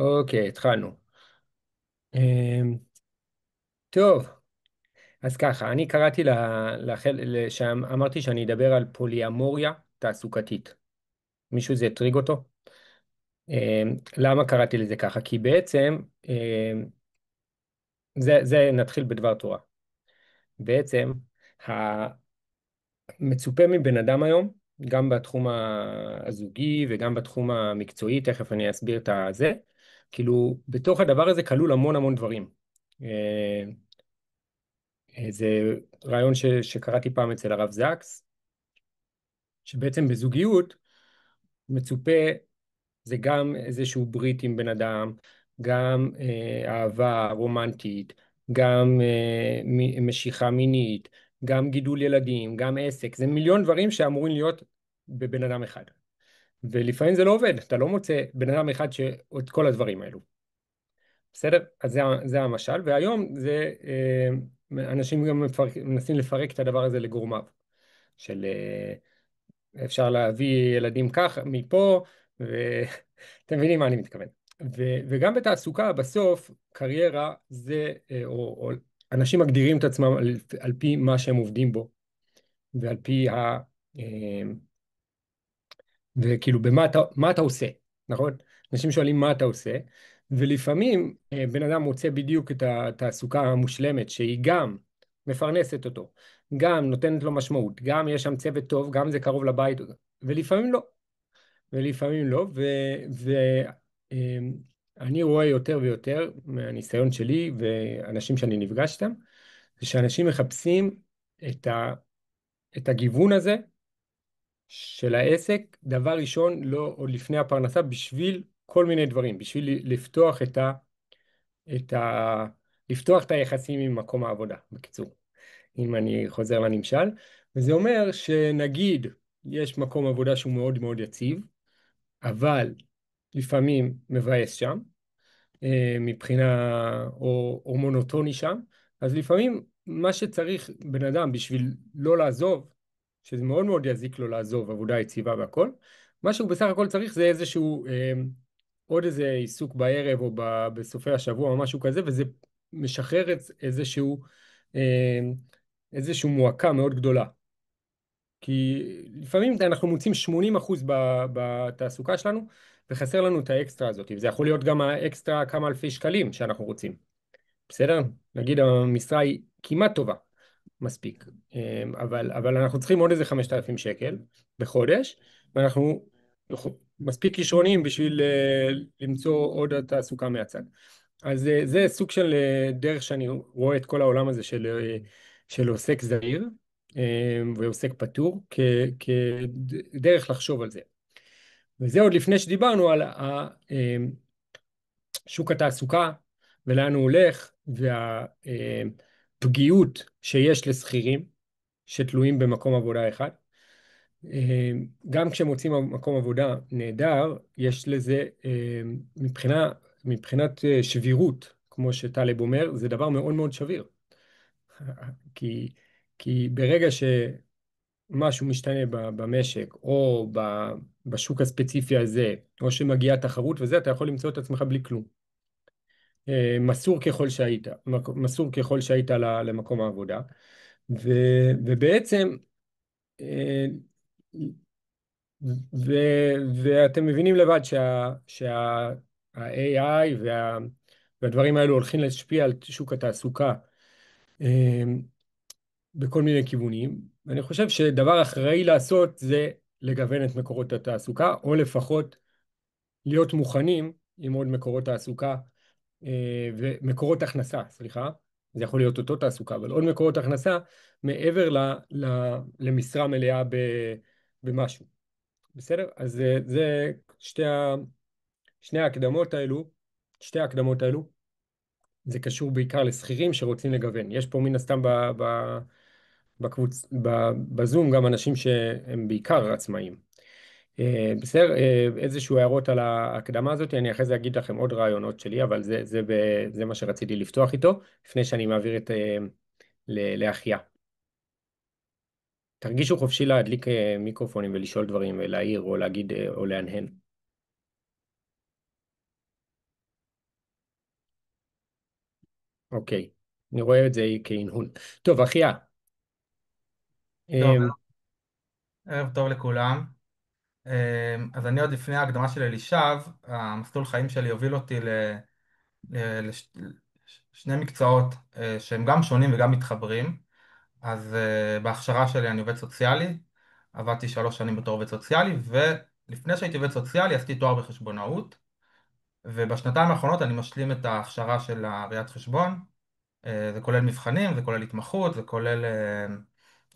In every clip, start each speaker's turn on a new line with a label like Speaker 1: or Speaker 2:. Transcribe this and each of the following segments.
Speaker 1: אוקיי, התחלנו. אמ, טוב, אז ככה, אני קראתי שם, אמרתי שאני אדבר על פוליאמוריה תעסוקתית. מישהו זה הטריג אותו? למה קראתי לזה ככה? כי בעצם, זה נתחיל בדבר תורה. בעצם, המצופה מבן אדם היום, גם בתחום הזוגי וגם בתחום המקצועי, תכף אני אסביר את הזה, כאילו, בתוך הדבר הזה כלול המון המון דברים. אה, זה רעיון שקראתי פעם אצל הרב זקס, שבעצם בזוגיות מצופה זה גם איזשהו ברית עם בן אדם, גם אהבה רומנטית, גם משיכה מינית, גם גידול ילדים, גם עסק, זה מיליון דברים שאמורים להיות בבן אדם אחד. ולפעמים זה לא עובד, אתה לא מוצא בן אדם אחד שאת כל הדברים האלו. בסדר? אז זה המשל, והיום אנשים גם מנסים לפרק את הדבר הזה לגורמיו. של אפשר להביא ילדים כך מפה, ואתם מבינים מה אני מתכוון. וגם בתעסוקה בסוף קריירה זה או אנשים מגדירים את עצמם על פי מה שהם עובדים בו ועל פי אה, וכאילו מה אתה עושה, נכון? אנשים שואלים מה אתה עושה, ולפעמים בן אדם מוצא בדיוק את התעסוקה המושלמת שהיא גם מפרנסת אותו, גם נותנת לו משמעות, גם יש שם צוות טוב, גם זה קרוב לבית, ולפעמים לא, ולפעמים לא, ואני רואה יותר ויותר מהניסיון שלי ואנשים שאני נפגש איתם, זה שאנשים מחפשים את את הגיוון הזה של העסק, דבר ראשון, לא עוד לפני הפרנסה, בשביל כל מיני דברים, בשביל לפתוח את ה... לפתוח את היחסים עם מקום העבודה, בקיצור, אם אני חוזר לנמשל, וזה אומר שנגיד יש מקום עבודה שהוא מאוד מאוד יציב, אבל לפעמים מבאס שם, מבחינה, או מונוטוני שם, אז לפעמים מה שצריך בן אדם בשביל לא לעזוב, שזה מאוד מאוד יזיק לו לעזוב עבודה יציבה והכל, מה שהוא בסך הכל צריך זה איזשהו, עוד איזה עיסוק בערב או בסופי השבוע או משהו כזה, וזה משחרר איזשהו, אה, איזשהו מועקה מאוד גדולה. כי לפעמים אנחנו מוצאים 80% בתעסוקה שלנו, וחסר לנו את האקסטרה הזאת, וזה יכול להיות גם האקסטרה כמה אלפי שקלים שאנחנו רוצים. בסדר? נגיד המשרה היא כמעט טובה, מספיק. אבל אנחנו צריכים עוד איזה 5,000 שקל בחודש, ואנחנו מספיק כישרונים בשביל למצוא עוד תעסוקה מהצד. אז זה סוג של דרך שאני רואה את כל העולם הזה של עוסק זעיר ועוסק פטור כדרך לחשוב על זה. וזה עוד לפני שדיברנו על שוק התעסוקה ולאן הוא הולך והפגיעות שיש לשכירים שתלויים במקום עבודה אחד. גם כשמוצאים מקום עבודה נהדר, יש לזה מבחינת שבירות, כמו שטלב אומר, זה דבר מאוד מאוד שביר. כי, כי ברגע שמשהו משתנה במשק או בשוק הספציפי הזה, או שמגיעה תחרות וזה, אתה יכול למצוא את עצמך בלי כלום. מסור ככל שהיית למקום העבודה. ובעצם, אה, ואתם מבינים לבד שה-AI והדברים האלו הולכים להשפיע על שוק התעסוקה אה, בכל מיני כיוונים. ואני חושב שדבר אחראי לעשות זה לגוון את מקורות התעסוקה, או לפחות להיות מוכנים עם עוד מקורות תעסוקה ומקורות הכנסה, סליחה. זה יכול להיות אותו תעסוקה, אבל עוד מקורות הכנסה מעבר למשרה מלאה במשהו. בסדר? אז זה שני ההקדמות האלו, שתי ההקדמות האלו, זה קשור בעיקר לשכירים שרוצים לגוון. יש פה מן הסתם בזום גם אנשים שהם בעיקר עצמאים. בסדר, איזשהו הערות על ההקדמה הזאת, אני אחרי זה אגיד לכם עוד רעיונות שלי, אבל זה מה שרציתי לפתוח איתו, לפני שאני מעביר לאחיה. תרגישו חופשי להדליק מיקרופונים ולשאול דברים ולהעיר או להגיד או להנהן. אוקיי, אני רואה את זה כהנהון. טוב, אחיה,
Speaker 2: טוב,
Speaker 1: אמ,
Speaker 2: ערב טוב לכולם. אז אני עוד לפני ההקדמה של אלישב, המסלול חיים שלי הוביל אותי לשני מקצועות שהם גם שונים וגם מתחברים. אז בהכשרה שלי אני עובד סוציאלי, עבדתי 3 שנים בתור עובד סוציאלי, ולפני שהייתי עובד סוציאלי עשיתי תואר בחשבונאות, ובשנתיים האחרונות אני משלים את ההכשרה של ראיית חשבון. זה כולל מבחנים, זה כולל התמחות, זה כולל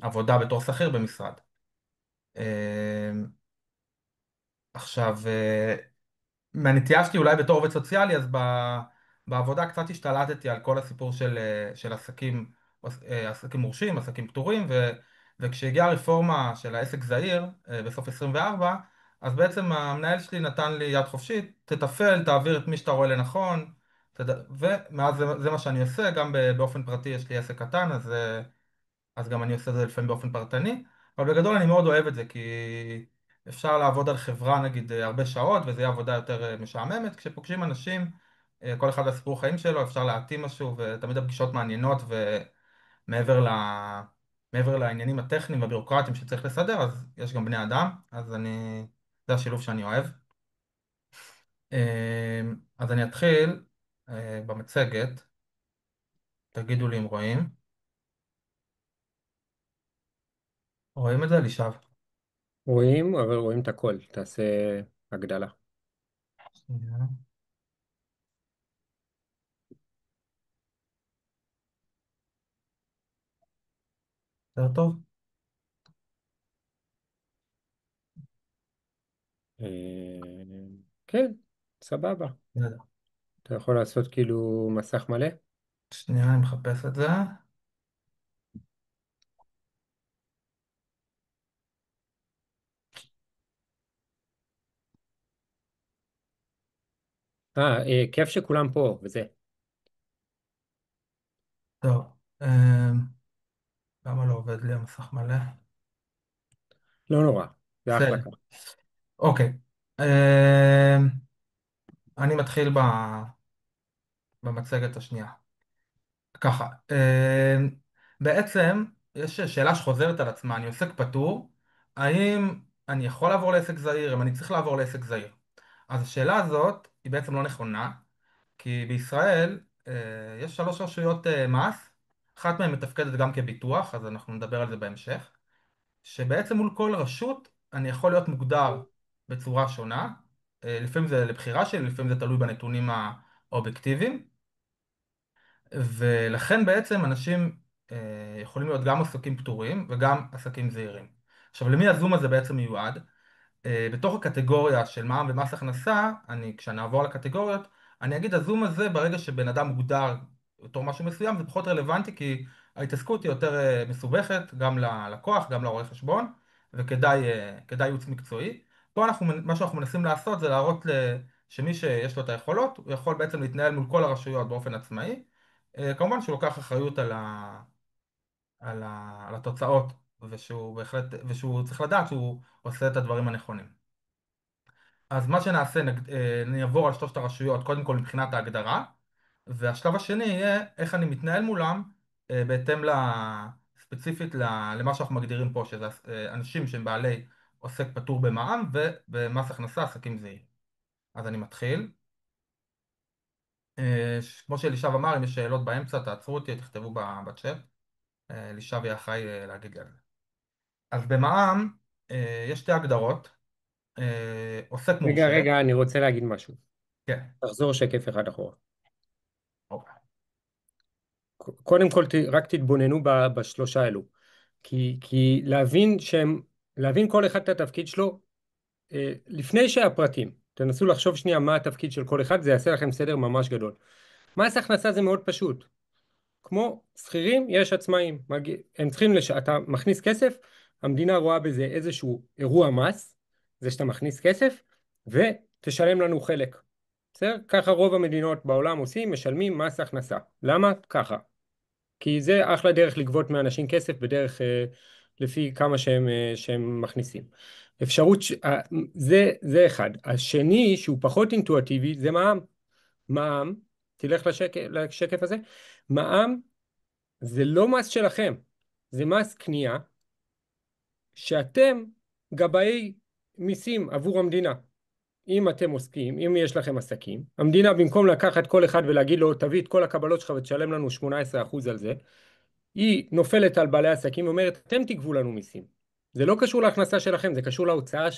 Speaker 2: עבודה בתור שכיר במשרד. אה, עכשיו, מהנטייה שלי אולי בתור עובד סוציאלי, אז בעבודה קצת השתלטתי על כל הסיפור של עסקים, עסקים מורשים, עסקים פטורים, וכשהגיעה הרפורמה של העסק זעיר בסוף 24, אז בעצם המנהל שלי נתן לי יד חופשית, תתפעל, תעביר את מי שאתה רואה לנכון, ומאז זה מה שאני עושה, גם באופן פרטי יש לי עסק קטן, אז גם אני עושה את זה לפעמים באופן פרטני, אבל בגדול אני מאוד אוהב את זה, כי אפשר לעבוד על חברה נגיד הרבה שעות, וזה יהיה עבודה יותר משעממת. כשפוגשים אנשים, כל אחד והסיפור חיים שלו, אפשר להתאים משהו, ותמיד הפגישות מעניינות, ומעבר ל... מעבר לעניינים הטכניים והבירוקרטיים שצריך לסדר, אז יש גם בני אדם, זה השילוב שאני אוהב. אז אני אתחיל במצגת, תגידו לי אם רואים. רואים את זה, לישב?
Speaker 1: רואים, אבל רואים את הכל, תעשה הגדלה.
Speaker 2: שנייה. יותר טוב?
Speaker 1: כן, סבבה. אתה יכול לעשות כאילו מסך מלא?
Speaker 2: שנייה, אני מחפש את זה.
Speaker 1: כיף שכולם פה, וזה.
Speaker 2: טוב, למה לא עובד לי המסך מלא?
Speaker 1: לא נורא, זה אחלה
Speaker 2: בסדר.
Speaker 1: ככה.
Speaker 2: אוקיי, אני מתחיל במצגת השנייה. ככה, בעצם יש שאלה שחוזרת על עצמה, אני עוסק פטור, האם אני יכול לעבור לעסק זעיר, אם אני צריך לעבור לעסק זעיר? אז השאלה הזאת היא בעצם לא נכונה, כי בישראל יש 3 רשויות מס, אחת מהן מתפקדת גם כביטוח, אז אנחנו נדבר על זה בהמשך. שבעצם מול כל רשות אני יכול להיות מוגדר בצורה שונה. לפעמים זה לבחירה שלי, לפעמים זה תלוי בנתונים האובייקטיביים, ולכן בעצם אנשים יכולים להיות גם עסקים פטורים וגם עסקים זעירים. עכשיו, למי הזום הזה בעצם מיועד? בתוך הקטגוריה של מע"מ ומס הכנסה, כשנעבור לקטגוריות, אני אגיד הזום הזה ברגע שבן אדם מוגדר בתור משהו מסוים, זה פחות רלוונטי כי ההתעסקות היא יותר מסובכת, גם ללקוח, גם לרואה חשבון, וכדאי ייעוץ מקצועי. פה מה שאנחנו מנסים לעשות זה להראות שמי שיש לו את היכולות, הוא יכול בעצם להתנהל מול כל הרשויות באופן עצמאי. כמובן שהוא לוקח אחריות על התוצאות, ושהוא צריך לדעת שהוא עושה את הדברים הנכונים. אז מה שנעשה, נעבור על 3 הרשויות, קודם כל מבחינת ההגדרה, והשלב השני יהיה איך אני מתנהל מולם, בהתאם ספציפית למה שאנחנו מגדירים פה, שזה אנשים שהם בעלי עוסק פטור במע"מ ובמס הכנסה עסקים זעירים. אז אני מתחיל. כמו שאלישב אמר, אם יש שאלות באמצע, תעצרו אותי, תכתבו בצ'אט. אלישב יהיה אחראי להגיד לי על זה. אז במע"מ יש 2 הגדרות, עוסק
Speaker 1: רגע,
Speaker 2: מורשה.
Speaker 1: רגע, אני רוצה להגיד משהו.
Speaker 2: כן.
Speaker 1: תחזור שקף אחד אחורה.
Speaker 2: אוקיי.
Speaker 1: קודם כל, רק תתבוננו בשלושה האלו. כי להבין כל אחד את התפקיד שלו, לפני שהפרטים, תנסו לחשוב שנייה מה התפקיד של כל אחד, זה יעשה לכם סדר ממש גדול. מס הכנסה זה מאוד פשוט. כמו שכירים, יש עצמאים. הם צריכים אתה מכניס כסף, המדינה רואה בזה איזשהו אירוע מס, זה שאתה מכניס כסף, ותשלם לנו חלק. בסדר? ככה רוב המדינות בעולם עושים, משלמים מס הכנסה. למה? ככה. כי זה אחלה דרך לגבות מאנשים כסף בדרך לפי כמה שהם מכניסים. זה אחד. השני שהוא פחות אינטואטיבי זה מע"מ. מע"מ תלך לשקף הזה. מע"מ זה לא מס שלכם, זה מס קנייה שאתם גבאי מיסים עבור המדינה. אם אתם עוסקים, אם יש לכם עסקים, המדינה במקום לקחת כל אחד ולהגיד לו תביא את כל הקבלות שלך ותשלם לנו 18% על זה, היא נופלת על בעלי עסקים ואומרת אתם תגבו לנו מיסים. זה לא קשור להכנסה שלכם, זה קשור להוצאה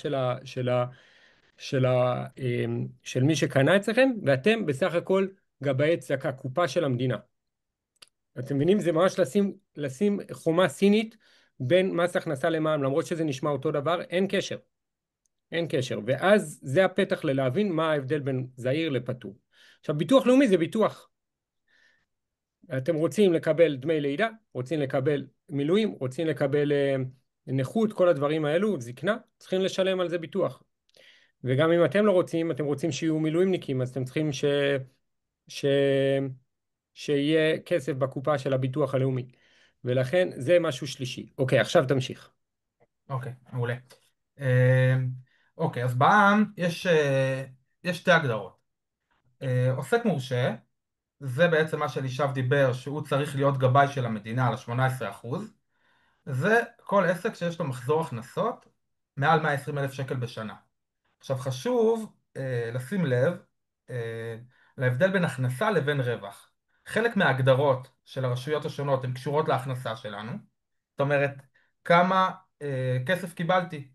Speaker 1: של מי שקנה אצלכם, ואתם בסך הכל גבאי צדקה, קופה של המדינה. אתם מבינים? זה ממש לשים חומה סינית בין מס הכנסה למע"מ, למרות שזה נשמע אותו דבר, אין קשר. אין קשר. ואז זה הפתח ללהבין מה ההבדל בין זעיר לפטור. עכשיו, ביטוח לאומי זה ביטוח. אתם רוצים לקבל דמי לידה, רוצים לקבל מילואים, רוצים לקבל נכות, כל הדברים האלו, זקנה, צריכים לשלם על זה ביטוח. וגם אם אתם לא רוצים, אתם רוצים שיהיו מילואימניקים, אז אתם צריכים ש... שיהיה כסף בקופה של הביטוח הלאומי. ולכן זה משהו שלישי. אוקיי, עכשיו תמשיך.
Speaker 2: אוקיי, מעולה. אוקיי, אז בע"מ יש שתי הגדרות. עוסק מורשה, זה בעצם מה שאלישב דיבר, שהוא צריך להיות גבאי של המדינה על ה-18%. זה כל עסק שיש לו מחזור הכנסות מעל 120 אלף שקל בשנה. עכשיו חשוב לשים לב אה, להבדל בין הכנסה לבין רווח. חלק מההגדרות של הרשויות השונות הן קשורות להכנסה שלנו. זאת אומרת, כמה כסף קיבלתי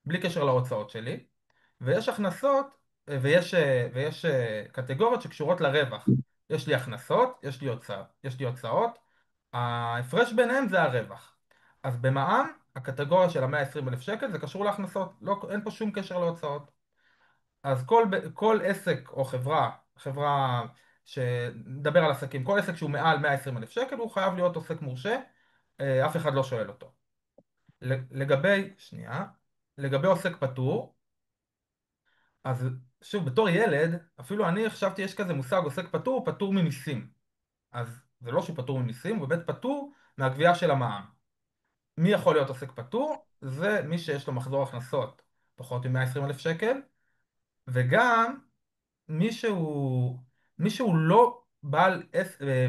Speaker 2: בלי קשר להוצאות שלי, ויש הכנסות ויש קטגוריות שקשורות לרווח. יש לי הכנסות, יש לי הוצאות, ההפרש ביניהם זה הרווח. אז במע"מ, הקטגוריה של ה-120 אלף שקל זה קשור להכנסות, לא, אין פה שום קשר להוצאות. אז כל עסק או חברה שנדבר על עסקים, כל עסק שהוא מעל 120 אלף שקל הוא חייב להיות עוסק מורשה, אף אחד לא שואל אותו. לגבי עוסק פטור, אז שוב, בתור ילד, אפילו אני חשבתי יש כזה מושג עוסק פטור, פטור ממיסים. אז זה לא שהוא פטור ממיסים, הוא באמת פטור מהגבייה של המע"מ. מי יכול להיות עוסק פטור? זה מי שיש לו מחזור הכנסות פחות מ-120 אלף שקל, וגם מישהו, מישהו לא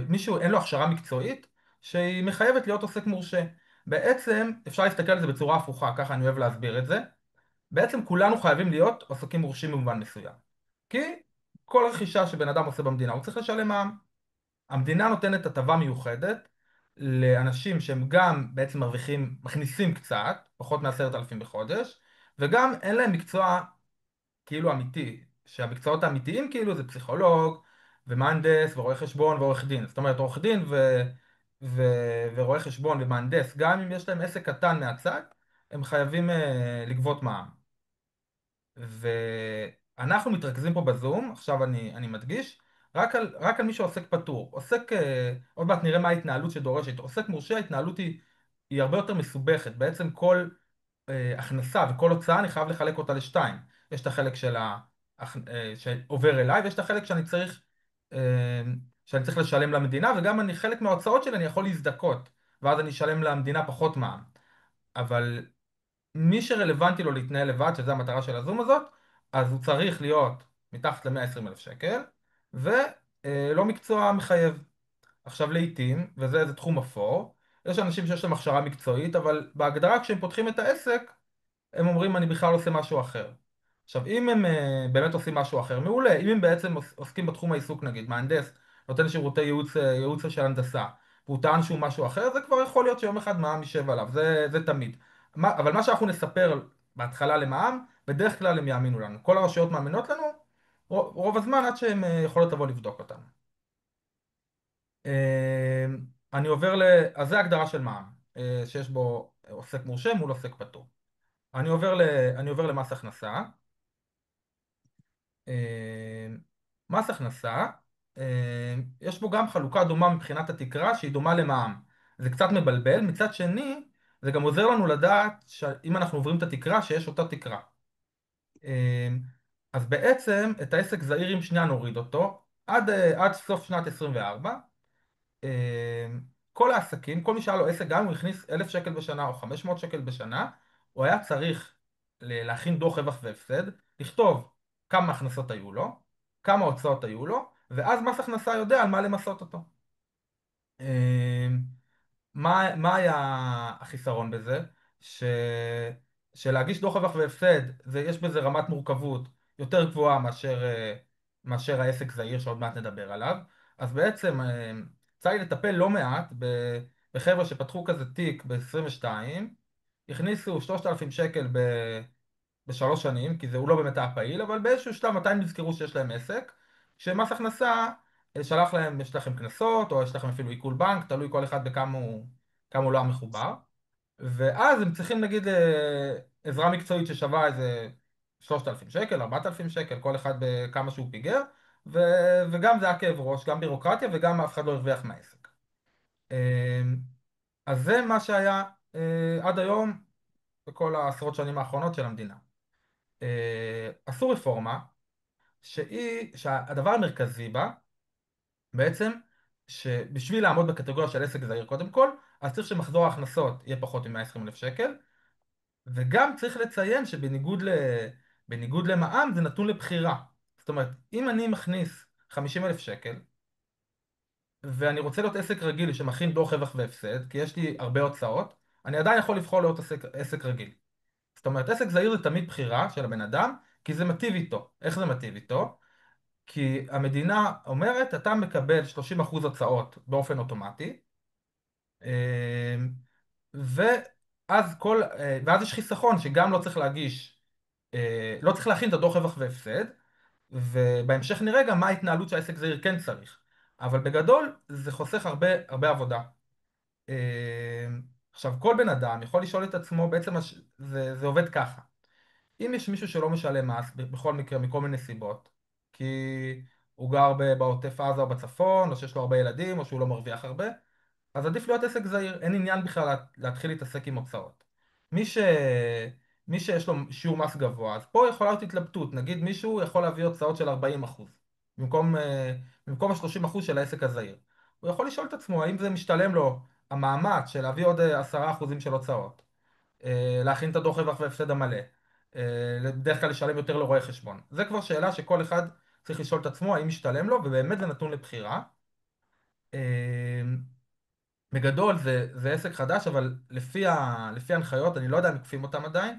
Speaker 2: מישהו אין לו הכשרה מקצועית שהיא מחייבת להיות עוסק מורשה. בעצם אפשר להסתכל על זה בצורה הפוכה, ככה אני אוהב להסביר את זה. בעצם כולנו חייבים להיות עוסקים מורשים במובן מסוים. כי כל רכישה שבן אדם עושה במדינה הוא צריך לשלם מע"מ. המדינה נותנת הטבה מיוחדת לאנשים שהם גם בעצם מכניסים קצת, פחות מ10,000 בחודש, וגם אין להם מקצוע כאילו אמיתי, שהמקצועות האמיתיים כאילו זה פסיכולוג ומהנדס ורואה חשבון ועורך דין. זאת אומרת עורך דין ו... ורואה חשבון ומהנדס, גם אם יש להם עסק קטן מהצד, הם חייבים לגבות מע"מ. ואנחנו מתרכזים פה בזום, עכשיו אני מדגיש, רק על מי שעוסק פטור. עוד מעט נראה מה ההתנהלות שדורשת. עוסק מורשה, ההתנהלות היא הרבה יותר מסובכת. בעצם כל הכנסה וכל הוצאה אני חייב לחלק אותה לשתיים. יש את החלק שעובר אליי, ויש את החלק שאני צריך לשלם למדינה, וגם חלק מההוצאות שלי אני יכול להזדכות, ואז אני אשלם למדינה פחות מע"מ. אבל מי שרלוונטי לו להתנהל לבד, שזה המטרה של הזום הזאת, אז הוא צריך להיות מתחת ל-120 אלף שקל, ולא מקצוע מחייב. עכשיו לעיתים, וזה תחום אפור, יש אנשים שיש להם הכשרה מקצועית, אבל בהגדרה כשהם פותחים את העסק, הם אומרים אני בכלל עושה משהו אחר. עכשיו אם הם באמת עושים משהו אחר, מעולה. אם הם בעצם עוסקים בתחום העיסוק, נגיד מהנדס נותן שירותי ייעוץ של הנדסה, והוא טען שהוא משהו אחר, זה כבר יכול להיות שיום אחד מע"מ יישב עליו, זה תמיד. אבל מה שאנחנו נספר בהתחלה למע"מ, בדרך כלל הם יאמינו לנו. כל הרשויות מאמינות לנו רוב הזמן, עד שהן יכולות לבוא לבדוק אותנו. אני עובר אז זה הגדרה של מע"מ, שיש בו עוסק מורשה מול עוסק פטור. אני עובר למס הכנסה. אה, מס הכנסה, יש בו גם חלוקה דומה מבחינת התקרה שהיא דומה למע"מ. זה קצת מבלבל, מצד שני זה גם עוזר לנו לדעת שאם אנחנו עוברים את התקרה שיש אותה תקרה. אז בעצם את העסק זעיר אם שנייה נוריד אותו עד סוף שנת 24. כל העסקים, כל מי שהיה לו עסק, גם אם הוא הכניס 1,000 שקל בשנה או 500 שקל בשנה, הוא היה צריך להכין דוח רווח והפסד, לכתוב כמה הכנסות היו לו, כמה הוצאות היו לו, ואז מס הכנסה יודע על מה למסות אותו. אמ, מה היה החיסרון בזה? ש... שלהגיש דוח רווח והפסד, יש בזה רמת מורכבות יותר גבוהה מאשר העסק זעיר שעוד מעט נדבר עליו. אז בעצם יצא לי לטפל לא מעט בחבר'ה שפתחו כזה תיק ב-22, הכניסו 3,000 שקל בשלוש שנים, כי הוא לא באמת היה פעיל, אבל באיזשהו שלב מתי הם נזכרו שיש להם עסק, שמס הכנסה שלח להם, יש לכם קנסות, או יש לכם אפילו עיקול בנק, תלוי כל אחד כמה הוא לא היה מחובר, ואז הם צריכים נגיד עזרה מקצועית ששווה איזה 3,000 שקל, 4,000 שקל, כל אחד בכמה שהוא פיגר, ו, וגם זה היה כאב ראש, גם בירוקרטיה וגם אף אחד לא הרוויח מהעסק. אז זה מה שהיה עד היום בכל העשרות שנים האחרונות של המדינה. עשו רפורמה שהדבר המרכזי בה בעצם שבשביל לעמוד בקטגוריה של עסק זעיר קודם כל, אז צריך שמחזור ההכנסות יהיה פחות מ-120,000 שקל, וגם צריך לציין בניגוד למע"מ זה נתון לבחירה. זאת אומרת, אם אני מכניס 50,000 שקל ואני רוצה להיות עסק רגיל שמכין דוח רווח והפסד, כי יש לי הרבה הוצאות, אני עדיין יכול לבחור להיות עסק רגיל. זאת אומרת, עסק זעיר זה תמיד בחירה של הבן אדם, כי זה מטיב איתו. איך זה מטיב איתו? כי המדינה אומרת, אתה מקבל 30% הוצאות באופן אוטומטי, ואז יש חיסכון שגם לא צריך להגיש, לא צריך להכין את הדוח רווח והפסד, ובהמשך נראה גם מה ההתנהלות שהעסק זעיר כן צריך. אבל בגדול זה חוסך הרבה עבודה. עכשיו, כל בן אדם יכול לשאול את עצמו, בעצם זה עובד ככה. אם יש מישהו שלא משלם מס, בכל מקרה, מכל מיני סיבות, כי הוא גר בעוטף עזה או בצפון, או שיש לו הרבה ילדים, או שהוא לא מרוויח הרבה, אז עדיף להיות עסק זעיר, אין עניין בכלל להתחיל להתעסק עם הוצאות. מי ש... מי שיש לו שיעור מס גבוה, אז פה יכולה להיות התלבטות, נגיד מישהו יכול להביא הוצאות של 40% במקום ה-30% של העסק הזעיר. הוא יכול לשאול את עצמו האם זה משתלם לו המאמץ של להביא עוד 10% של הוצאות, להכין את הדוח רווח והפסד המלא, בדרך כלל לשלם יותר לרואה חשבון. זה כבר שאלה שכל אחד צריך לשאול את עצמו האם משתלם לו, ובאמת זה נתון לבחירה. בגדול זה עסק חדש, אבל לפי ההנחיות, אני לא יודע אם מקפים אותם עדיין.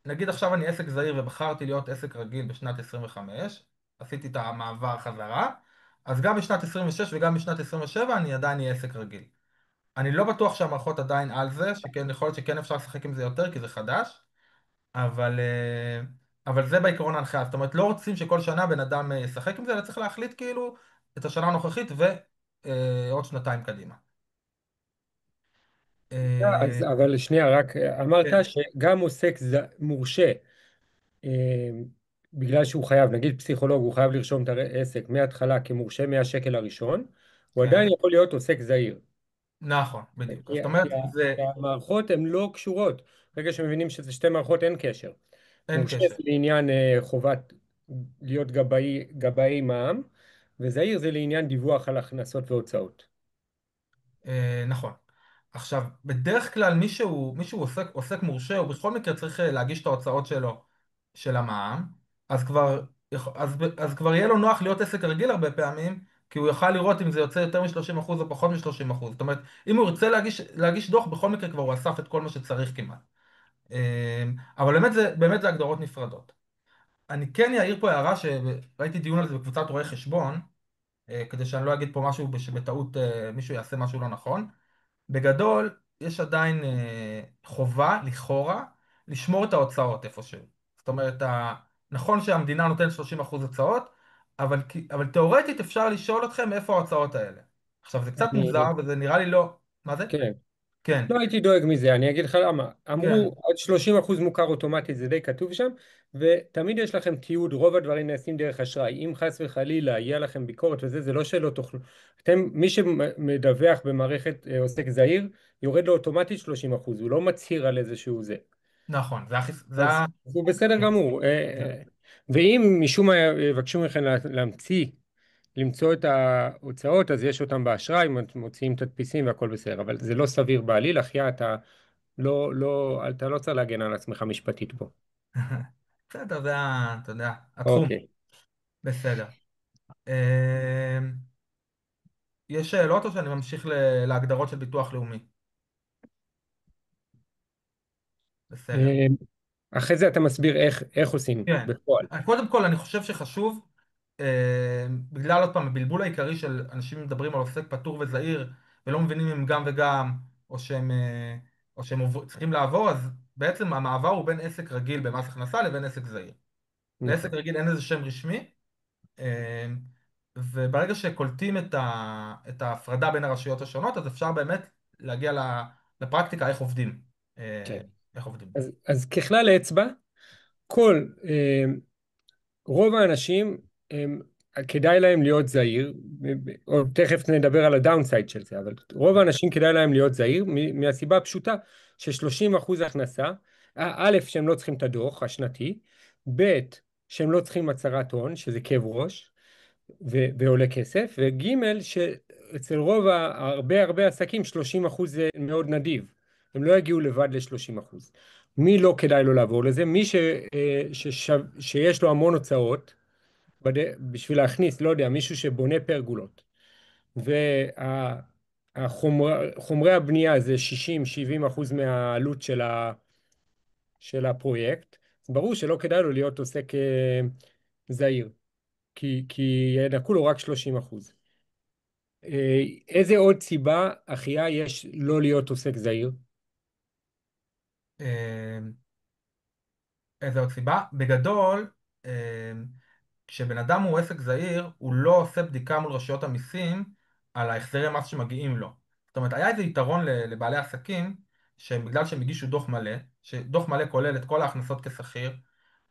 Speaker 2: נגיד עכשיו אני עסק זעיר ובחרתי להיות עסק רגיל בשנת 25, עשיתי את המעבר חזרה, אז גם בשנת 26 וגם בשנת 27 אני עדיין אהיה עסק רגיל. אני לא בטוח שהמערכות עדיין על זה, שכן יכול להיות שכן אפשר לשחק עם זה יותר כי זה חדש, אבל, אבל זה בעיקרון ההנחיה. זאת אומרת, לא רוצים שכל שנה בן אדם ישחק עם זה, אלא צריך להחליט כאילו את השנה הנוכחית ועוד שנתיים קדימה.
Speaker 1: אז,
Speaker 2: אה,
Speaker 1: אבל שנייה, רק אמרת
Speaker 2: כן,
Speaker 1: שגם עוסק מורשה, אה, בגלל שהוא חייב, נגיד פסיכולוג, הוא חייב לרשום את העסק מההתחלה כמורשה מהשקל הראשון, הוא עדיין
Speaker 2: כן,
Speaker 1: יכול להיות עוסק זעיר.
Speaker 2: נכון, בדיוק. זאת
Speaker 1: כי
Speaker 2: אומרת, זה
Speaker 1: כי המערכות הן לא קשורות. ברגע שמבינים שזה שתי מערכות, אין קשר.
Speaker 2: אין
Speaker 1: מורשה
Speaker 2: קשר.
Speaker 1: זה לעניין חובת להיות גבאי מע"מ, וזעיר זה לעניין דיווח על הכנסות והוצאות.
Speaker 2: נכון. עכשיו, בדרך כלל מישהו עוסק מורשה, הוא בכל מקרה צריך להגיש את ההוצאות שלו, של המע"מ, אז כבר יהיה לו נוח להיות עסק רגיל הרבה פעמים, כי הוא יוכל לראות אם זה יוצא יותר מ-30% או פחות מ-30%. זאת אומרת, אם הוא ירצה להגיש דוח, בכל מקרה כבר הוא אסף את כל מה שצריך כמעט. אבל באמת זה הגדרות נפרדות. אני כן אעיר פה הערה שראיתי דיון על זה בקבוצת רואי חשבון, כדי שאני לא אגיד פה משהו שבטעות מישהו יעשה משהו לא נכון. בגדול, יש עדיין חובה, לכאורה, לשמור את ההוצאות איפשהו. זאת אומרת, נכון שהמדינה נותנת 30% הוצאות, אבל תאורטית אפשר לשאול אתכם איפה ההוצאות האלה. עכשיו, זה קצת מוזר,
Speaker 1: אני,
Speaker 2: וזה נראה לי לא... מה זה?
Speaker 1: כן.
Speaker 2: כן,
Speaker 1: לא הייתי דואג מזה, אני אגיד לך למה.
Speaker 2: כן,
Speaker 1: אמרו עד 30% מוכר אוטומטית, זה די כתוב שם, ותמיד יש לכם תיעוד, רוב הדברים נעשים דרך אשראי. אם חס וחלילה יהיה לכם ביקורת וזה, זה לא שלא תוכלו. מי שמדווח במערכת עוסק זעיר, יורד לו אוטומטית 30%, הוא לא מצהיר על איזשהו זה.
Speaker 2: נכון,
Speaker 1: אז הוא בסדר
Speaker 2: כן,
Speaker 1: גמור.
Speaker 2: זה-
Speaker 1: ואם משום מה יבקשו מכם למצוא את ההוצאות, אז יש אותם באשראי, מוציאים תדפיסים והכל בסדר, אבל זה לא סביר בעליל, אחיה, אתה לא צריך להגן על עצמך משפטית פה.
Speaker 2: בסדר, אתה יודע, התחום.
Speaker 1: אוקיי.
Speaker 2: בסדר. אה, יש שאלות או שאני ממשיך להגדרות של ביטוח לאומי? בסדר.
Speaker 1: אה, אחרי זה אתה מסביר איך עושים
Speaker 2: כן.
Speaker 1: בפועל.
Speaker 2: קודם כל אני חושב שחשוב, בגלל עוד פעם הבלבול העיקרי של אנשים מדברים על עוסק פטור וזעיר ולא מבינים אם הם גם וגם, או שהם צריכים לעבור, אז בעצם המעבר הוא בין עסק רגיל במס הכנסה לבין עסק זעיר.
Speaker 1: נכון.
Speaker 2: לעסק רגיל אין איזה שם רשמי, וברגע שקולטים את ההפרדה בין הרשויות השונות, אז אפשר באמת להגיע לפרקטיקה איך עובדים.
Speaker 1: כן.
Speaker 2: איך עובדים.
Speaker 1: אז ככלל אצבע, כל רוב האנשים הם, כדאי להם להיות זהיר, או תכף נדבר על הדאונסייד של זה, אבל רוב האנשים כדאי להם להיות זהיר מהסיבה הפשוטה ש30% הכנסה, א', שהם לא צריכים את הדוח השנתי, ב', שהם לא צריכים הצהרת הון, שזה כאב ראש ועולה כסף, וג', שאצל רוב הרבה הרבה עסקים 30% זה מאוד נדיב, הם לא יגיעו לבד ל30%. מי לא כדאי לו לעבור לזה? מי שיש לו המון הוצאות בשביל להכניס, לא יודע, מישהו שבונה פרגולות, וחומרי הבנייה זה 60-70% מהעלות של הפרויקט, אז ברור שלא כדאי לו להיות עוסק זעיר, כי ינקו לו רק 30%. איזה עוד סיבה, אחיה, יש לא להיות עוסק זעיר?
Speaker 2: אה, איזה עוד סיבה? בגדול, כשבן אדם הוא עסק זעיר, הוא לא עושה בדיקה מול רשויות המיסים על ההחזרי מס שמגיעים לו. זאת אומרת, היה איזה יתרון לבעלי עסקים, שבגלל שהם הגישו דוח מלא, שדוח מלא כולל את כל ההכנסות כשכיר,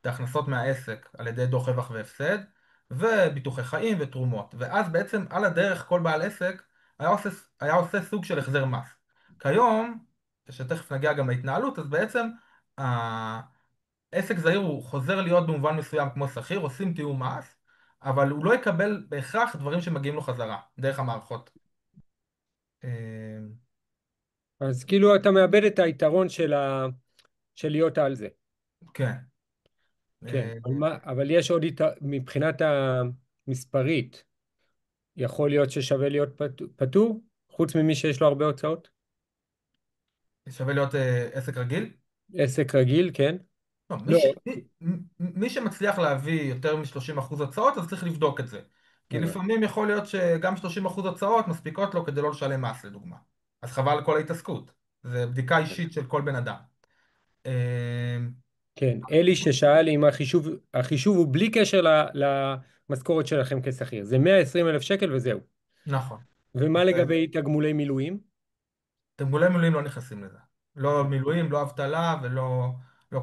Speaker 2: את ההכנסות מהעסק על ידי דוח רווח והפסד, וביטוחי חיים ותרומות. ואז בעצם על הדרך כל בעל עסק היה עושה סוג של החזר מס. כיום, שתכף נגיע גם להתנהלות, אז בעצם עסק זעיר הוא חוזר להיות במובן מסוים כמו שכיר, עושים תיאום מס, אבל הוא לא יקבל בהכרח דברים שמגיעים לו חזרה, דרך המערכות. אה,
Speaker 1: אז כאילו אתה מאבד את היתרון של להיות על זה.
Speaker 2: כן.
Speaker 1: כן,
Speaker 2: אה,
Speaker 1: אבל יש עוד, מבחינת המספרית, יכול להיות ששווה להיות פטור, חוץ ממי שיש לו הרבה הוצאות?
Speaker 2: שווה להיות עסק רגיל?
Speaker 1: עסק רגיל, כן?
Speaker 2: לא,
Speaker 1: לא,
Speaker 2: מי שמצליח להביא יותר מ-30% הוצאות, אז צריך לבדוק את זה. כי
Speaker 1: הבנתי.
Speaker 2: לפעמים יכול להיות שגם 30% הוצאות מספיקות לו כדי לא לשלם מס, לדוגמה. אז חבל על כל ההתעסקות. זה בדיקה אישית של כל בן אדם. אה,
Speaker 1: כן, אלי ששאל אם החישוב הוא בלי קשר למשכורת שלכם כשכיר, זה 120,000 שקל וזהו.
Speaker 2: נכון.
Speaker 1: ומה לגבי תגמולי מילואים?
Speaker 2: תגמולי מילואים לא נכנסים לזה. לא מילואים, לא אבטלה ולא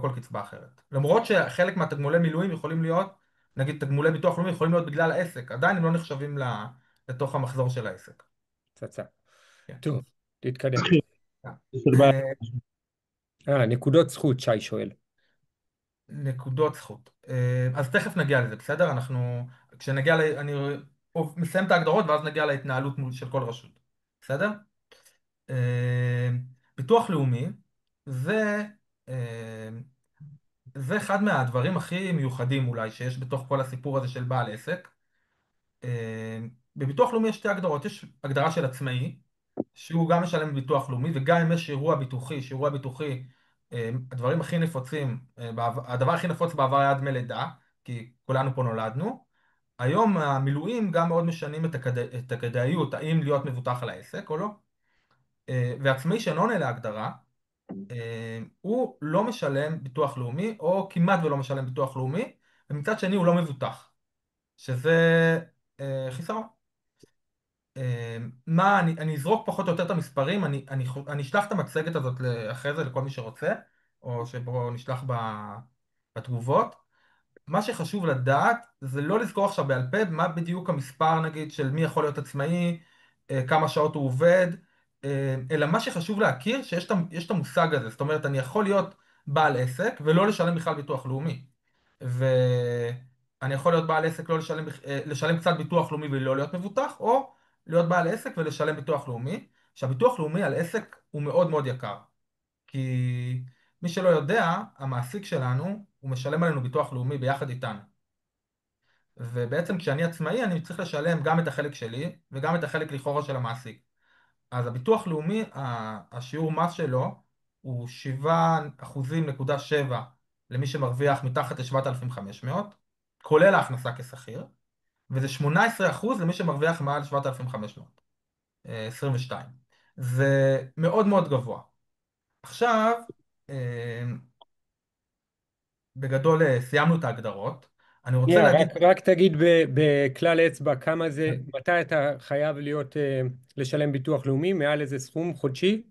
Speaker 2: כל קצבה אחרת. למרות שחלק מהתגמולי מילואים יכולים להיות, נגיד תגמולי ביטוח לאומי יכולים להיות בגלל העסק, עדיין הם לא נחשבים לתוך המחזור של העסק.
Speaker 1: פצצה.
Speaker 2: כן.
Speaker 1: טוב, תתקדם.
Speaker 2: אה,
Speaker 1: נקודות זכות, שי שואל.
Speaker 2: נקודות זכות. אז תכף נגיע לזה, בסדר? כשנגיע אני מסיים את ההגדרות ואז נגיע להתנהלות של כל רשות. בסדר? אה, ביטוח לאומי זה אה, זה אחד מהדברים הכי מיוחדים אולי שיש בתוך כל הסיפור הזה של בעל עסק. בביטוח לאומי יש שתי הגדרות, יש הגדרה של עצמאי, שהוא גם משלם בביטוח לאומי, וגם אם יש אירוע ביטוחי, שאירוע ביטוחי, הדברים הכי נפוצים, הדבר הכי נפוץ בעבר היה דמי לידה, כי כולנו פה נולדנו. היום המילואים גם מאוד משנים את הכדאיות, האם להיות מבוטח על העסק או לא. ועצמאי שאינו עונה להגדרה, הוא לא משלם ביטוח לאומי, או כמעט ולא משלם ביטוח לאומי, ומצד שני הוא לא מבוטח, שזה חיסרון. אני אזרוק פחות או יותר את המספרים, אני אשלח את המצגת הזאת אחרי זה לכל מי שרוצה, או שבו נשלח בתגובות. מה שחשוב לדעת זה לא לזכור עכשיו בעל פה מה בדיוק המספר נגיד של מי יכול להיות עצמאי, כמה שעות הוא עובד, אלא מה שחשוב להכיר שיש את המושג הזה, זאת אומרת אני יכול להיות בעל עסק ולא לשלם בכלל ביטוח לאומי, ואני יכול להיות בעל עסק לא לשלם קצת ביטוח לאומי ולא להיות מבוטח, או להיות בעל עסק ולשלם ביטוח לאומי, שהביטוח לאומי על עסק הוא מאוד מאוד יקר, כי מי שלא יודע, המעסיק שלנו, הוא משלם עלינו ביטוח לאומי ביחד איתנו. ובעצם כשאני עצמאי אני צריך לשלם גם את החלק שלי וגם את החלק לכאורה של המעסיק. אז הביטוח לאומי, השיעור מס שלו הוא 7.7% למי שמרוויח מתחת ל-7,500, כולל ההכנסה כשכיר, וזה 18% למי שמרוויח מעל 7,500, 22. זה מאוד מאוד גבוה. עכשיו, אה, בגדול סיימנו את ההגדרות. אני רוצה
Speaker 1: שנייה,
Speaker 2: להגיד,
Speaker 1: רק תגיד בכלל אצבע כמה זה, מתי אתה חייב להיות, לשלם ביטוח לאומי, מעל איזה סכום חודשי?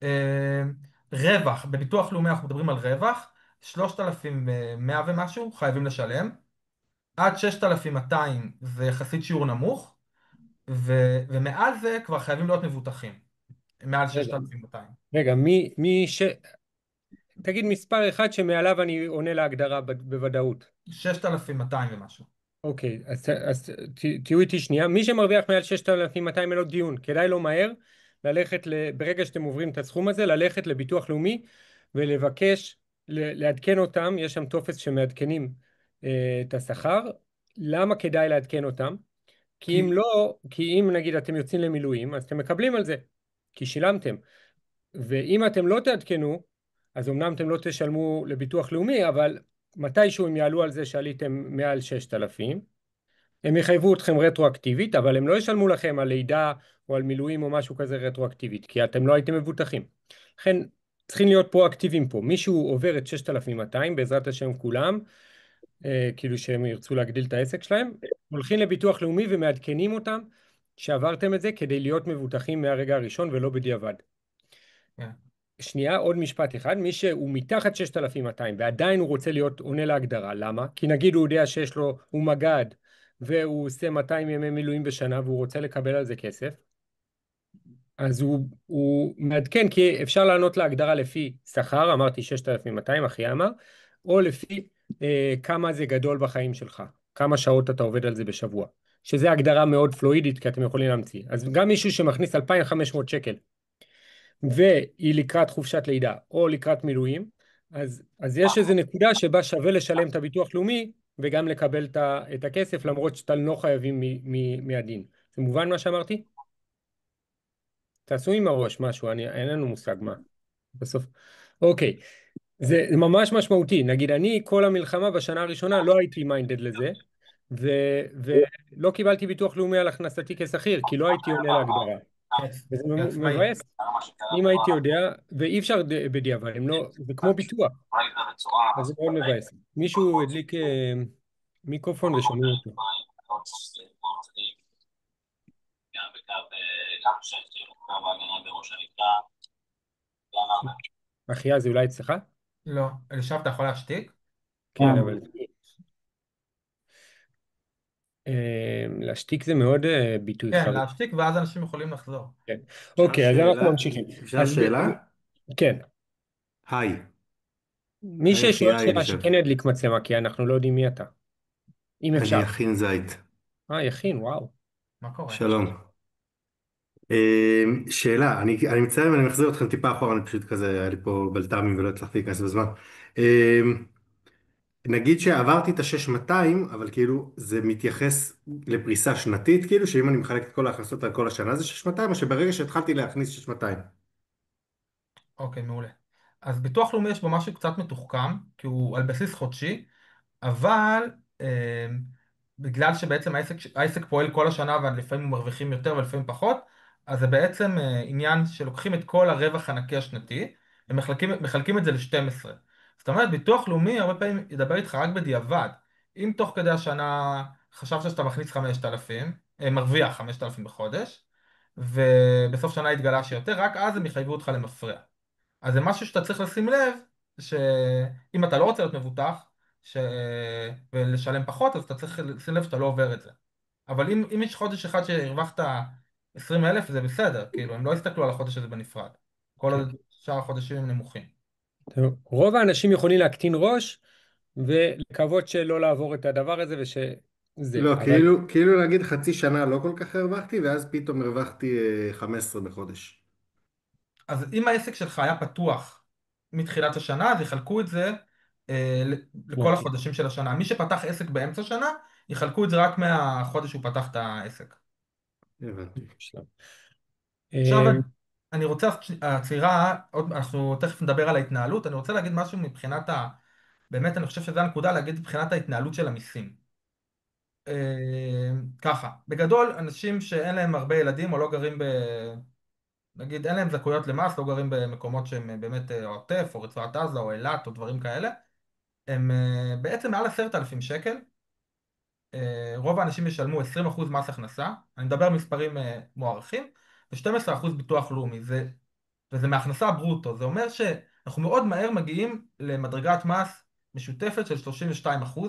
Speaker 2: אה, רווח, בביטוח לאומי אנחנו מדברים על רווח, 3,100 ומשהו חייבים לשלם, עד 6,200 זה יחסית שיעור נמוך, ומעל זה כבר חייבים להיות מבוטחים, מעל
Speaker 1: רגע,
Speaker 2: 6,200.
Speaker 1: רגע, תגיד מספר אחד שמעליו אני עונה להגדרה בוודאות.
Speaker 2: 6,200 ומשהו.
Speaker 1: אוקיי, אז תהיו איתי שנייה. מי שמרוויח מעל 6,200 אין לו דיון. כדאי לו מהר ללכת, ברגע שאתם עוברים את הסכום הזה, ללכת לביטוח לאומי ולבקש לעדכן אותם. יש שם טופס שמעדכנים את השכר. למה כדאי לעדכן אותם? כי אם
Speaker 2: כי,
Speaker 1: לא, כי אם נגיד אתם יוצאים למילואים, אז אתם מקבלים על זה, כי שילמתם. ואם אתם לא תעדכנו, אז אמנם אתם לא תשלמו לביטוח לאומי, אבל מתישהו הם יעלו על זה שעליתם מעל 6,000, הם יחייבו אתכם רטרואקטיבית, אבל הם לא ישלמו לכם על לידה או על מילואים או משהו כזה רטרואקטיבית, כי אתם לא הייתם מבוטחים. לכן צריכים להיות פרואקטיביים פה. מישהו עובר את 6,200, בעזרת השם כולם, כאילו שהם ירצו להגדיל את העסק שלהם, הולכים לביטוח לאומי ומעדכנים אותם שעברתם את זה כדי להיות מבוטחים מהרגע הראשון ולא בדיעבד.
Speaker 2: כן,
Speaker 1: שנייה, עוד משפט אחד. מי שהוא מתחת 6,200 ועדיין הוא רוצה להיות עונה להגדרה, למה? כי נגיד הוא יודע שיש לו, הוא מג"ד והוא עושה 200 ימי מילואים בשנה והוא רוצה לקבל על זה כסף, אז הוא מעדכן, כי אפשר לענות להגדרה לפי שכר, אמרתי 6,200, אחי אמר, או לפי כמה זה גדול בחיים שלך, כמה שעות אתה עובד על זה בשבוע, שזה הגדרה מאוד פלואידית כי אתם יכולים להמציא. אז גם מישהו שמכניס 2,500 שקל והיא לקראת חופשת לידה או לקראת מילואים, אז יש איזו נקודה שבה שווה לשלם את הביטוח לאומי וגם לקבל את הכסף, למרות שאתם לא חייבים מהדין. זה מובן מה שאמרתי? תעשו עם הראש משהו, אין לנו מושג מה. בסוף. אוקיי, זה ממש משמעותי. נגיד, אני כל המלחמה בשנה הראשונה לא הייתי מיינדד לזה, ולא קיבלתי ביטוח לאומי על הכנסתי כשכיר, כי לא הייתי עונה להגדרה. וזה
Speaker 2: כעצמאי.
Speaker 1: מבאס. אם הייתי יודע, ואי אפשר בדיעבד, הם לא, זה כמו ביטוח, אז זה מאוד מבאס. מישהו הדליק מיקרופון ושומעים אותו. אחיה, זה אולי אצלך?
Speaker 2: לא, אלישב אתה יכול להשתיק?
Speaker 1: כן, אבל להשתיק זה מאוד ביטוי
Speaker 2: כן,
Speaker 1: חריף.
Speaker 2: להשתיק ואז אנשים יכולים לחזור.
Speaker 1: כן.
Speaker 3: אפשר
Speaker 1: אוקיי, אז אנחנו
Speaker 3: שאלה?
Speaker 1: ממשיכים.
Speaker 3: אפשר
Speaker 1: אז
Speaker 3: שאלה?
Speaker 1: כן,
Speaker 3: היי.
Speaker 1: מי
Speaker 3: היי אחי,
Speaker 1: ששואל
Speaker 3: היי
Speaker 1: שאלה
Speaker 3: אלישב.
Speaker 1: שכן ידליק מצלמה, כי אנחנו לא יודעים מי אתה. אם
Speaker 3: אני
Speaker 1: אפשר.
Speaker 3: יכין זית.
Speaker 1: יכין, וואו.
Speaker 2: מה קורה?
Speaker 3: שלום. שאלה, אני מצטער אם אני מחזיר אתכם טיפה אחורה, אני פשוט כזה, היה לי פה בלת"מים ולא הצלחתי להיכנס בזמן. נגיד שעברתי את ה-6,200, אבל כאילו זה מתייחס לפריסה שנתית, כאילו שאם אני מחלק את כל ההכנסות על כל השנה זה 6,200, או שברגע שהתחלתי להכניס 6,200.
Speaker 2: אוקיי, מעולה. אז ביטוח לאומי יש בו משהו קצת מתוחכם, כי הוא על בסיס חודשי, אבל בגלל שבעצם העסק פועל כל השנה ולפעמים מרוויחים יותר ולפעמים פחות, אז זה בעצם עניין שלוקחים את כל הרווח הנקי השנתי ומחלקים את זה ל-12. זאת אומרת, ביטוח לאומי הרבה פעמים ידבר איתך רק בדיעבד. אם תוך כדי השנה חשבת שאתה מכניס 5,000, מרוויח 5,000 בחודש, ובסוף שנה התגלה שיותר, רק אז הם יחייבו אותך למפרע. אז זה משהו שאתה צריך לשים לב, שאם אתה לא רוצה להיות מבוטח ש... ולשלם פחות, אז אתה צריך לשים לב שאתה לא עובר את זה. אבל אם יש חודש אחד שהרווחת 20,000 זה בסדר, כאילו הם לא יסתכלו על החודש הזה בנפרד. כל
Speaker 1: כן.
Speaker 2: עוד שאר החודשים הם נמוכים.
Speaker 1: טוב, רוב האנשים יכולים להקטין ראש ולקוות שלא לעבור את הדבר הזה ושזה,
Speaker 3: לא,
Speaker 1: אבל
Speaker 3: כאילו להגיד חצי שנה לא כל כך הרווחתי, ואז פתאום הרווחתי 15 בחודש.
Speaker 2: אז אם העסק שלך היה פתוח מתחילת השנה, אז יחלקו את זה לכל
Speaker 1: אוקיי.
Speaker 2: החודשים של השנה. מי שפתח עסק באמצע שנה, יחלקו את זה רק מהחודש שהוא פתח את העסק.
Speaker 3: הבנתי.
Speaker 1: שלב.
Speaker 2: עכשיו
Speaker 1: אה,
Speaker 2: אני רוצה, הצעירה, אנחנו תכף נדבר על ההתנהלות, אני רוצה להגיד משהו מבחינת באמת אני חושב שזו הנקודה להגיד מבחינת ההתנהלות של המיסים. ככה, בגדול אנשים שאין להם הרבה ילדים או לא גרים נגיד אין להם זכאויות למס, לא גרים במקומות שהם באמת עוטף או רצועת עזה או אילת או דברים כאלה, הם בעצם מעל 10,000 שקל, רוב האנשים ישלמו 20% מס הכנסה, אני מדבר על מספרים מוערכים, ו-12% ביטוח לאומי, וזה מהכנסה ברוטו, זה אומר שאנחנו מאוד מהר מגיעים למדרגת מס משותפת של 32%,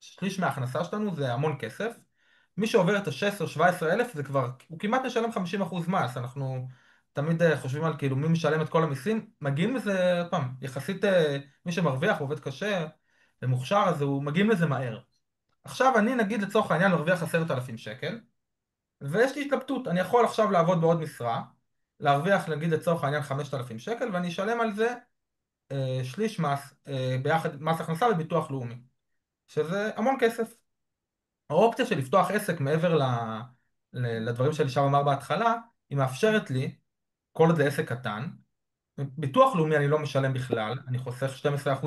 Speaker 2: שליש מההכנסה שלנו זה המון כסף. מי שעובר את ה-16-17 אלף זה כבר, הוא כמעט משלם 50% מס, אנחנו תמיד חושבים על כאילו מי משלם את כל המיסים, מגיעים לזה, עוד פעם, יחסית מי שמרוויח, עובד קשה ומוכשר, אז הוא מגיעים לזה מהר. עכשיו אני נגיד לצורך העניין מרוויח 10,000 שקל, ויש לי התלבטות, אני יכול עכשיו לעבוד בעוד משרה, להרוויח נגיד לצורך העניין 5,000 שקל, ואני אשלם על זה שליש מס, ביחד מס הכנסה וביטוח לאומי, שזה המון כסף. האופציה של לפתוח עסק מעבר לדברים שאלישב אמר בהתחלה, היא מאפשרת לי, כל עוד זה עסק קטן, ביטוח לאומי אני לא משלם בכלל, אני חוסך 12%.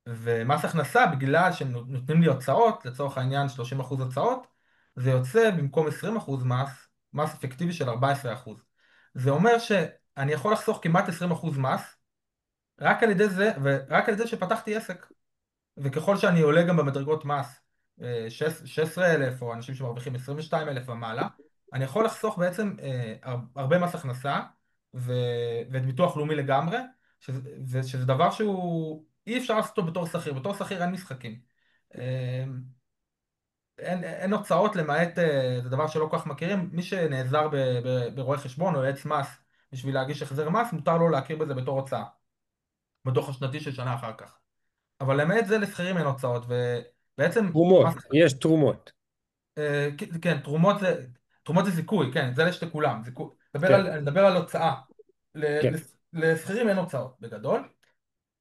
Speaker 2: ומס הכנסה, בגלל שהם נותנים לי הוצאות, לצורך העניין 30% הוצאות, זה יוצא במקום 20% מס, מס אפקטיבי של 14%. זה אומר שאני יכול לחסוך כמעט 20% מס, רק על ידי זה, ורק על ידי שפתחתי עסק. וככל שאני עולה גם במדרגות מס, 16,000 או אנשים שמרוויחים 22,000 ומעלה, אני יכול לחסוך בעצם הרבה מס הכנסה ואת ביטוח לאומי לגמרי, שזה דבר שהוא אי אפשר לעשות אותו בתור שכיר, בתור שכיר אין משחקים. אה, אין הוצאות למעט, זה דבר שלא כל כך מכירים, מי שנעזר ברואה חשבון או יועץ מס בשביל להגיש החזר מס, מותר לו להכיר בזה בתור הוצאה, בדוח השנתי של שנה אחר כך. אבל למעט זה לשכירים אין הוצאות, ובעצם
Speaker 1: תרומות,
Speaker 2: מס,
Speaker 1: יש תרומות.
Speaker 2: כן, תרומות זה זיכוי, כן, זה יש לכולם, זיכוי,
Speaker 1: כן,
Speaker 2: אני מדבר על הוצאה,
Speaker 1: כן.
Speaker 2: לשכירים אין הוצאות בגדול,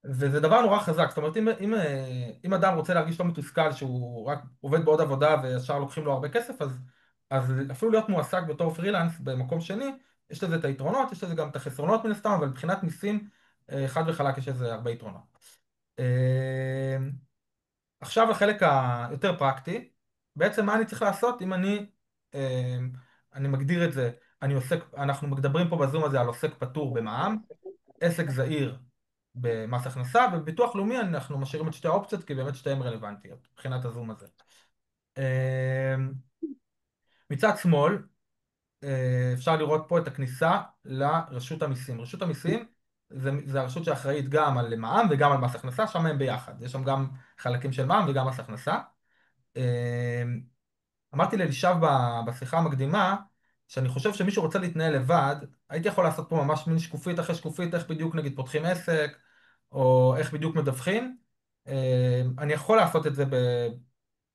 Speaker 2: וזה דבר נורא חזק, זאת אומרת אם אדם רוצה להרגיש לא מתוסכל שהוא רק עובד בעוד עבודה וישר לוקחים לו הרבה כסף, אז אפילו להיות מועסק בתור פרילנס במקום שני, יש לזה את היתרונות, יש לזה גם את החסרונות מן הסתם, אבל מבחינת מיסים, חד וחלק יש לזה הרבה יתרונות. עכשיו החלק היותר פרקטי, בעצם מה אני צריך לעשות אם אני מגדיר את זה, אנחנו מדברים פה בזום הזה על עוסק פטור במע"מ, עסק זעיר במס הכנסה, ובביטוח לאומי אנחנו משאירים את שתי האופציות כי באמת שתיהן רלוונטיות מבחינת הזום הזה. מצד שמאל אפשר לראות פה את הכניסה לרשות המיסים. רשות המיסים זה הרשות שאחראית גם על מע"מ וגם על מס הכנסה, שם הם ביחד, יש שם גם חלקים של מע"מ וגם מס הכנסה. אמרתי לאלישב בשיחה המקדימה, שאני חושב שמי שרוצה להתנהל לבד, הייתי יכול לעשות פה ממש מין שקופית אחרי שקופית, איך בדיוק נגיד פותחים עסק, או איך בדיוק מדווחים. אני יכול לעשות את זה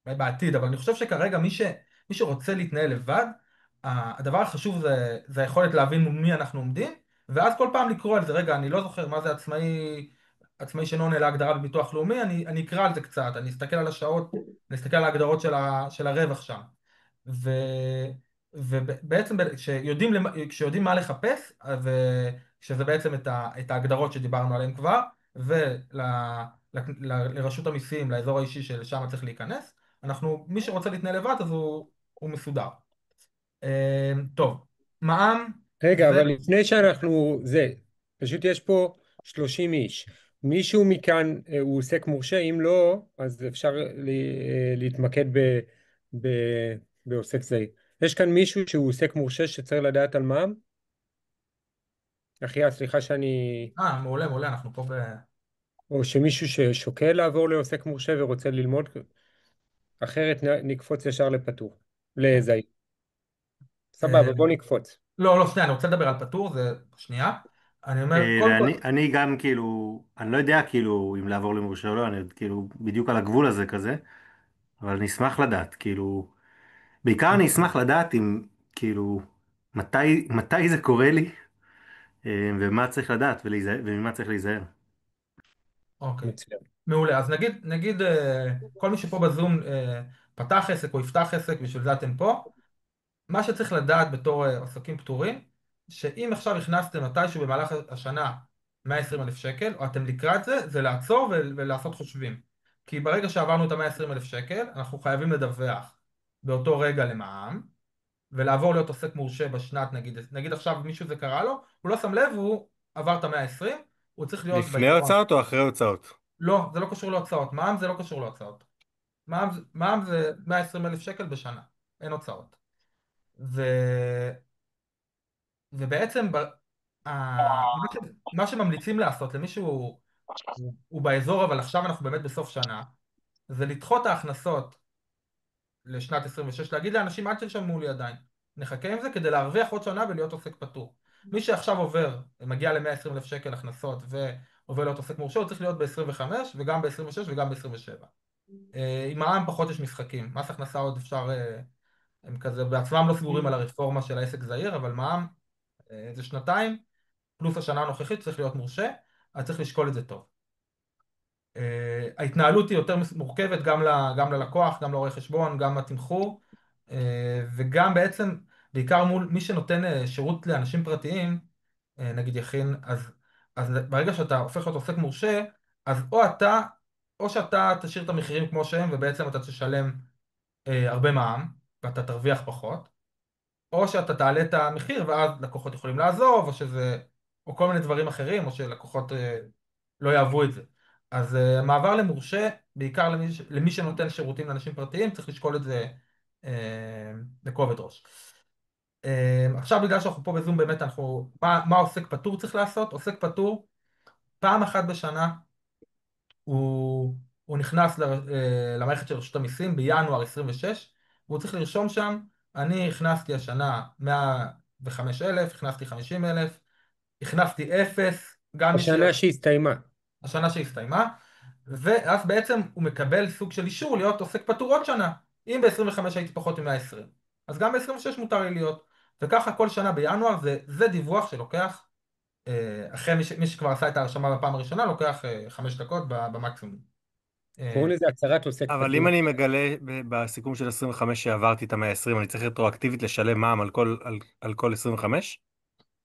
Speaker 2: בעתיד, אבל אני חושב שכרגע מי שרוצה להתנהל לבד, הדבר החשוב זה היכולת להבין מול מי אנחנו עומדים, ואז כל פעם לקרוא על זה, רגע, אני לא זוכר מה זה עצמאי שאינו עונה להגדרה בביטוח לאומי, אני אקרא על זה קצת, אני אסתכל על השעות, אני אסתכל על ההגדרות של הרווח שם. ו, ובעצם כשיודעים מה לחפש, שזה בעצם את ההגדרות שדיברנו עליהן כבר, ולרשות המיסים, לאזור האישי שלשם צריך להיכנס, מי שרוצה להתנהל לבד אז הוא מסודר. טוב, מע"מ
Speaker 1: רגע,
Speaker 2: זה...
Speaker 1: אבל לפני שאנחנו, פשוט יש פה 30 איש. מישהו מכאן הוא עוסק מורשה, אם לא, אז אפשר להתמקד ב, בעוסק זעיר. יש כאן מישהו שהוא עוסק מורשה שצריך לדעת על מע"מ? אחיה, סליחה שאני...
Speaker 2: מעולה, מעולה, אנחנו פה
Speaker 1: או שמישהו ששוקל לעבור לעוסק מורשה ורוצה ללמוד, אחרת נקפוץ ישר לפטור,
Speaker 2: כן.
Speaker 1: לזעיר.
Speaker 2: אה,
Speaker 1: סבבה, בוא נקפוץ.
Speaker 2: לא, לא, שנייה, אני רוצה לדבר על פטור, זה שנייה. אני אומר, קודם כל...
Speaker 3: ואני גם כאילו, אני לא יודע כאילו אם לעבור למורשה או לא, אני עוד כאילו בדיוק על הגבול הזה כזה, אבל אני אשמח לדעת, כאילו, בעיקר אני
Speaker 2: אוקיי.
Speaker 3: אשמח לדעת אם, כאילו, מתי זה קורה לי, ומה צריך לדעת וממה צריך להיזהר.
Speaker 2: אוקיי.
Speaker 1: מצוין.
Speaker 2: מעולה. אז נגיד כל מי שפה בזום פתח עסק או יפתח עסק, בשביל זה אתם פה. מה שצריך לדעת בתור עסקים פטורים, שאם עכשיו הכנסתם מתישהו במהלך השנה 120,000 שקל, או אתם לקראת זה, זה לעצור ולעשות חושבים. כי ברגע שעברנו את ה-120,000 שקל, אנחנו חייבים לדווח באותו רגע למע"מ, ולעבור להיות עוסק מורשה בשנת, נגיד עכשיו מישהו זה קרה לו, הוא לא שם לב, הוא עבר את ה-120, הוא צריך להיות
Speaker 3: לפני
Speaker 2: בעיקרון.
Speaker 3: הוצאות או אחרי הוצאות?
Speaker 2: לא, זה לא קשור להוצאות, מע"מ זה לא קשור להוצאות. מע"מ זה 120,000 שקל בשנה, אין הוצאות. ו... ובעצם מה שממליצים לעשות למי שהוא באזור, אבל עכשיו אנחנו באמת בסוף שנה, זה לדחות ההכנסות לשנת 26, להגיד לאנשים אל תרשמו לי עדיין, נחכה עם זה כדי להרוויח עוד שנה ולהיות עוסק פטור. מי שעכשיו מגיע ל-120,000 שקל הכנסות ועובר להיות עוסק מורשה, הוא צריך להיות ב-25 וגם ב-26 וגם ב-27. עם מע"מ פחות יש משחקים, מס הכנסה עוד אפשר, הם כזה בעצמם לא סגורים על הרפורמה של העסק זעיר, אבל מע"מ זה שנתיים, פלוס השנה הנוכחית צריך להיות מורשה, אז צריך לשקול את זה טוב. ההתנהלות היא יותר מורכבת גם ללקוח, גם לרואה חשבון, גם התמחור, וגם בעצם, בעיקר מול מי שנותן שירות לאנשים פרטיים, נגיד יכין, אז ברגע שאתה הופך להיות עוסק מורשה, אז או שאתה תשאיר את המחירים כמו שהם, ובעצם אתה תשלם הרבה מע"מ, ואתה תרוויח פחות, או שאתה תעלה את המחיר ואז לקוחות יכולים לעזוב, או כל מיני דברים אחרים, או שלקוחות לא יאהבו את זה. אז מעבר למורשה, בעיקר למי שנותן שירותים לאנשים פרטיים, צריך לשקול את זה בכובד ראש. עכשיו בגלל שאנחנו פה בזום, באמת מה עוסק פטור צריך לעשות? עוסק פטור, פעם אחת בשנה, הוא נכנס למערכת של רשות המיסים בינואר 26, והוא צריך לרשום שם, אני הכנסתי השנה 105,000, הכנסתי 50,000, הכנסתי 0, גם מי
Speaker 1: השנה שהסתיימה.
Speaker 2: השנה שהסתיימה, ואז בעצם הוא מקבל סוג של אישור להיות עוסק פטור עוד שנה. אם ב-25 הייתי פחות מ-120, אז גם ב-26 מותר לי להיות. וככה כל שנה בינואר, זה דיווח שלוקח, אחרי מי שכבר עשה את ההרשמה בפעם הראשונה, לוקח 5 דקות במקסימום.
Speaker 1: קוראים לזה הצהרת עוסק
Speaker 3: אבל אם
Speaker 1: פטור.
Speaker 3: אני מגלה בסיכום של 25 שעברתי את ה-120, אני צריך רטרואקטיבית לשלם מע"מ על כל 25?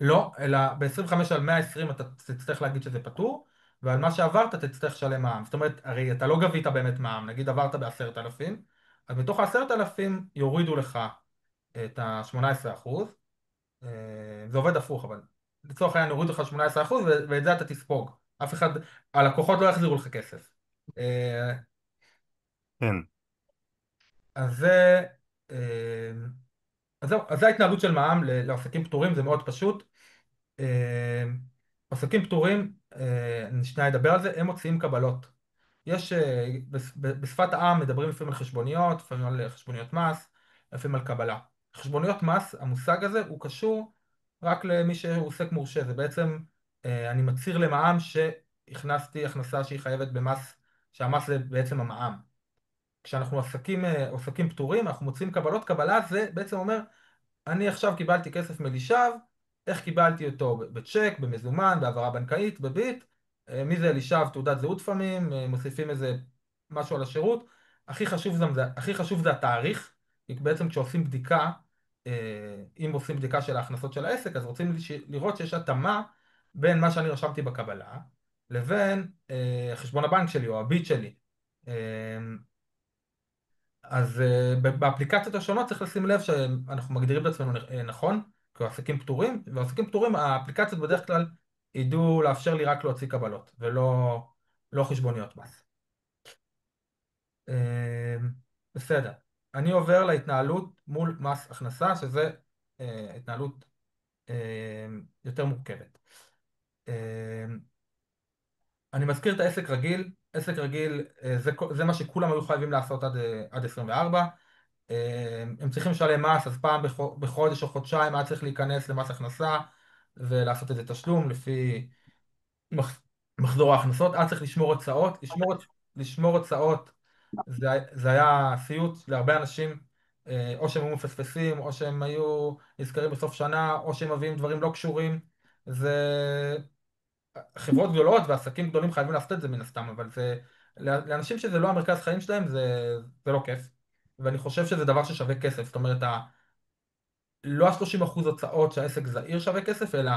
Speaker 2: לא, אלא ב-25 על 120 אתה תצטרך להגיד שזה פטור, ועל מה שעברת תצטרך לשלם מע"מ. זאת אומרת, הרי אתה לא גבית באמת מע"מ, נגיד עברת ב10,000, אז מתוך ה10,000 יורידו לך את ה-18%, זה עובד הפוך, אבל לצורך העניין יורידו לך 18% ואת זה אתה תספוג. אף אחד, הלקוחות לא יחזירו לך כסף. אה,
Speaker 3: כן.
Speaker 2: אז זה, אה, אז זהו, אז זה ההתנהלות של מע"מ לעסקים פטורים, זה מאוד פשוט. אה, עסקים פטורים, אני שנייה אדבר על זה, הם מוציאים קבלות. יש, בשפת העם מדברים לפעמים על חשבוניות, לפעמים על חשבוניות מס, לפעמים על קבלה. חשבוניות מס, המושג הזה הוא קשור רק למי שהוא עוסק מורשה, זה בעצם, אני מצהיר למע"מ שהכנסתי הכנסה שהיא חייבת במס, שהמס זה בעצם המע"מ. כשאנחנו עסקים פטורים, אנחנו מוציאים קבלות, קבלה זה בעצם אומר, אני עכשיו קיבלתי כסף מליש"ב, איך קיבלתי אותו? בצ'ק, במזומן, בהעברה בנקאית, בביט. מי זה אליש"ב? תעודת זהות לפעמים, מוסיפים איזה משהו על השירות. הכי חשוב זה התאריך, כי בעצם כשעושים בדיקה, אם עושים בדיקה של ההכנסות של העסק, אז רוצים לראות שיש התאמה בין מה שאני רשמתי בקבלה, לבין חשבון הבנק שלי או הביט שלי. אה, אז באפליקציות השונות צריך לשים לב שאנחנו מגדירים את עצמנו נכון, כעסקים פטורים, ועסקים פטורים, האפליקציות בדרך כלל ידעו לאפשר לי רק להוציא קבלות, ולא לא חשבוניות מס. בסדר. אני עובר להתנהלות מול מס הכנסה, שזה התנהלות יותר מורכבת. אני מזכיר את העסק רגיל, עסק רגיל זה מה שכולם היו חייבים לעשות עד 24. הם צריכים לשלם מס, אז פעם בחודש או חודשיים היה צריך להיכנס למס הכנסה ולעשות איזה תשלום לפי מח- מחזור ההכנסות, היה צריך לשמור הוצאות, לשמור הוצאות זה היה סיוט להרבה אנשים, או שהם היו מפספסים, או שהם היו נזכרים בסוף שנה, או שהם מביאים דברים לא קשורים. זה חברות גדולות ועסקים גדולים חייבים לעשות את זה מן הסתם, אבל לאנשים שזה לא המרכז חיים שלהם זה לא כיף, ואני חושב שזה דבר ששווה כסף, זאת אומרת לא ה-30% הוצאות שהעסק זעיר שווה כסף, אלא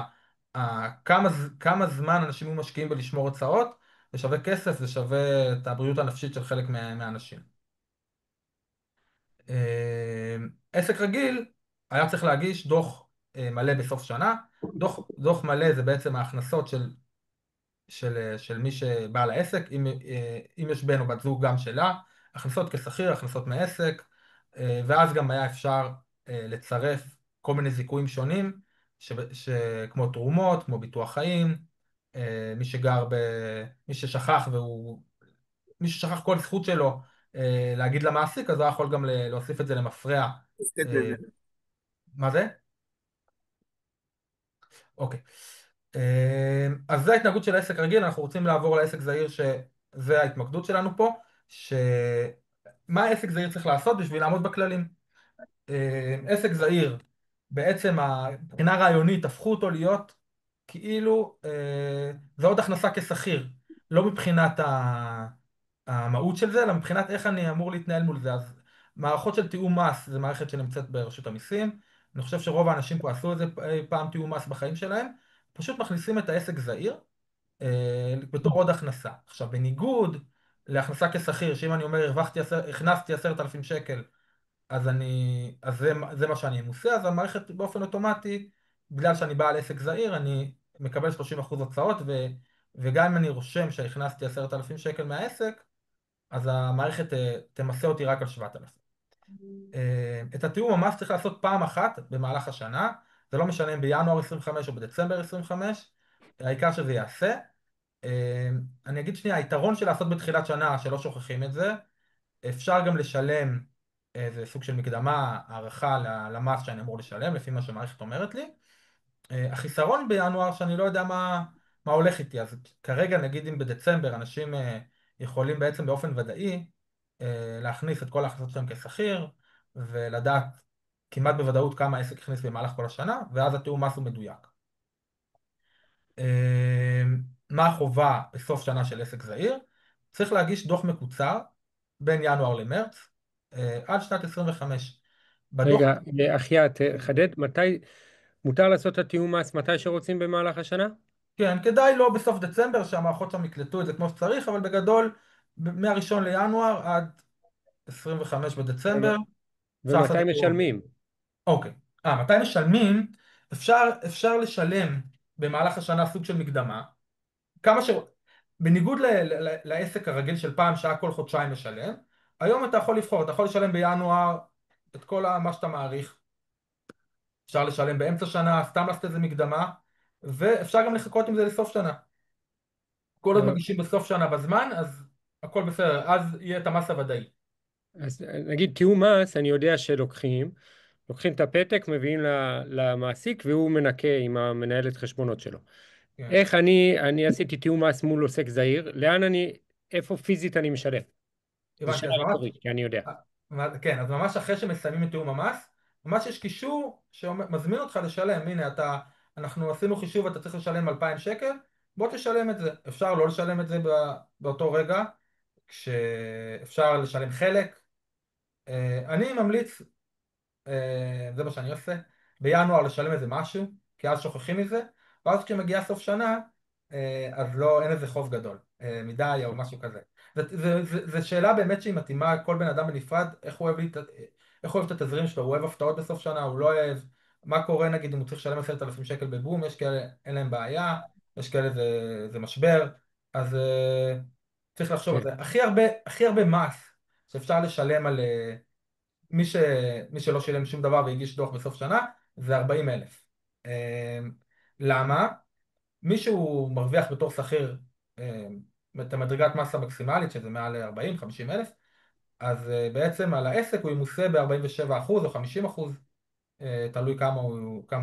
Speaker 2: כמה זמן אנשים היו משקיעים בלשמור הוצאות, זה שווה כסף, זה שווה את הבריאות הנפשית של חלק מהאנשים. עסק רגיל היה צריך להגיש דוח מלא בסוף שנה. דוח מלא זה בעצם ההכנסות של מי שבא לעסק, אם יש בן או בת זוג גם שלה, הכנסות כשכיר, הכנסות מעסק, ואז גם היה אפשר לצרף כל מיני זיכויים שונים, כמו תרומות, כמו ביטוח חיים, מי שגר ב... מי ששכח מי ששכח כל זכות שלו להגיד למעסיק, אז הוא יכול גם להוסיף את זה למפרע. אה, מה זה? אוקיי. אז זו ההתנהגות של העסק הרגיל, אנחנו רוצים לעבור לעסק זעיר שזה ההתמקדות שלנו פה, מה עסק זעיר צריך לעשות בשביל לעמוד בכללים. עסק זעיר, בעצם מבחינה רעיונית הפכו אותו להיות כאילו זה עוד הכנסה כשכיר, לא מבחינת המהות של זה, אלא מבחינת איך אני אמור להתנהל מול זה. אז מערכות של תיאום מס זה מערכת שנמצאת ברשות המיסים, אני חושב שרוב האנשים פה עשו את זה פעם תיאום מס בחיים שלהם, פשוט מכניסים את העסק זעיר בתור עוד הכנסה. עכשיו בניגוד להכנסה כשכיר, שאם אני אומר הכנסתי 10,000 שקל, אז זה מה שאני אמוסה, אז המערכת באופן אוטומטי, בגלל שאני בעל עסק זעיר, אני מקבל 30% הוצאות, וגם אם אני רושם שהכנסתי 10,000 שקל מהעסק, אז המערכת תמסה אותי רק על 7,000. את התיאום המס צריך לעשות פעם אחת במהלך השנה, זה לא משנה אם בינואר 25 או בדצמבר 25, העיקר שזה יעשה. אני אגיד שנייה, היתרון של לעשות בתחילת שנה, שלא שוכחים את זה, אפשר גם לשלם איזה סוג של מקדמה, הערכה למס שאני אמור לשלם, לפי מה שהמערכת אומרת לי. החיסרון בינואר שאני לא יודע מה הולך איתי, אז כרגע נגיד אם בדצמבר אנשים יכולים בעצם באופן ודאי להכניס את כל ההכנסות שלהם כשכיר, ולדעת כמעט בוודאות כמה העסק הכניס במהלך כל השנה, ואז התיאום מס הוא מדויק. מה החובה בסוף שנה של עסק זעיר? צריך להגיש דוח מקוצר בין ינואר למרץ עד שנת 25. בדוח,
Speaker 1: רגע, אחיה, תחדד, מתי מותר לעשות את התיאום מס מתי שרוצים במהלך השנה?
Speaker 2: כן, כדאי לא בסוף דצמבר שהמערכות שם יקלטו את זה כמו שצריך, אבל בגדול מהראשון לינואר עד 25 בדצמבר אפשר לעשות
Speaker 1: ומתי
Speaker 2: את התיאום.
Speaker 1: משלמים?
Speaker 2: אוקיי. מתי משלמים? אפשר לשלם במהלך השנה סוג של מקדמה, כמה ש... בניגוד לעסק הרגיל של פעם שהיה כל חודשיים משלם, היום אתה יכול לבחור, אתה יכול לשלם בינואר את כל מה שאתה מעריך, אפשר לשלם באמצע שנה, סתם לעשות איזה מקדמה, ואפשר גם לחכות עם זה לסוף שנה. כל עוד
Speaker 1: אה,
Speaker 2: מגישים בסוף שנה בזמן, אז הכל בסדר, אז יהיה את המס הוודאי.
Speaker 1: אז נגיד תיאום מס, אני יודע לוקחים את הפתק, מביאים למעסיק והוא מנקה עם המנהלת חשבונות שלו.
Speaker 2: כן.
Speaker 1: איך אני עשיתי תיאום מס מול עוסק זעיר, איפה פיזית אני משלם? זו
Speaker 2: הבנתי,
Speaker 1: שאלה
Speaker 2: אז ממש,
Speaker 1: רטורית, כי אני יודע.
Speaker 2: כן, אז ממש אחרי שמסיימים את תיאום המס, ממש יש קישור שמזמין אותך לשלם, הנה אנחנו עשינו חישוב, אתה צריך לשלם 2,000 שקל, בוא תשלם את זה. אפשר לא לשלם את זה באותו רגע, כשאפשר לשלם חלק. אני ממליץ, זה מה שאני עושה, בינואר לשלם איזה משהו, כי אז שוכחים מזה, ואז כשמגיע סוף שנה, אז לא, אין איזה חוב גדול, מדי או משהו כזה. זו שאלה באמת שהיא מתאימה כל בן אדם בנפרד, איך הוא אוהב את התזרים שלו, הוא אוהב הפתעות בסוף שנה, הוא לא אוהב, מה קורה נגיד אם הוא צריך לשלם 10,000 שקל בבום, יש כאלה אין להם בעיה, יש כאלה זה משבר, אז צריך לחשוב על
Speaker 1: כן.
Speaker 2: זה. הכי הרבה מס שאפשר לשלם על מי שלא שילם שום דבר והגיש דוח בסוף שנה זה 40,000. למה? מי שהוא מרוויח בתור שכיר את המדרגת מס המקסימלית שזה מעל 40-50 אלף, אז בעצם על העסק הוא ימוסה ב-47% או 50%, תלוי כמה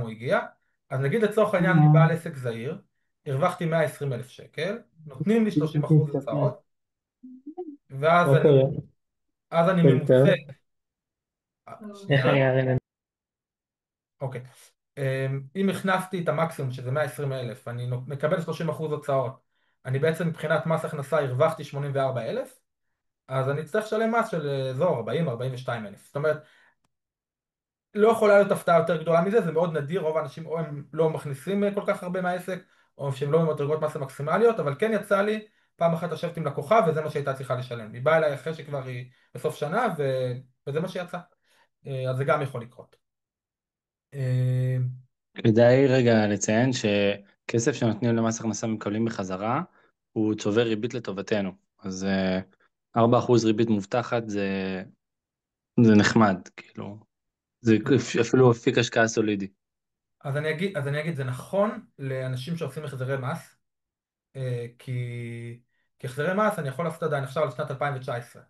Speaker 2: הוא הגיע. אז נגיד לצורך העניין אני בעל עסק זעיר, הרווחתי 120,000 שקל, נותנים לי 30% הוצאות, ואז אני ממוסה, שנייה, אוקיי. אם הכנסתי את המקסימום שזה 120,000, אני מקבל 30% הוצאות, אני בעצם מבחינת מס הכנסה הרווחתי 84,000, אז אני אצטרך לשלם מס של אזור 40-42,000. זאת אומרת, לא יכולה להיות הפתעה יותר גדולה מזה, זה מאוד נדיר, רוב האנשים או הם לא מכניסים כל כך הרבה מהעסק, או שהם לא במדרגות מס המקסימליות, אבל כן יצא לי פעם אחת לשבת עם לקוחה, וזה מה שהייתה צריכה לשלם. היא באה אליי אחרי שכבר היא בסוף שנה, וזה מה שיצא. אז זה גם יכול לקרות. אה,
Speaker 4: כדאי רגע לציין שכסף שנותנים למס הכנסה מקבלים בחזרה, הוא צובר ריבית לטובתנו. אז 4% ריבית מובטחת זה נחמד, כאילו, זה אפילו אפיק השקעה סולידי.
Speaker 2: אז אני אגיד, זה נכון לאנשים שעושים החזרי מס, כי החזרי מס אני יכול לעשות עדיין עכשיו על שנת 2019,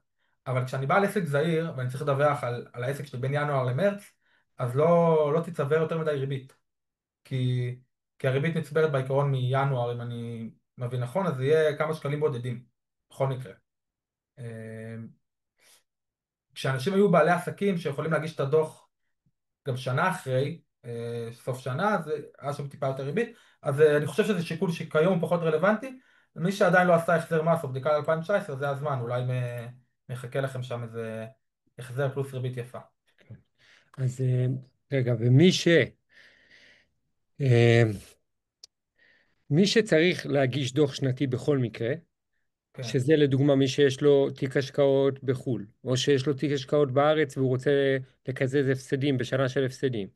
Speaker 2: אבל כשאני בא על עסק זעיר ואני צריך לדווח על העסק שלי בין ינואר למרץ, אז לא תצטבר יותר מדי ריבית, כי, כי הריבית נצברת בעיקרון מינואר, אם אני מבין נכון, אז זה יהיה כמה שקלים בודדים, בכל מקרה. אה, כשאנשים היו בעלי עסקים שיכולים להגיש את הדוח גם שנה אחרי, סוף שנה, זה היה שם טיפה יותר ריבית, אז אני חושב שזה שיקול שכיום הוא פחות רלוונטי. מי שעדיין לא עשה החזר מס או בדיקה ל-2019, זה הזמן, אולי מחכה לכם שם איזה החזר פלוס ריבית יפה.
Speaker 1: אז רגע, אה, מי שצריך להגיש דוח שנתי בכל מקרה,
Speaker 2: כן,
Speaker 1: שזה לדוגמה מי שיש לו תיק השקעות בחו"ל, או שיש לו תיק השקעות בארץ והוא רוצה לקזז הפסדים בשנה של הפסדים,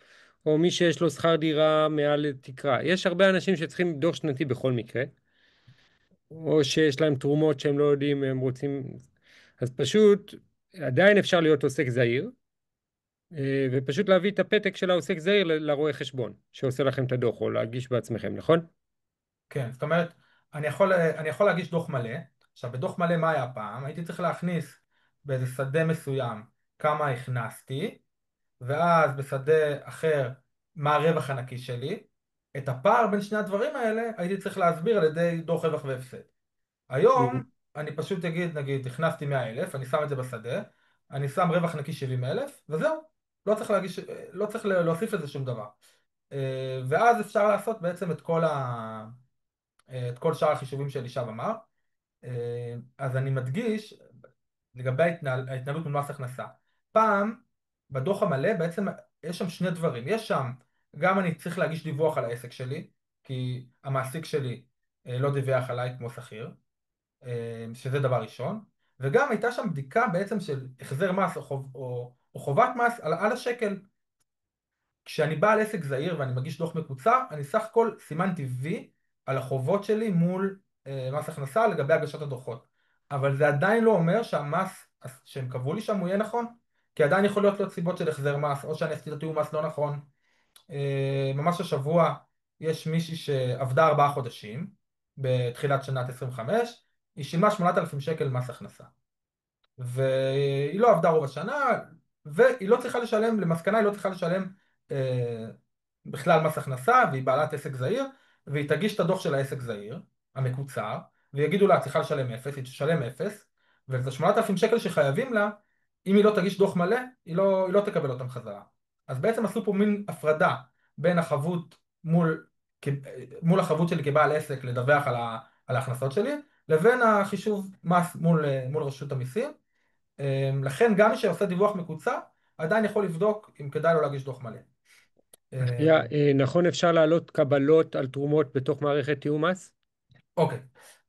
Speaker 1: או מי שיש לו שכר דירה מעל תקרה. יש הרבה אנשים שצריכים דוח שנתי בכל מקרה, או שיש להם תרומות שהם לא יודעים, הם רוצים... אז פשוט עדיין אפשר להיות עוסק זעיר, ופשוט להביא את הפתק של העוסק זעיר לרואה חשבון, שעושה לכם את הדוח, או להגיש בעצמכם, נכון?
Speaker 2: כן, זאת אומרת, אני יכול להגיש דוח מלא. עכשיו, בדוח מלא מה היה פעם? הייתי צריך להכניס באיזה שדה מסוים כמה הכנסתי, ואז בשדה אחר מה הרווח הנקי שלי. את הפער בין שני הדברים האלה הייתי צריך להסביר על ידי דוח רווח והפסד. היום אני פשוט אגיד, נגיד, הכנסתי 100,000, אני שם את זה בשדה, אני שם רווח נקי 70,000, וזהו. לא צריך להגיש, לא צריך להוסיף לזה שום דבר. ואז אפשר לעשות בעצם את כל שאר החישובים שאלישב אמר. אז אני מדגיש לגבי ההתנהלות מול מס הכנסה. פעם, בדוח המלא בעצם יש שם שני דברים. יש שם, גם אני צריך להגיש דיווח על העסק שלי, כי המעסיק שלי לא דיווח עליי כמו שכיר, שזה דבר ראשון. וגם הייתה שם בדיקה בעצם של החזר מס או חובת מס על השקל. כשאני בא על עסק זעיר ואני מגיש דוח מקוצר, אני סך הכל סימנתי וי על החובות שלי מול מס הכנסה לגבי הגשת הדוחות. אבל זה עדיין לא אומר שהמס שהם קבעו לי שם הוא יהיה נכון, כי עדיין יכול להיות סיבות של החזר מס, או שאני עשיתי את התיאום מס לא נכון. ממש השבוע יש מישהי שעבדה 4 חודשים בתחילת שנת 25, היא שילמה 8,000 שקל מס הכנסה. והיא לא עבדה רוב השנה, והיא לא צריכה לשלם, למסקנה היא לא צריכה לשלם אה, בכלל מס הכנסה, והיא בעלת עסק זעיר, והיא תגיש את הדוח של העסק זעיר, המקוצר, ויגידו לה, את צריכה לשלם 0, היא תשלם 0, וזה 8,000 שקל שחייבים לה, אם היא לא תגיש דוח מלא, היא לא תקבל אותם חזרה. אז בעצם עשו פה מין הפרדה בין החבות מול החבות שלי כבעל עסק לדווח על ההכנסות שלי, לבין החישוב מס מול רשות המיסים. לכן גם מי שעושה דיווח מקוצר עדיין יכול לבדוק אם כדאי לו להגיש דוח מלא.
Speaker 1: נכון, אפשר להעלות קבלות על תרומות בתוך מערכת תיאום מס?
Speaker 2: אוקיי,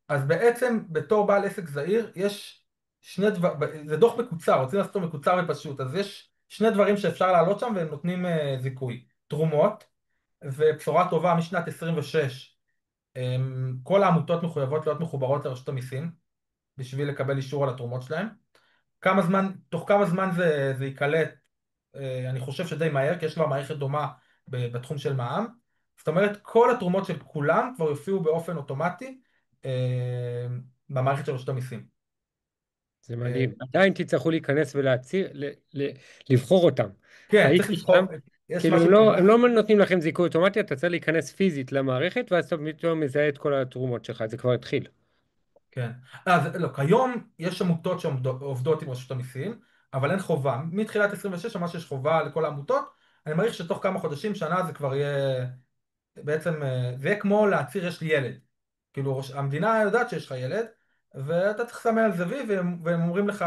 Speaker 2: אז בעצם בתור בעל עסק זעיר יש שני דברים, זה דוח מקוצר, רוצים לעשות אותו מקוצר ופשוט, אז יש שני דברים שאפשר להעלות שם והם נותנים זיכוי: תרומות, ובשורה טובה משנת 26 כל העמותות מחויבות להיות מחוברות לרשות המיסים בשביל לקבל אישור על התרומות שלהם. תוך כמה זמן זה ייקלט, אני חושב שדי מהר, כי יש כבר מערכת דומה בתחום של מע"מ. זאת אומרת, כל התרומות של כולם כבר יופיעו באופן אוטומטי במערכת של רשות המיסים.
Speaker 1: זה
Speaker 2: אה,
Speaker 1: מדהים. עדיין תצטרכו להיכנס ולהצהיר, לבחור אותם.
Speaker 2: כן, צריך
Speaker 1: הייתי שם,
Speaker 2: לבחור, יש
Speaker 1: כאילו
Speaker 2: משהו
Speaker 1: הם
Speaker 2: כזה.
Speaker 1: לא נותנים לכם זיכוי אוטומטי, אתה צריך להיכנס פיזית למערכת, ואז אתה פתאום מזהה את כל התרומות שלך, זה כבר התחיל.
Speaker 2: כן. אז לא, כיום יש עמותות שעובדות עם רשות המיסים, אבל אין חובה. מתחילת 26 ממש יש חובה לכל העמותות. אני מעריך שתוך כמה חודשים, שנה, זה כבר יהיה, בעצם, זה יהיה כמו להצהיר יש לי ילד. כאילו המדינה יודעת שיש לך ילד, ואתה צריך לסמן על זה וי, והם אומרים לך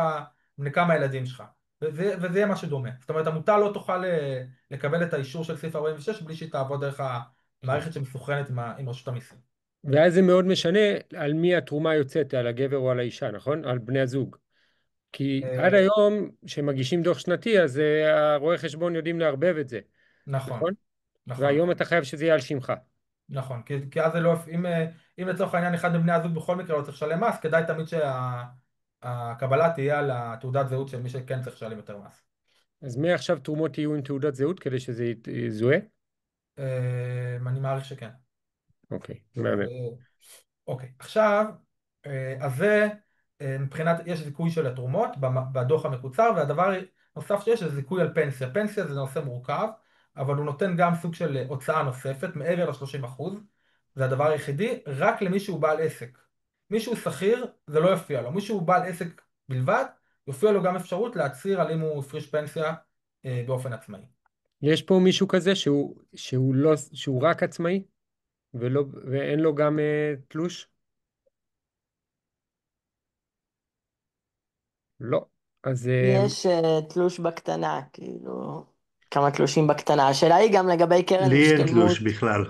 Speaker 2: בני כמה הילדים שלך. וזה יהיה משהו דומה. זאת אומרת, עמותה לא תוכל לקבל את האישור של סעיף 46 בלי שהיא תעבוד דרך
Speaker 1: כן.
Speaker 2: המערכת שמסוכנת עם רשות המיסים.
Speaker 1: ואז זה מאוד משנה על מי התרומה יוצאת, על הגבר או על האישה, נכון? על בני הזוג. כי עד
Speaker 2: אה,
Speaker 1: היום, כשמגישים דוח שנתי, אז הרואי חשבון יודעים לערבב את זה,
Speaker 2: נכון,
Speaker 1: נכון?
Speaker 2: נכון.
Speaker 1: והיום אתה חייב שזה יהיה על שמך.
Speaker 2: נכון, כי אז זה לא, אם לצורך העניין אחד מבני הזוג בכל מקרה לא צריך לשלם מס, כדאי תמיד שהקבלה תהיה על התעודת זהות של מי שכן צריך לשלם יותר מס.
Speaker 1: אז מעכשיו תרומות יהיו עם תעודת זהות כדי שזה יזוהה?
Speaker 2: אני מעריך שכן.
Speaker 1: אוקיי, מהמם.
Speaker 2: אוקיי, עכשיו, אז זה מבחינת, יש זיכוי של התרומות בדוח המקוצר, והדבר נוסף שיש זה זיכוי על פנסיה. פנסיה זה נושא מורכב, אבל הוא נותן גם סוג של הוצאה נוספת מעבר ל-30%. זה הדבר היחידי, רק למי שהוא בעל עסק. מי שהוא שכיר, זה לא יופיע לו. מי שהוא בעל עסק בלבד, יופיע לו גם אפשרות להצהיר על אם הוא הפריש פנסיה באופן עצמאי.
Speaker 1: יש פה מישהו כזה שהוא לא, שהוא רק עצמאי ואין לו גם תלוש? לא. אז
Speaker 5: יש תלוש בקטנה, כאילו, כמה תלושים בקטנה. השאלה היא גם לגבי קרן
Speaker 3: לי אין תלוש
Speaker 5: השתלמות.
Speaker 3: בכלל.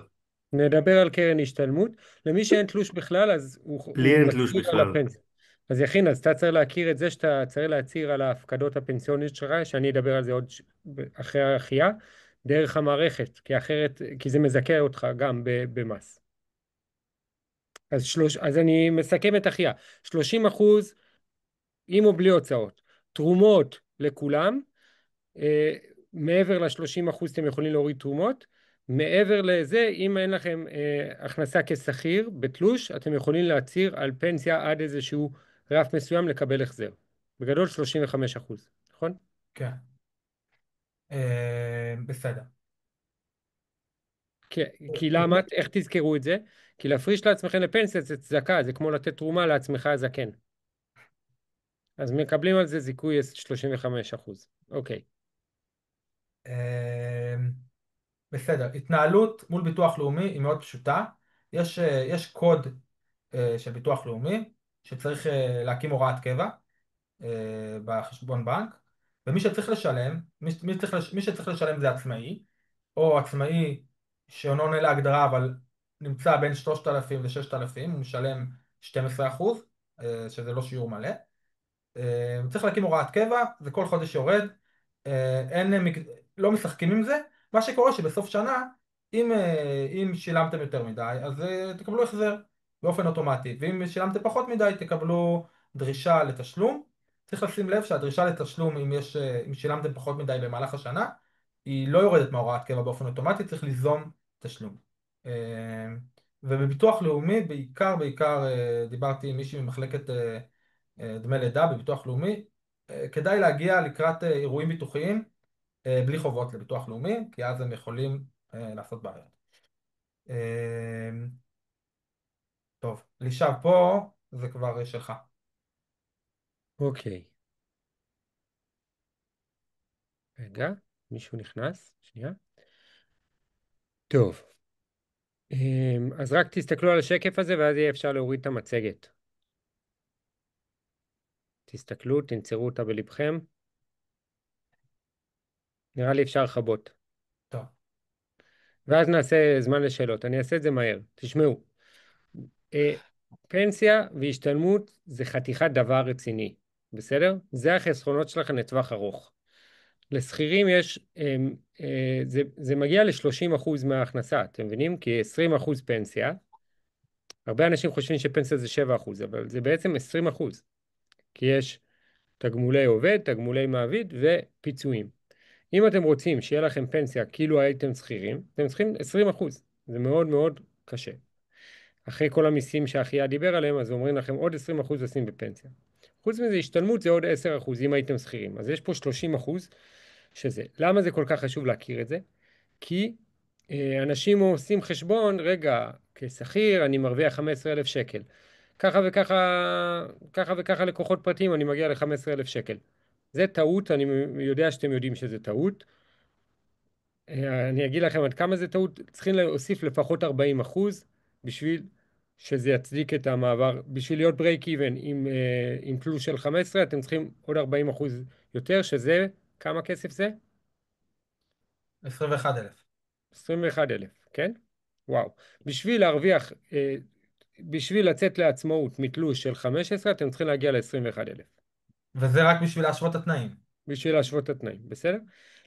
Speaker 1: נדבר על קרן השתלמות. למי שאין תלוש בכלל, אז
Speaker 3: לי
Speaker 1: הוא
Speaker 3: אין תלוש
Speaker 1: מצהיר על
Speaker 3: בכלל.
Speaker 1: הפנסיה. אז יכין, אז אתה צריך להכיר את זה שאתה צריך להצהיר על ההפקדות הפנסיוניות שלך, שאני אדבר על זה עוד אחרי האחייה, דרך המערכת, כי אחרת, כי זה מזכה אותך גם במס. אז אני מסכם את אחייה. 30% עם או בלי הוצאות. תרומות לכולם. מעבר ל-30% אתם יכולים להוריד תרומות. מעבר לזה, אם אין לכם הכנסה כשכיר בתלוש, אתם יכולים להצהיר על פנסיה עד איזשהו רף מסוים לקבל החזר. בגדול 35%, נכון?
Speaker 2: כן, בסדר.
Speaker 1: כי, כי למה? איך תזכרו את זה? כי להפריש לעצמכם לפנסיה זה צדקה, זה כמו לתת תרומה לעצמך הזקן. אז מקבלים על זה זיכוי 35%. אוקיי.
Speaker 2: בסדר, התנהלות מול ביטוח לאומי היא מאוד פשוטה. יש קוד של ביטוח לאומי שצריך להקים הוראת קבע בחשבון בנק, ומי שצריך לשלם, מי שצריך לשלם זה עצמאי, או עצמאי שאינו עונה להגדרה אבל נמצא בין 3,000 ל-6,000, הוא משלם 12%, שזה לא שיעור מלא. צריך להקים הוראת קבע, זה כל חודש יורד, לא משחקים עם זה. מה שקורה שבסוף שנה, אם שילמתם יותר מדי, אז תקבלו החזר באופן אוטומטי, ואם שילמתם פחות מדי, תקבלו דרישה לתשלום. צריך לשים לב שהדרישה לתשלום, אם שילמתם פחות מדי במהלך השנה, היא לא יורדת מההוראת קבע באופן אוטומטי, צריך ליזום תשלום. ובביטוח לאומי, בעיקר דיברתי עם מישהי ממחלקת דמי לידה בביטוח לאומי, כדאי להגיע לקראת אירועים ביטוחיים בלי חובות לביטוח לאומי, כי אז הם יכולים לעשות בעיות. טוב, לישב פה, זה כבר שלך.
Speaker 1: אוקיי. רגע, מישהו נכנס? שנייה. טוב. אז רק תסתכלו על השקף הזה ואז יהיה אפשר להוריד את המצגת. תסתכלו, תנצרו אותה בלבכם. נראה לי אפשר לכבות.
Speaker 2: טוב,
Speaker 1: ואז נעשה זמן לשאלות. אני אעשה את זה מהר. תשמעו. אה, פנסיה והשתלמות זה חתיכת דבר רציני. בסדר? זה החסכונות שלכם לטווח ארוך. לשכירים יש, זה מגיע ל-30% מההכנסה, אתם מבינים? כי 20% פנסיה. הרבה אנשים חושבים שפנסיה זה 7%, אבל זה בעצם 20%. כי יש תגמולי עובד, תגמולי מעביד ופיצויים. אם אתם רוצים שיהיה לכם פנסיה כאילו הייתם שכירים, אתם צריכים 20%. זה מאוד מאוד קשה. אחרי כל המיסים שאחיה דיבר עליהם, אז אומרים לכם עוד 20% לשים בפנסיה. חוץ מזה, השתלמות זה עוד 10% אם הייתם שכירים. אז יש פה 30% שזה. למה זה כל כך חשוב להכיר את זה? כי אנשים עושים חשבון, רגע, כשכיר אני מרוויח 15,000 שקל. ככה וככה, ככה וככה לקוחות פרטיים, אני מגיע ל-15,000 שקל. זה טעות, אני יודע שאתם יודעים שזה טעות. אני אגיד לכם עד כמה זה טעות, צריכים להוסיף לפחות 40% בשביל שזה יצדיק את המעבר. בשביל להיות ברייק איבן עם תלוש של 15, אתם צריכים עוד 40% יותר, שזה, כמה כסף זה?
Speaker 2: 21,000.
Speaker 1: 21,000, כן? וואו. בשביל להרוויח, בשביל לצאת לעצמאות מתלוש של 15, אתם צריכים להגיע ל-21,000.
Speaker 2: וזה רק בשביל להשוות את התנאים.
Speaker 1: בשביל להשוות את התנאים, בסדר?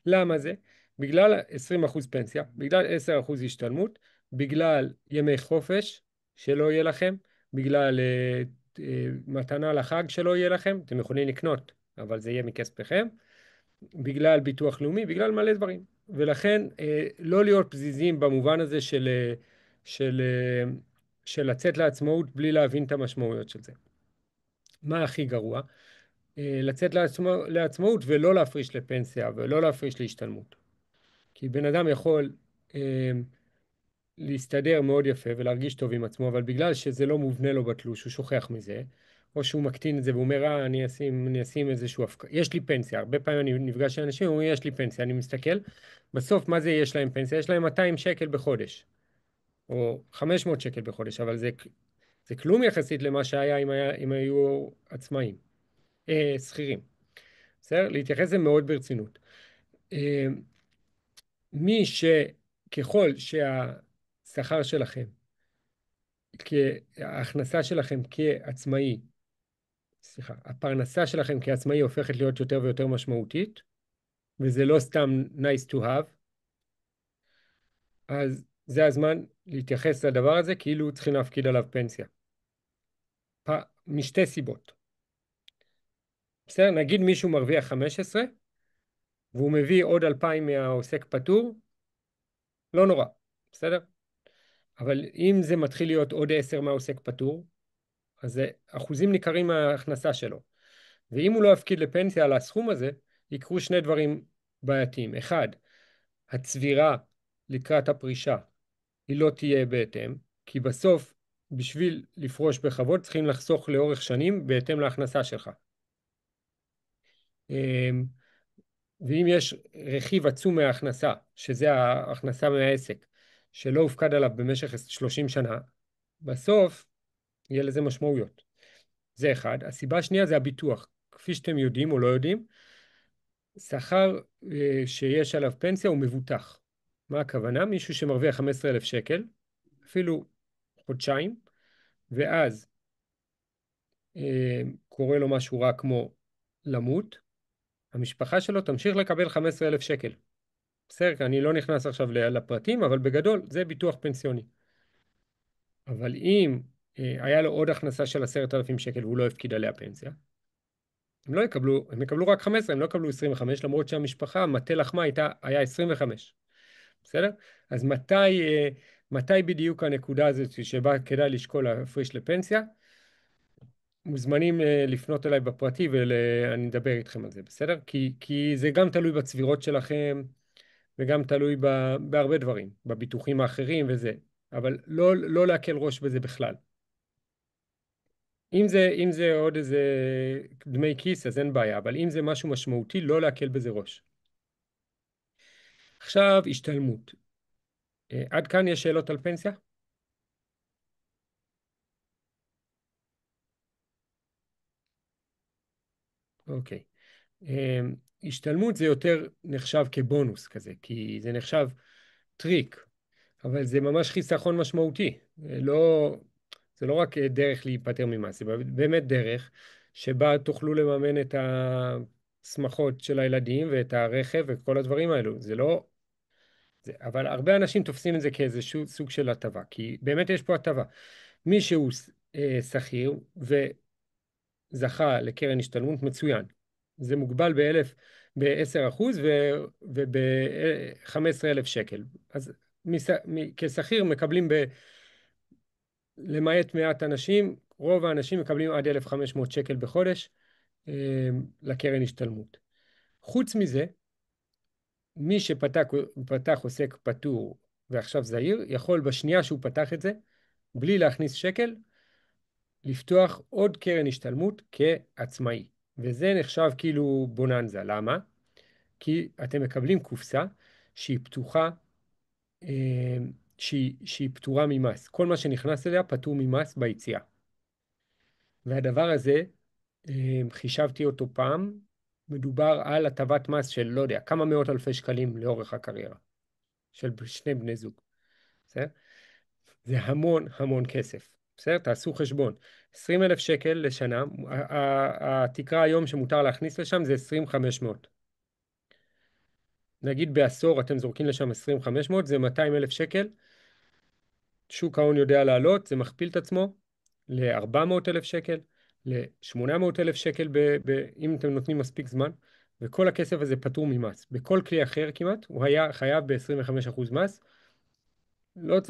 Speaker 1: למה זה? בגלל 20% פנסיה, בגלל 10% השתלמות, בגלל ימי חופש שלא יהיה לכם, בגלל מתנה לחג שלא יהיה לכם, אתם יכולים לקנות, אבל זה יהיה מכספכם, בגלל ביטוח לאומי, בגלל מלא דברים. ולכן לא להיות פזיזים במובן הזה של, אה, של לצאת לעצמאות בלי להבין את המשמעויות של זה. מה הכי גרוע? לצאת לעצמאות ולא להפריש לפנסיה ולא להפריש להשתלמות. כי בן אדם יכול להסתדר מאוד יפה ולהרגיש טוב עם עצמו, אבל בגלל שזה לא מובנה לו בתלוש, הוא שוכח מזה, או שהוא מקטין את זה והוא אומר, אני אשים איזשהו יש לי פנסיה. הרבה פעמים אני נפגש עם אנשים, אומרים, יש לי פנסיה, אני מסתכל, בסוף מה זה יש להם פנסיה? יש להם 200 שקל בחודש, או 500 שקל בחודש, אבל זה כלום יחסית למה שהיה אם היו עצמאים, שכירים. בסדר? להתייחס לזה מאוד ברצינות. מי שככל שהשכר שלכם, ההכנסה שלכם כעצמאי, סליחה, הפרנסה שלכם כעצמאי הופכת להיות יותר ויותר משמעותית, וזה לא סתם nice to have, אז זה הזמן להתייחס לדבר הזה כאילו צריכים להפקיד עליו פנסיה. משתי סיבות. בסדר, נגיד מישהו מרוויח 15, והוא מביא עוד 2,000 מהעוסק פטור, לא נורא, בסדר? אבל אם זה מתחיל להיות עוד 10 מהעוסק פטור, אז זה אחוזים ניכרים מההכנסה שלו. ואם הוא לא יפקיד לפנסיה על הסכום הזה, יקרו שני דברים בעייתיים. אחד, הצבירה לקראת הפרישה היא לא תהיה בהתאם, כי בסוף בשביל לפרוש בכבוד צריכים לחסוך לאורך שנים בהתאם להכנסה שלך. ואם יש רכיב עצום מההכנסה, שזה ההכנסה מהעסק, שלא הופקד עליו במשך 30 שנה, בסוף יהיה לזה משמעויות. זה אחד. הסיבה השנייה זה הביטוח. כפי שאתם יודעים או לא יודעים, שכר שיש עליו פנסיה הוא מבוטח. מה הכוונה? מישהו שמרוויח 15,000 שקל, אפילו חודשיים, ואז קורה לו משהו רע כמו למות, המשפחה שלו תמשיך לקבל 15,000 שקל. בסדר, אני לא נכנס עכשיו לפרטים, אבל בגדול זה ביטוח פנסיוני. אבל אם היה לו עוד הכנסה של 10,000 שקל והוא לא הפקיד עליה פנסיה, הם יקבלו רק 15, הם לא יקבלו 25, למרות שהמשפחה, מטה לחמה היה 25. בסדר? אז מתי בדיוק הנקודה הזאת שבה כדאי לשקול להפריש לפנסיה? מוזמנים לפנות אליי בפרטי ואני אדבר איתכם על זה, בסדר? כי זה גם תלוי בצבירות שלכם, וגם תלוי בהרבה דברים, בביטוחים האחרים וזה, אבל לא להקל ראש בזה בכלל. אם זה עוד איזה דמי כיס, אז אין בעיה, אבל אם זה משהו משמעותי, לא להקל בזה ראש. עכשיו, השתלמות. עד כאן יש שאלות על פנסיה? אוקיי. השתלמות זה יותר נחשב כבונוס כזה, כי זה נחשב טריק, אבל זה ממש חיסכון משמעותי. זה לא רק דרך להיפטר ממס, זה באמת דרך שבה תוכלו לממן את השמחות של הילדים ואת הרכב וכל הדברים האלו. זה לא... אבל הרבה אנשים תופסים את זה כאיזשהו סוג של הטבה, כי באמת יש פה הטבה. מי שהוא שכיר וזכה לקרן השתלמות מצוין. זה מוגבל ב-10% וב-15,000 שקל. אז כשכיר מקבלים למעט מעט אנשים, רוב האנשים מקבלים עד 1,500 שקל בחודש לקרן השתלמות. חוץ מזה, מי שפתח עוסק פטור ועכשיו זהיר, יכול בשנייה שהוא פתח את זה, בלי להכניס שקל, לפתוח עוד קרן השתלמות כעצמאי. וזה נחשב כאילו בוננזה. למה? כי אתם מקבלים קופסה שהיא פתוחה שהיא פטורה ממס. כל מה שנכנס אליה פטור ממס ביציאה. והדבר הזה, חישבתי אותו פעם, מדובר על הטבת מס של, לא יודע, כמה מאות אלפי שקלים לאורך הקריירה, של שני בני זוג. בסדר? זה המון המון כסף. בסדר? תעשו חשבון. 20,000 שקל לשנה, התקרה היום שמותר להכניס לשם זה 20,500. נגיד בעשור אתם זורקים לשם 20,500, זה 200,000 שקל. שוק ההון יודע לעלות, זה מכפיל את עצמו ל-400,000 שקל, ל-800,000 שקל אם אתם נותנים מספיק זמן, וכל הכסף הזה פטור ממס. בכל כלי אחר כמעט, הוא היה חייב ב-25% מס.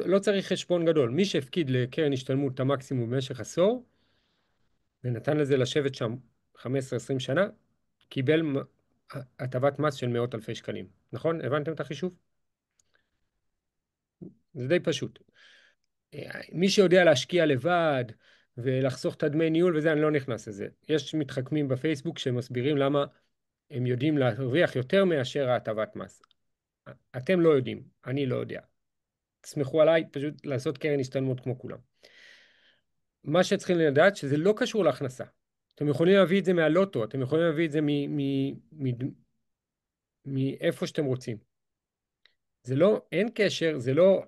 Speaker 1: לא צריך חשבון גדול. מי שהפקיד לקרן השתלמות את המקסימום במשך עשור, ונתן לזה לשבת שם 15-20 שנה, קיבל הטבת מס של מאות אלפי שקלים. נכון? הבנתם את החישוב? זה די פשוט. מי שיודע להשקיע לבד ולחסוך את הדמי ניהול וזה, אני לא נכנס לזה. יש מתחכמים בפייסבוק שמסבירים למה הם יודעים להרוויח יותר מאשר ההטבת מס. אתם לא יודעים, אני לא יודע. תסמכו עליי, פשוט לעשות קרן השתלמות כמו כולם. מה שצריכים לדעת שזה לא קשור להכנסה. אתם יכולים להביא את זה מהלוטו, אתם יכולים להביא את זה מאיפה שאתם רוצים. זה לא, אין קשר, זה לא,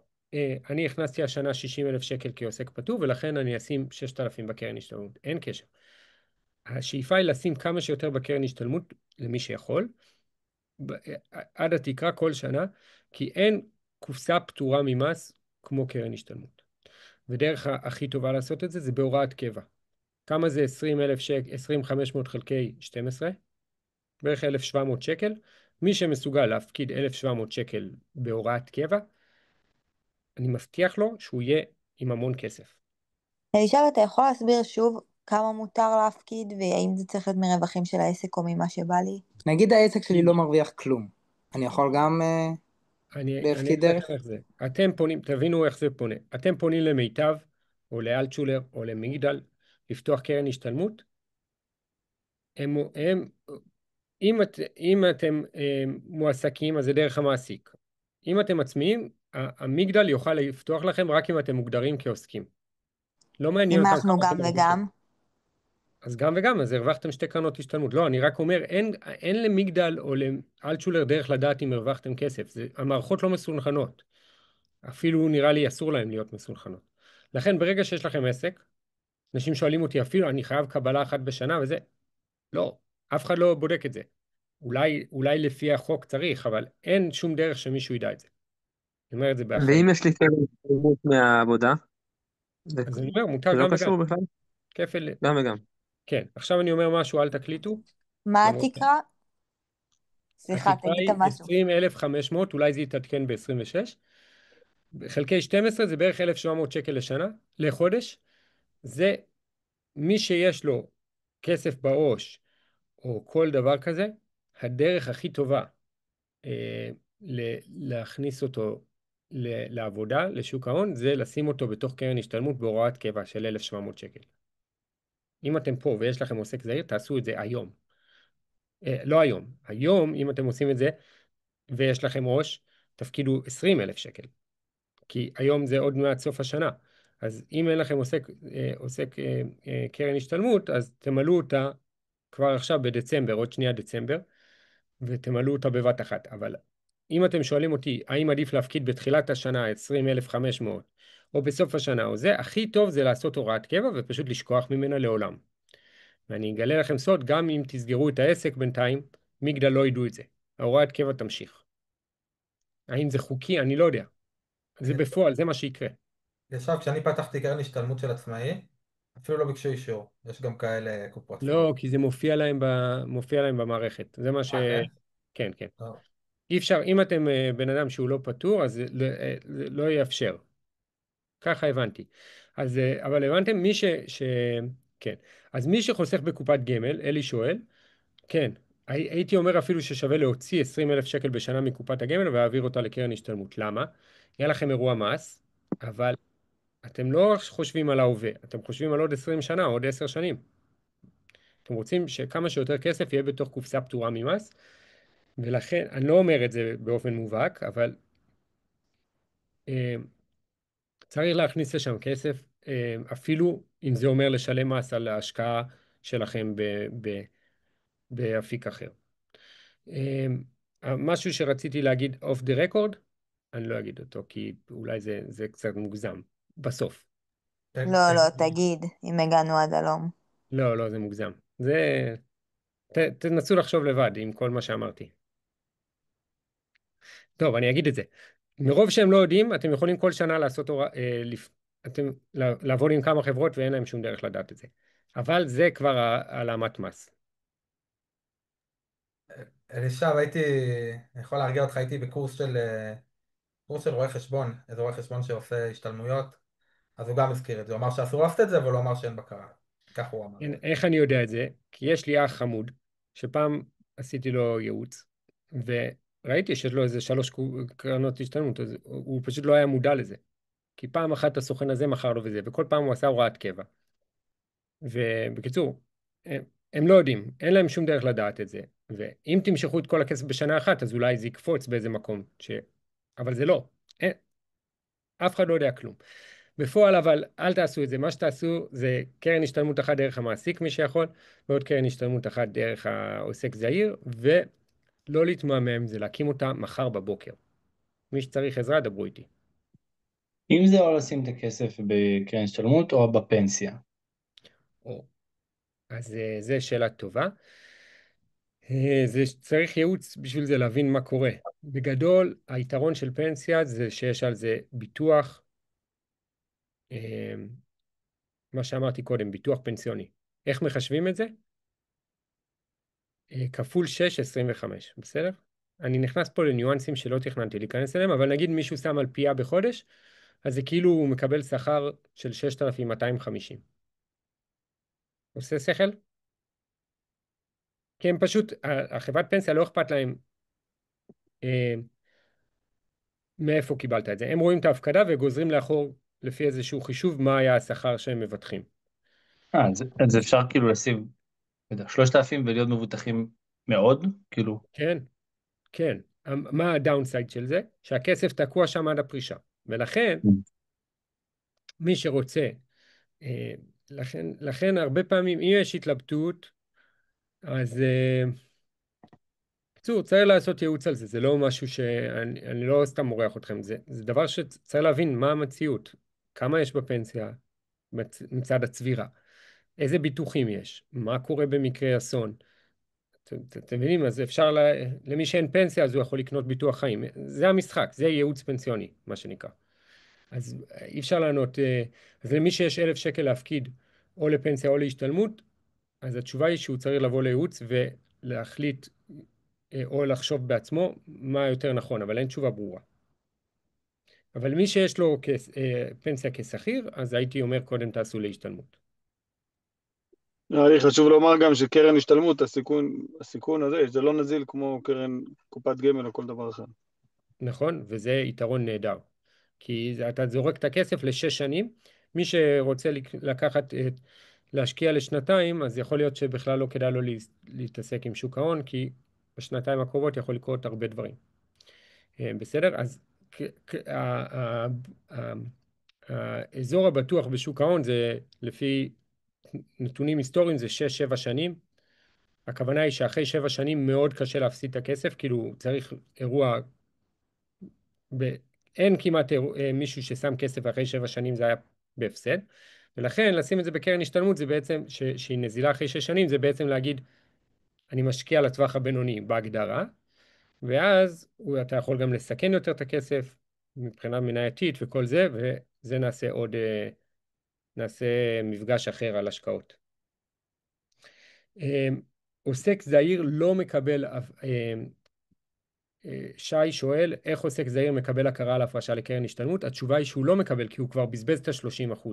Speaker 1: אני הכנסתי השנה 60,000 שקל כעוסק פטור, ולכן אני אשים 6,000 בקרן השתלמות. אין קשר. השאיפה היא לשים כמה שיותר בקרן השתלמות למי שיכול, עד התקרה כל שנה, כי אין קופסה פטורה ממס כמו קרן השתלמות. ודרך הכי טובה לעשות את זה, זה בהוראת קבע. כמה זה 20,000 שקל, 20,500 חלקי 12? בערך 1,700 שקל. מי שמסוגל להפקיד 1,700 שקל בהוראת קבע, אני מבטיח לו שהוא יהיה עם המון כסף.
Speaker 6: אלישב, אתה יכול להסביר שוב כמה מותר להפקיד, והאם זה צריך להיות מרווחים של העסק או ממה שבא לי?
Speaker 2: נגיד העסק שלי לא מרוויח כלום. אני יכול גם
Speaker 1: אני
Speaker 2: להפקיד
Speaker 1: אגיד
Speaker 2: דרך?
Speaker 1: לכם איך זה. אתם פונים, תבינו איך זה פונה. אתם פונים למיטב, או לאלטשולר, או למגדל, לפתוח קרן השתלמות. אם אתם מועסקים, אז זה דרך המעסיק. אם אתם עצמאים, המגדל יוכל לפתוח לכם רק אם אתם מוגדרים כעוסקים. לא מעניין
Speaker 6: אם
Speaker 1: אותם
Speaker 6: אנחנו
Speaker 1: כמה
Speaker 6: גם
Speaker 1: אתם מרוויחים.
Speaker 6: וגם?
Speaker 1: אז גם וגם, אז הרווחתם שתי קרנות השתלמות. לא, אני רק אומר, אין למגדל או לאלטשולר דרך לדעת אם הרווחתם כסף. המערכות לא מסונכנות. אפילו נראה לי אסור להם להיות מסונכנות. לכן ברגע שיש לכם עסק, אנשים שואלים אותי אפילו, אני חייב קבלה אחת בשנה וזה. לא, אף אחד לא בודק את זה. אולי לפי החוק צריך, אבל אין שום דרך שמישהו ידע את זה. אני אומר את זה באחריות.
Speaker 7: ואם יש לי קרן השתלמות מהעבודה, זה
Speaker 1: אז אני אומר, מותר
Speaker 7: זה לא
Speaker 1: גם וגם.
Speaker 7: קשור בכלל?
Speaker 1: כפל,
Speaker 7: גם וגם.
Speaker 1: כן. עכשיו אני אומר משהו, אל תקליטו.
Speaker 6: מה
Speaker 1: למרות
Speaker 6: התקרה? סליחה,
Speaker 1: התקרה
Speaker 6: תגיד
Speaker 1: היא
Speaker 6: משהו.
Speaker 1: 20,500, אולי זה יתעדכן ב-26. חלקי 12 זה בערך 1,700 שקל לשנה, לחודש. זה מי שיש לו כסף בעו"ש, או כל דבר כזה, הדרך הכי טובה להכניס אותו לעבודה, לשוק ההון, זה לשים אותו בתוך קרן השתלמות בהוראת קבע של 1,700 שקל. אם אתם פה ויש לכם עוסק זעיר, תעשו את זה היום. לא היום. היום, אם אתם עושים את זה ויש לכם עו"ש, תפקידו 20,000 שקל. כי היום זה עוד מעט סוף השנה. אז אם אין לכם עוסק קרן השתלמות, אז תמלאו אותה כבר עכשיו בדצמבר, עוד שנייה דצמבר, ותמלאו אותה בבת אחת. אבל אם אתם שואלים אותי, האם עדיף להפקיד בתחילת השנה 20,500, או בסוף השנה, או זה, הכי טוב זה לעשות הוראת קבע ופשוט לשכוח ממנה לעולם. ואני אגלה לכם סוד, גם אם תסגרו את העסק בינתיים, מגדל לא ידעו את זה. ההוראת קבע תמשיך. האם זה חוקי? אני לא יודע. זה בפועל, זה מה שיקרה.
Speaker 2: עכשיו, כשאני פתחתי קרן השתלמות של עצמאי, אפילו לא ביקשו אישור. יש גם כאלה קופות.
Speaker 1: לא, כי זה מופיע להם במערכת. זה מה ש...
Speaker 2: כן?
Speaker 1: כן, כן.
Speaker 2: טוב.
Speaker 1: אי אפשר, אם אתם בן אדם שהוא לא פטור, אז זה לא יאפשר. ככה הבנתי. אז, אבל הבנתם, כן. אז מי שחוסך בקופת גמל, אלי שואל, כן, הייתי אומר אפילו ששווה להוציא 20,000 שקל בשנה מקופת הגמל ולהעביר אותה לקרן השתלמות. למה? יהיה לכם אירוע מס, אבל אתם לא חושבים על ההווה, אתם חושבים על עוד 20 שנה, עוד 10 שנים. אתם רוצים שכמה שיותר כסף יהיה בתוך קופסה פטורה ממס, ולכן, אני לא אומר את זה באופן מובהק, אבל צריך להכניס לשם כסף, אפילו אם זה אומר לשלם מס על ההשקעה שלכם באפיק אחר. משהו שרציתי להגיד off the record, אני לא אגיד אותו, כי אולי זה קצת מוגזם. בסוף.
Speaker 6: לא, לא, תגיד, אם הגענו עד הלום.
Speaker 1: לא, לא, זה מוגזם. תנסו לחשוב לבד עם כל מה שאמרתי. טוב, אני אגיד את זה. מרוב שהם לא יודעים, אתם יכולים כל שנה לעבוד עם כמה חברות ואין להם שום דרך לדעת את זה. אבל זה כבר העלמת מס.
Speaker 2: אלישע, אני יכול להרגיע אותך, הייתי קורס של רואה חשבון, איזה רואה חשבון שעושה השתלמויות, אז הוא גם הזכיר את זה, הוא אמר שאסור לעשות את זה, אבל הוא אמר שאין בקרה. כך הוא אמר.
Speaker 1: איך אני יודע את זה? כי יש לי אח חמוד, שפעם עשיתי לו ייעוץ, וראיתי שיש לו איזה 3 קרנות השתלמות, אז הוא פשוט לא היה מודע לזה. כי פעם אחת הסוכן הזה מכר לו וזה, וכל פעם הוא עשה הוראת קבע. ובקיצור, הם לא יודעים, אין להם שום דרך לדעת את זה. ואם תמשכו את כל הכסף בשנה אחת, אז אולי זה יקפוץ באיזה מקום. אבל זה לא. אף אחד לא יודע כלום. בפועל אבל אל תעשו את זה, מה שתעשו זה קרן השתלמות אחת דרך המעסיק מי שיכול, ועוד קרן השתלמות אחת דרך העוסק זעיר, ולא להתמהמה עם זה, להקים אותה מחר בבוקר. מי שצריך עזרה, דברו איתי.
Speaker 4: אם זה או לשים את הכסף בקרן השתלמות או בפנסיה.
Speaker 1: אז זו שאלה טובה. זה צריך ייעוץ בשביל זה להבין מה קורה. בגדול, היתרון של פנסיה זה שיש על זה ביטוח, מה שאמרתי קודם, ביטוח פנסיוני. איך מחשבים את זה? כפול 6, 25, בסדר? אני נכנס פה לניואנסים שלא תכננתי להיכנס אליהם, אבל נגיד מישהו שם על פייה בחודש, אז זה כאילו הוא מקבל שכר של 6,250. עושה שכל? כי הם פשוט, החברת פנסיה לא אכפת להם מאיפה קיבלת את זה. הם רואים את ההפקדה וגוזרים לאחור לפי איזשהו חישוב מה היה השכר שהם מבטחים.
Speaker 4: אז אפשר כאילו לשים, לא יודע, 3,000 ולהיות מבוטחים מאוד, כאילו.
Speaker 1: כן, כן. מה הדאונסייד של זה? שהכסף תקוע שם עד הפרישה. ולכן, מי שרוצה, לכן הרבה פעמים, אם יש התלבטות, אז בקיצור, צריך לעשות ייעוץ על זה, זה לא משהו שאני לא סתם מורח אתכם, זה דבר שצריך להבין מה המציאות, כמה יש בפנסיה מצד הצבירה, איזה ביטוחים יש, מה קורה במקרה אסון. אתם מבינים? אז אפשר, למי שאין פנסיה, אז הוא יכול לקנות ביטוח חיים. זה המשחק, זה ייעוץ פנסיוני, מה שנקרא. אז אי אפשר לענות, אז למי שיש 1,000 שקל להפקיד, או לפנסיה או להשתלמות, אז התשובה היא שהוא צריך לבוא לייעוץ ולהחליט, או לחשוב בעצמו מה יותר נכון, אבל אין תשובה ברורה. אבל מי שיש לו פנסיה כשכיר, אז הייתי אומר קודם תעשו להשתלמות.
Speaker 8: נראה לי חשוב לומר גם שקרן השתלמות, הסיכון הזה, זה לא נזיל כמו קרן קופת גמל או כל דבר אחר.
Speaker 1: נכון? וזה יתרון נהדר. כי אתה זורק את הכסף ל6 שנים, מי שרוצה להשקיע לשנתיים, אז יכול להיות שבכלל לא כדאי לו להתעסק עם שוק ההון, כי בשנתיים הקרובות יכול לקרות הרבה דברים. בסדר? אז האזור הבטוח בשוק ההון זה לפי נתונים היסטוריים זה 6-7 שנים. הכוונה היא שאחרי 7 שנים מאוד קשה להפסיד את הכסף, כאילו צריך אירוע, אין כמעט מישהו ששם כסף אחרי 7 שנים זה היה בהפסד, ולכן לשים את זה בקרן השתלמות זה בעצם, שהיא נזילה אחרי 6 שנים, זה בעצם להגיד אני משקיע לטווח הבינוני בהגדרה, ואז אתה יכול גם לסכן יותר את הכסף מבחינה מנייתית וכל זה, וזה נעשה מפגש אחר על השקעות. עוסק זעיר לא מקבל, שי שואל איך עוסק זעיר מקבל הכרה על הפרשה לקרן השתלמות, התשובה היא שהוא לא מקבל כי הוא כבר בזבז את ה-30%.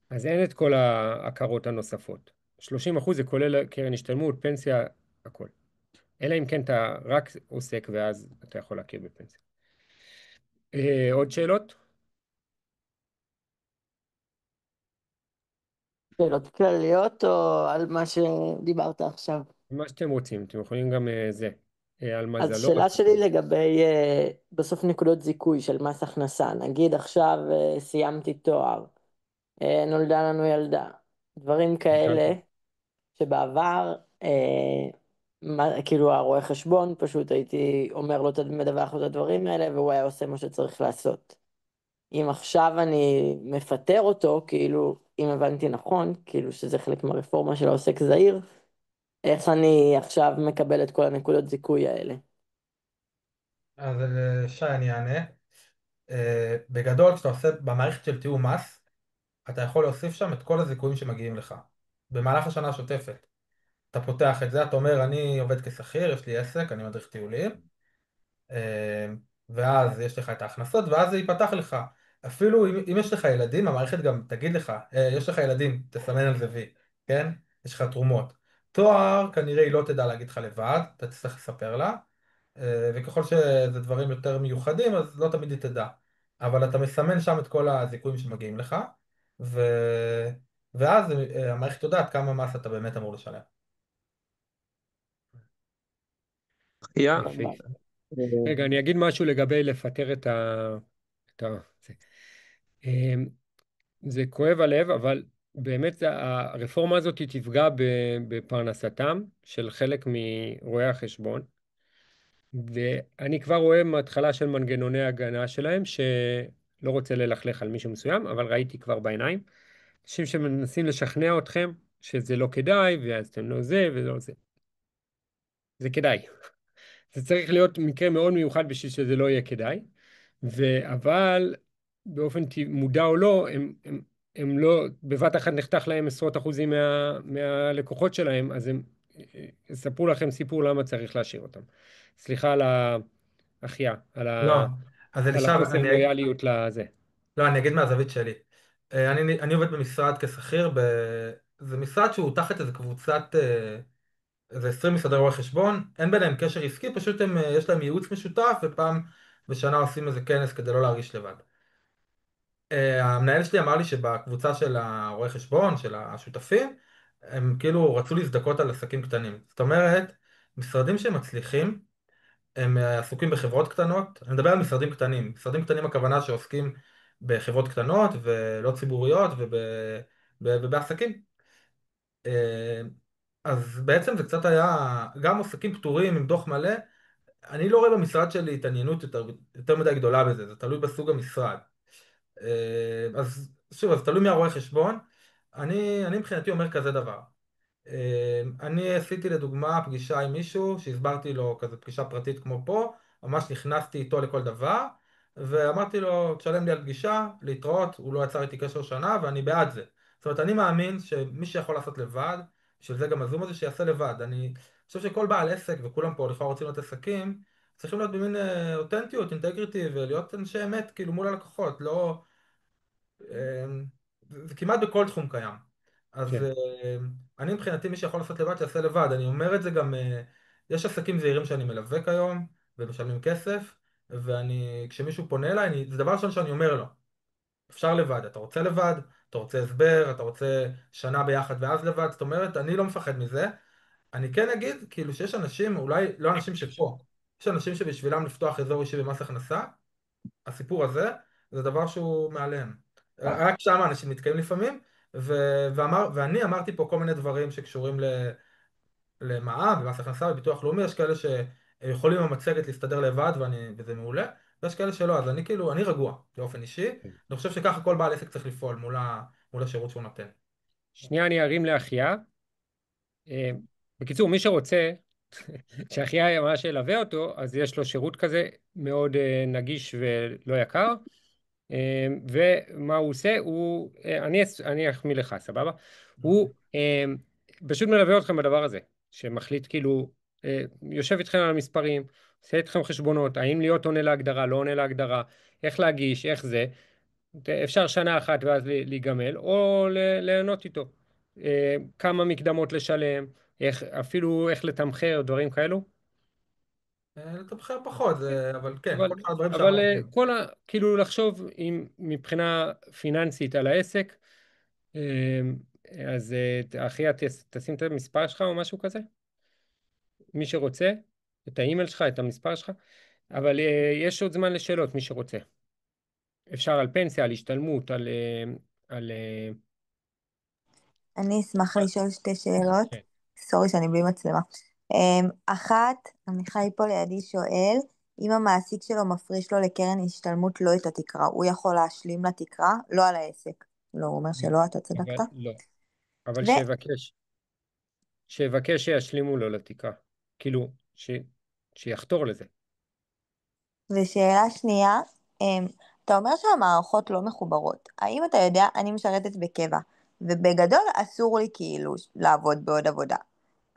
Speaker 1: אז אין את כל ההכרות הנוספות. 30% זה כולל קרן השתלמות, פנסיה, הכל. אלא אם כן אתה רק עוסק ואז אתה יכול להכיר בפנסיה. עוד שאלות?
Speaker 5: שאלות כלליות או על מה שדיברת עכשיו?
Speaker 1: מה שאתם רוצים, אתם יכולים גם זה. על
Speaker 5: אז
Speaker 1: מזלו.
Speaker 5: שאלה שלי לגבי בסוף נקודות זיכוי של מס הכנסה, נגיד עכשיו סיימתי תואר, נולדה לנו ילדה, דברים כאלה שבעבר, כאילו הרואה חשבון, פשוט הייתי אומר לו, מדווח לו את הדברים האלה, והוא היה עושה מה שצריך לעשות. אם עכשיו אני מפטר אותו, כאילו, אם הבנתי נכון, כאילו שזה חלק מהרפורמה של העוסק זעיר, איך אני עכשיו מקבל את כל הנקודות זיכוי האלה?
Speaker 2: אז שי, אני אענה. בגדול, כשאתה עושה במערכת של תיאום מס, אתה יכול להוסיף שם את כל הזיכויים שמגיעים לך במהלך השנה השוטפת. אתה פותח את זה, אתה אומר, אני עובד כשכיר, יש לי עסק, אני מדריך טיולים, ואז יש לך את ההכנסות, ואז זה ייפתח לך. אפילו אם יש לך ילדים, המערכת גם תגיד לך, יש לך ילדים, תסמן על זה וי, כן? יש לך תרומות. תואר, כנראה היא לא תדע להגיד לך לבד, אתה תצטרך לספר לה, וככל שזה דברים יותר מיוחדים, אז לא תמיד היא תדע. אבל אתה מסמן שם את כל הזיכויים שמגיעים לך, ו... ואז המערכת יודעת כמה מס אתה באמת אמור לשלם.
Speaker 7: יא,
Speaker 1: יפה.
Speaker 7: אה,
Speaker 1: רגע, אני אגיד משהו לגבי לפטר את זה. אמ, זה כואב הלב, אבל באמת הרפורמה הזאת היא תפגע בפרנסתם של חלק מרואי החשבון, ואני כבר רואה מההתחלה של מנגנוני הגנה שלהם, שלא רוצה ללכלך על מישהו מסוים, אבל ראיתי כבר בעיניים, אנשים שמנסים לשכנע אתכם שזה לא כדאי, ואז אתם לא זה ולא זה. זה כדאי. זה צריך להיות מקרה מאוד מיוחד בשביל שזה לא יהיה כדאי. אבל באופן מודע או לא, הם לא, בבת אחת נחתך להם עשרות אחוזים מהלקוחות שלהם, אז הם יספרו לכם סיפור למה צריך להשאיר אותם. סליחה על ההחייאה,
Speaker 2: לא, אז
Speaker 1: על
Speaker 2: אלישע,
Speaker 1: החוסר לויאליות לזה.
Speaker 2: לא, אני אגיד מהזווית שלי. אני עובד במשרד כשכיר, זה משרד שהוא תחת איזה קבוצת, איזה 20 משרדי רואי חשבון, אין ביניהם קשר עסקי, פשוט יש להם ייעוץ משותף, ופעם בשנה עושים איזה כנס כדי לא להרגיש לבד. המנהל שלי אמר לי שבקבוצה של הרואי חשבון, של השותפים, הם כאילו רצו להזדכות על עסקים קטנים. זאת אומרת, משרדים שמצליחים, הם עסוקים בחברות קטנות, אני מדבר על משרדים קטנים, משרדים קטנים הכוונה שעוסקים בחברות קטנות ולא ציבוריות ובעסקים. אה, אז בעצם זה קצת היה גם עסקים פטורים עם דוח מלא, אני לא רואה במשרד שלי התעניינות יותר מדי גדולה בזה, זה תלוי בסוג המשרד. אז שוב, אז תלוי מהרואה חשבון, אני מבחינתי אומר כזה דבר. אני עשיתי לדוגמה פגישה עם מישהו שהסברתי לו כזה פגישה פרטית כמו פה, ממש נכנסתי איתו לכל דבר ואמרתי לו תשלם לי על פגישה, להתראות, הוא לא יצר איתי קשר שנה ואני בעד זה. זאת אומרת אני מאמין שמי שיכול לעשות לבד, בשביל זה גם הזום הזה שיעשה לבד. אני חושב שכל בעל עסק וכולם פה לכאורה רוצים להיות עסקים, צריכים להיות במין אותנטיות, אינטגריטי ולהיות אנשי אמת כאילו מול הלקוחות, לא זה כמעט בכל תחום קיים. אז
Speaker 1: כן.
Speaker 2: אני מבחינתי מי שיכול לעשות לבד שיעשה לבד. אני אומר את זה גם, יש עסקים זעירים שאני מלווה כיום ומשלמים כסף, כשמישהו פונה אליי, זה דבר ראשון שאני אומר לו, אפשר לבד, אתה רוצה לבד, אתה רוצה הסבר, אתה רוצה שנה ביחד ואז לבד, זאת אומרת, אני לא מפחד מזה. אני כן אגיד כאילו שיש אנשים, אולי לא אנשים שפה, יש אנשים שבשבילם לפתוח אזור אישי במס הכנסה, הסיפור הזה זה דבר שהוא מעליהם. רק שם אנשים נתקעים לפעמים, ואני אמרתי פה כל מיני דברים שקשורים למע"מ ומס הכנסה וביטוח לאומי, יש כאלה שיכולים עם המצגת להסתדר לבד וזה מעולה, ויש כאלה שלא, אז אני כאילו, אני רגוע באופן אישי, אני חושב שככה כל בעל עסק צריך לפעול מול השירות שהוא נותן.
Speaker 1: שנייה אני ארים לאחיה. בקיצור, מי שרוצה שאחיה ממש ילווה אותו, אז יש לו שירות כזה מאוד נגיש ולא יקר. ומה הוא עושה? אני אחמיא לך, סבבה? הוא פשוט מלווה אתכם בדבר הזה, שמחליט כאילו, יושב איתכם על המספרים, עושה איתכם חשבונות, האם להיות עונה להגדרה, לא עונה להגדרה, איך להגיש, איך זה. אפשר שנה אחת ואז להיגמל, או ליהנות איתו. כמה מקדמות לשלם, אפילו איך לתמחר, דברים כאלו.
Speaker 2: לתמחר פחות, אבל כן,
Speaker 1: אבל,
Speaker 2: כל אחד הדברים
Speaker 1: אבל
Speaker 2: שאמרתי.
Speaker 1: כאילו לחשוב מבחינה פיננסית על העסק, אז אחי, תשים את המספר שלך או משהו כזה, מי שרוצה, את האימייל שלך, את המספר שלך, אבל יש עוד זמן לשאלות, מי שרוצה. אפשר על פנסיה, על השתלמות, על
Speaker 6: אני אשמח לשאול שתי שאלות.
Speaker 1: כן.
Speaker 6: סורי שאני בלי מצלמה. אחת, עמיחי פה לידי שואל, אם המעסיק שלו מפריש לו לקרן השתלמות לא את התקרה, הוא יכול להשלים לתקרה, לא על העסק. לא, הוא אומר שלא, אתה צדקת.
Speaker 1: אבל לא. אבל שיבקש שישלימו לו לתקרה. כאילו, שיחתור לזה.
Speaker 6: ושאלה שנייה, אתה אומר שהמערכות לא מחוברות. האם אתה יודע, אני משרתת בקבע, ובגדול אסור לי כאילו לעבוד בעוד עבודה.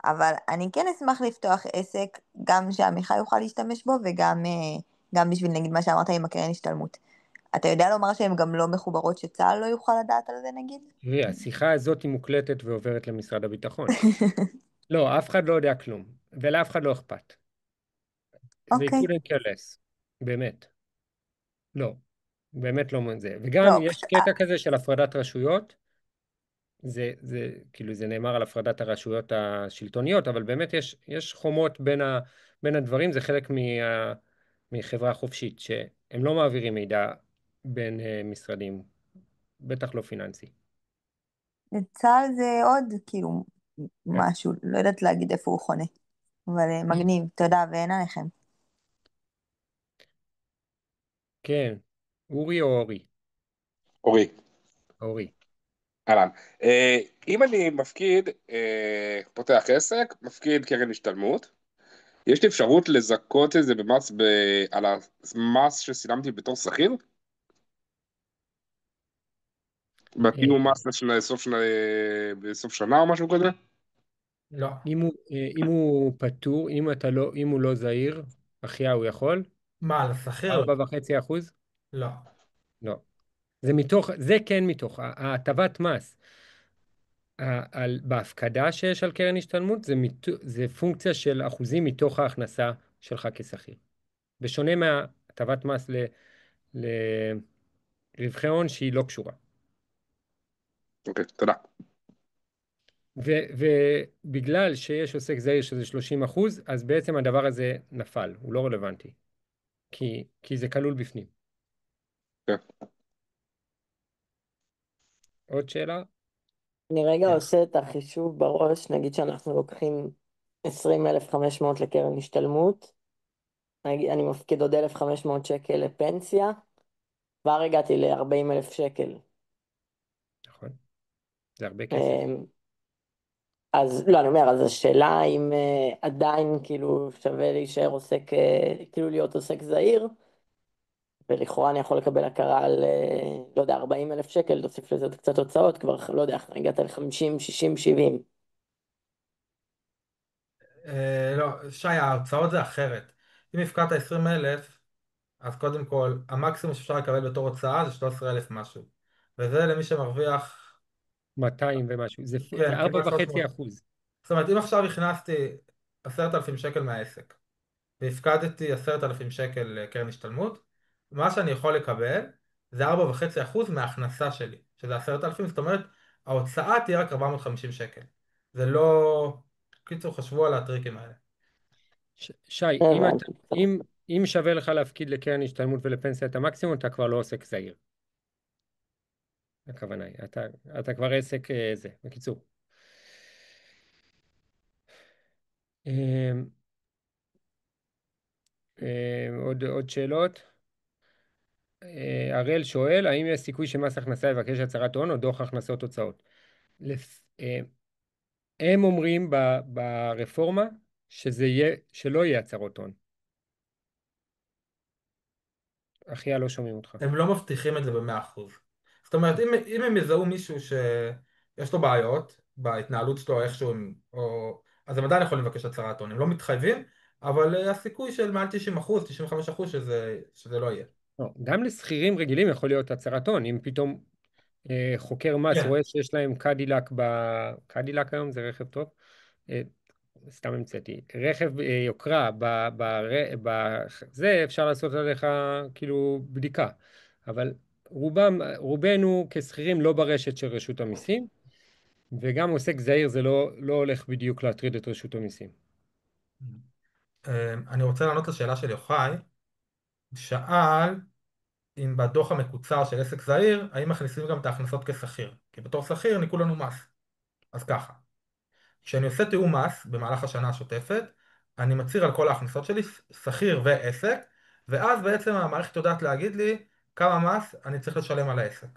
Speaker 6: אבל אני כן אשמח לפתוח עסק, גם שעמיחי יוכל להשתמש בו, וגם גם בשביל נגיד מה שאמרת עם הקרן השתלמות. אתה יודע לומר שהן גם לא מחוברות שצה"ל לא יוכל לדעת על זה נגיד?
Speaker 1: תראי, השיחה הזאת היא מוקלטת ועוברת למשרד הביטחון. לא, אף אחד לא יודע כלום, ולאף אחד לא אכפת. They
Speaker 6: אוקיי.
Speaker 1: couldn't care less. באמת. לא. באמת לא זה. וגם
Speaker 6: לא,
Speaker 1: יש קטע כזה של הפרדת רשויות. זה כאילו זה נאמר על הפרדת הרשויות השלטוניות, אבל באמת יש חומות בין הדברים, זה חלק מחברה חופשית, שהם לא מעבירים מידע בין משרדים, בטח לא פיננסי.
Speaker 6: צה"ל זה עוד כאילו
Speaker 1: כן.
Speaker 6: משהו, לא יודעת להגיד איפה הוא חונה. אבל מגניב, תודה, ואין עליכם.
Speaker 1: כן. אורי או אורי?
Speaker 9: אורי,
Speaker 1: אורי.
Speaker 9: אהלן. אם אני מפקיד, פותח עסק, מפקיד קרן השתלמות, יש לי אפשרות לזכות את זה על המס ששילמתי בתור שכיר? בקיום
Speaker 1: אה,
Speaker 9: מס בסוף שנה או משהו כזה?
Speaker 2: לא.
Speaker 1: אם הוא פטור, אם הוא לא זהיר, אחיה הוא יכול?
Speaker 2: מה, על השכיר?
Speaker 1: 4.5%?
Speaker 2: לא.
Speaker 1: לא. זה כן מתוך, ההטבת מס בהפקדה שיש על קרן השתלמות, זה פונקציה של אחוזים מתוך ההכנסה שלך כשכיר. בשונה מהטבת מס לרווחי הון שהיא לא קשורה.
Speaker 9: אוקיי, תודה.
Speaker 1: ובגלל שיש עוסק זעיר שזה 30%, אז בעצם הדבר הזה נפל, הוא לא רלוונטי. כי זה כלול בפנים.
Speaker 9: כן.
Speaker 1: עוד שאלה?
Speaker 5: אני רגע
Speaker 2: כן.
Speaker 5: עושה את החישוב בראש, נגיד שאנחנו לוקחים 20,500 לקרן השתלמות, אני מפקיד עוד 1,500 שקל לפנסיה, כבר הגעתי ל-40,000 שקל.
Speaker 1: נכון. זה הרבה כסף.
Speaker 5: אמ, אז לא, אני אומר, אז השאלה אם עדיין כאילו שווה להישאר עוסק, כאילו להיות עוסק זעיר, ולכאורה אני יכול לקבל הכרה על, לא יודע, 40,000 שקל, תוסיף לזה עוד קצת הוצאות, כבר לא יודע, הגעת ל-50, 60, 70.
Speaker 2: לא, שי, ההוצאות זה אחרת. אם הפקדת 20,000, אז קודם כל, המקסימום שאפשר לקבל בתור הוצאה זה 13,000 משהו. וזה למי שמרוויח,
Speaker 1: 200 ומשהו. זה
Speaker 2: כן, כמעט 300.
Speaker 1: 4.5%.
Speaker 2: זאת אומרת, אם עכשיו הכנסתי 10,000 שקל מהעסק, והפקדתי 10,000 שקל לקרן השתלמות, מה שאני יכול לקבל זה 4.5% מההכנסה שלי, שזה 10,000, זאת אומרת, ההוצאה תהיה רק 450 שקל. זה לא... קיצור, חשבו על הטריקים האלה.
Speaker 1: שי,
Speaker 5: הבנתי.
Speaker 1: אם שווה לך להפקיד לקרן השתלמות ולפנסיית המקסימום, אתה כבר לא עוסק זעיר. הכוונה היא, אתה כבר עסק זה. בקיצור. אמ, עוד שאלות? הראל שואל, האם יש סיכוי שמס הכנסה יבקש הצהרת הון או דוח הכנסות הוצאות? הם אומרים ברפורמה שלא יהיה הצהרות הון. אחיה, לא שומעים אותך.
Speaker 2: הם לא מבטיחים את זה ב100%. זאת אומרת, אם הם יזהו מישהו שיש לו בעיות בהתנהלות שלו, איכשהו, אז הם עדיין יכולים לבקש הצהרת הון. הם לא מתחייבים, אבל הסיכוי של מעל 90%, 95% שזה לא יהיה.
Speaker 1: לא, גם לשכירים רגילים יכול להיות הצהרת הון, אם פתאום חוקר מס
Speaker 2: כן.
Speaker 1: רואה שיש להם קדילק היום זה רכב טוב, אה, סתם המצאתי, רכב יוקרה, זה אפשר לעשות עליך כאילו בדיקה, אבל רובנו כשכירים לא ברשת של רשות המיסים, וגם עוסק זעיר זה לא הולך בדיוק להטריד את רשות המיסים.
Speaker 2: אני רוצה לענות לשאלה של יוחאי. שאל אם בדוח המקוצר של עסק זעיר, האם מכניסים גם את ההכנסות כשכיר? כי בתור שכיר ניכו לנו מס. אז ככה, כשאני עושה תיאום מס במהלך השנה השוטפת, אני מצהיר על כל ההכנסות שלי, שכיר ועסק, ואז בעצם המערכת יודעת להגיד לי כמה מס אני צריך לשלם על העסק.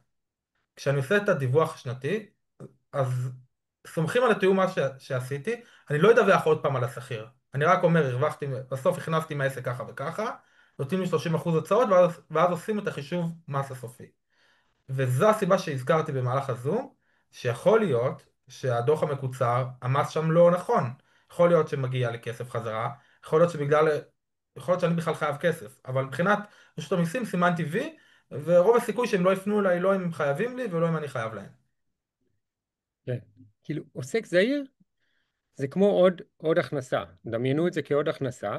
Speaker 2: כשאני עושה את הדיווח השנתי, אז סומכים על התיאום מס שעשיתי, אני לא אדווח עוד פעם על השכיר. אני רק אומר, הרווחתי, בסוף הכנסתי מהעסק ככה וככה, נותנים לי 30% הוצאות, ואז עושים את החישוב מס הסופי. וזו הסיבה שהזכרתי במהלך הזום, שיכול להיות שהדוח המקוצר, המס שם לא נכון. יכול להיות שמגיע לי כסף חזרה, יכול להיות שאני בכלל חייב כסף, אבל מבחינת רשות המיסים סימנתי וי, ורוב הסיכוי שהם לא יפנו אליי, לא אם הם חייבים לי ולא אם אני חייב להם.
Speaker 1: כן. כאילו, עוסק זעיר זה כמו עוד הכנסה. דמיינו את זה כעוד הכנסה.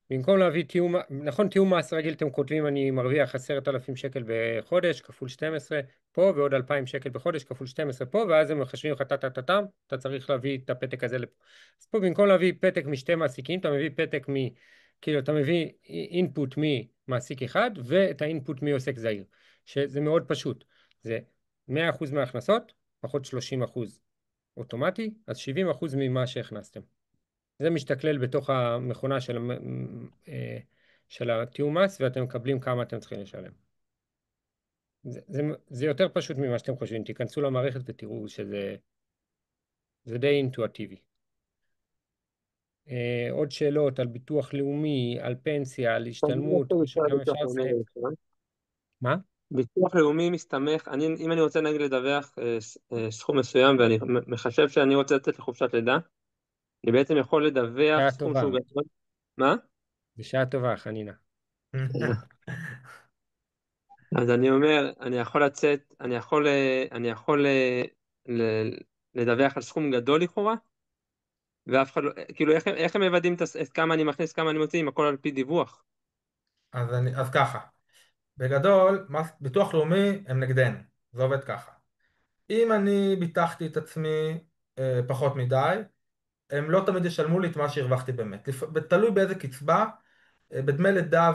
Speaker 1: במקום להביא תיאום, נכון, תיאום מס רגיל, אתם כותבים אני מרוויח 10,000 שקל בחודש כפול 12 פה, ועוד 2,000 שקל בחודש כפול 12 פה, ואז הם מחשבים לך טה-טה-טה-טם, אתה צריך להביא את הפתק הזה לפה. אז פה במקום להביא פתק משתי מעסיקים, אתה מביא פתק כאילו אתה מביא אינפוט ממעסיק אחד, ואת האינפוט מעוסק זעיר, שזה מאוד פשוט. זה 100% מההכנסות, פחות 30% אוטומטי, אז 70% ממה שהכנסתם. זה משתכלל בתוך המכונה של התיאום מס, ואתם מקבלים כמה אתם צריכים לשלם. זה יותר פשוט ממה שאתם חושבים. תיכנסו למערכת ותראו שזה די אינטואטיבי. עוד שאלות על ביטוח לאומי, על פנסיה, על השתלמות, או שגם אפשר לסיים. מה?
Speaker 7: ביטוח לאומי מסתמך, אם אני רוצה נגיד לדווח סכום מסוים ואני מחשב שאני רוצה לצאת לחופשת לידה, אני בעצם יכול לדווח
Speaker 1: שעה
Speaker 7: סכום
Speaker 1: טובה.
Speaker 7: שהוא גדול. מה?
Speaker 1: בשעה טובה, חנינה.
Speaker 7: אז אני אומר, אני יכול לדווח על סכום גדול לכאורה, ואף אחד לא, כאילו איך הם מוודאים את כמה אני מכניס, כמה אני מוציא, אם הכל על פי דיווח.
Speaker 2: אז ככה, בגדול, ביטוח לאומי הם נגדנו, זה עובד ככה. אם אני ביטחתי את עצמי פחות מדי, הם לא תמיד ישלמו לי את מה שהרווחתי באמת. תלוי באיזה קצבה, בדמי לידה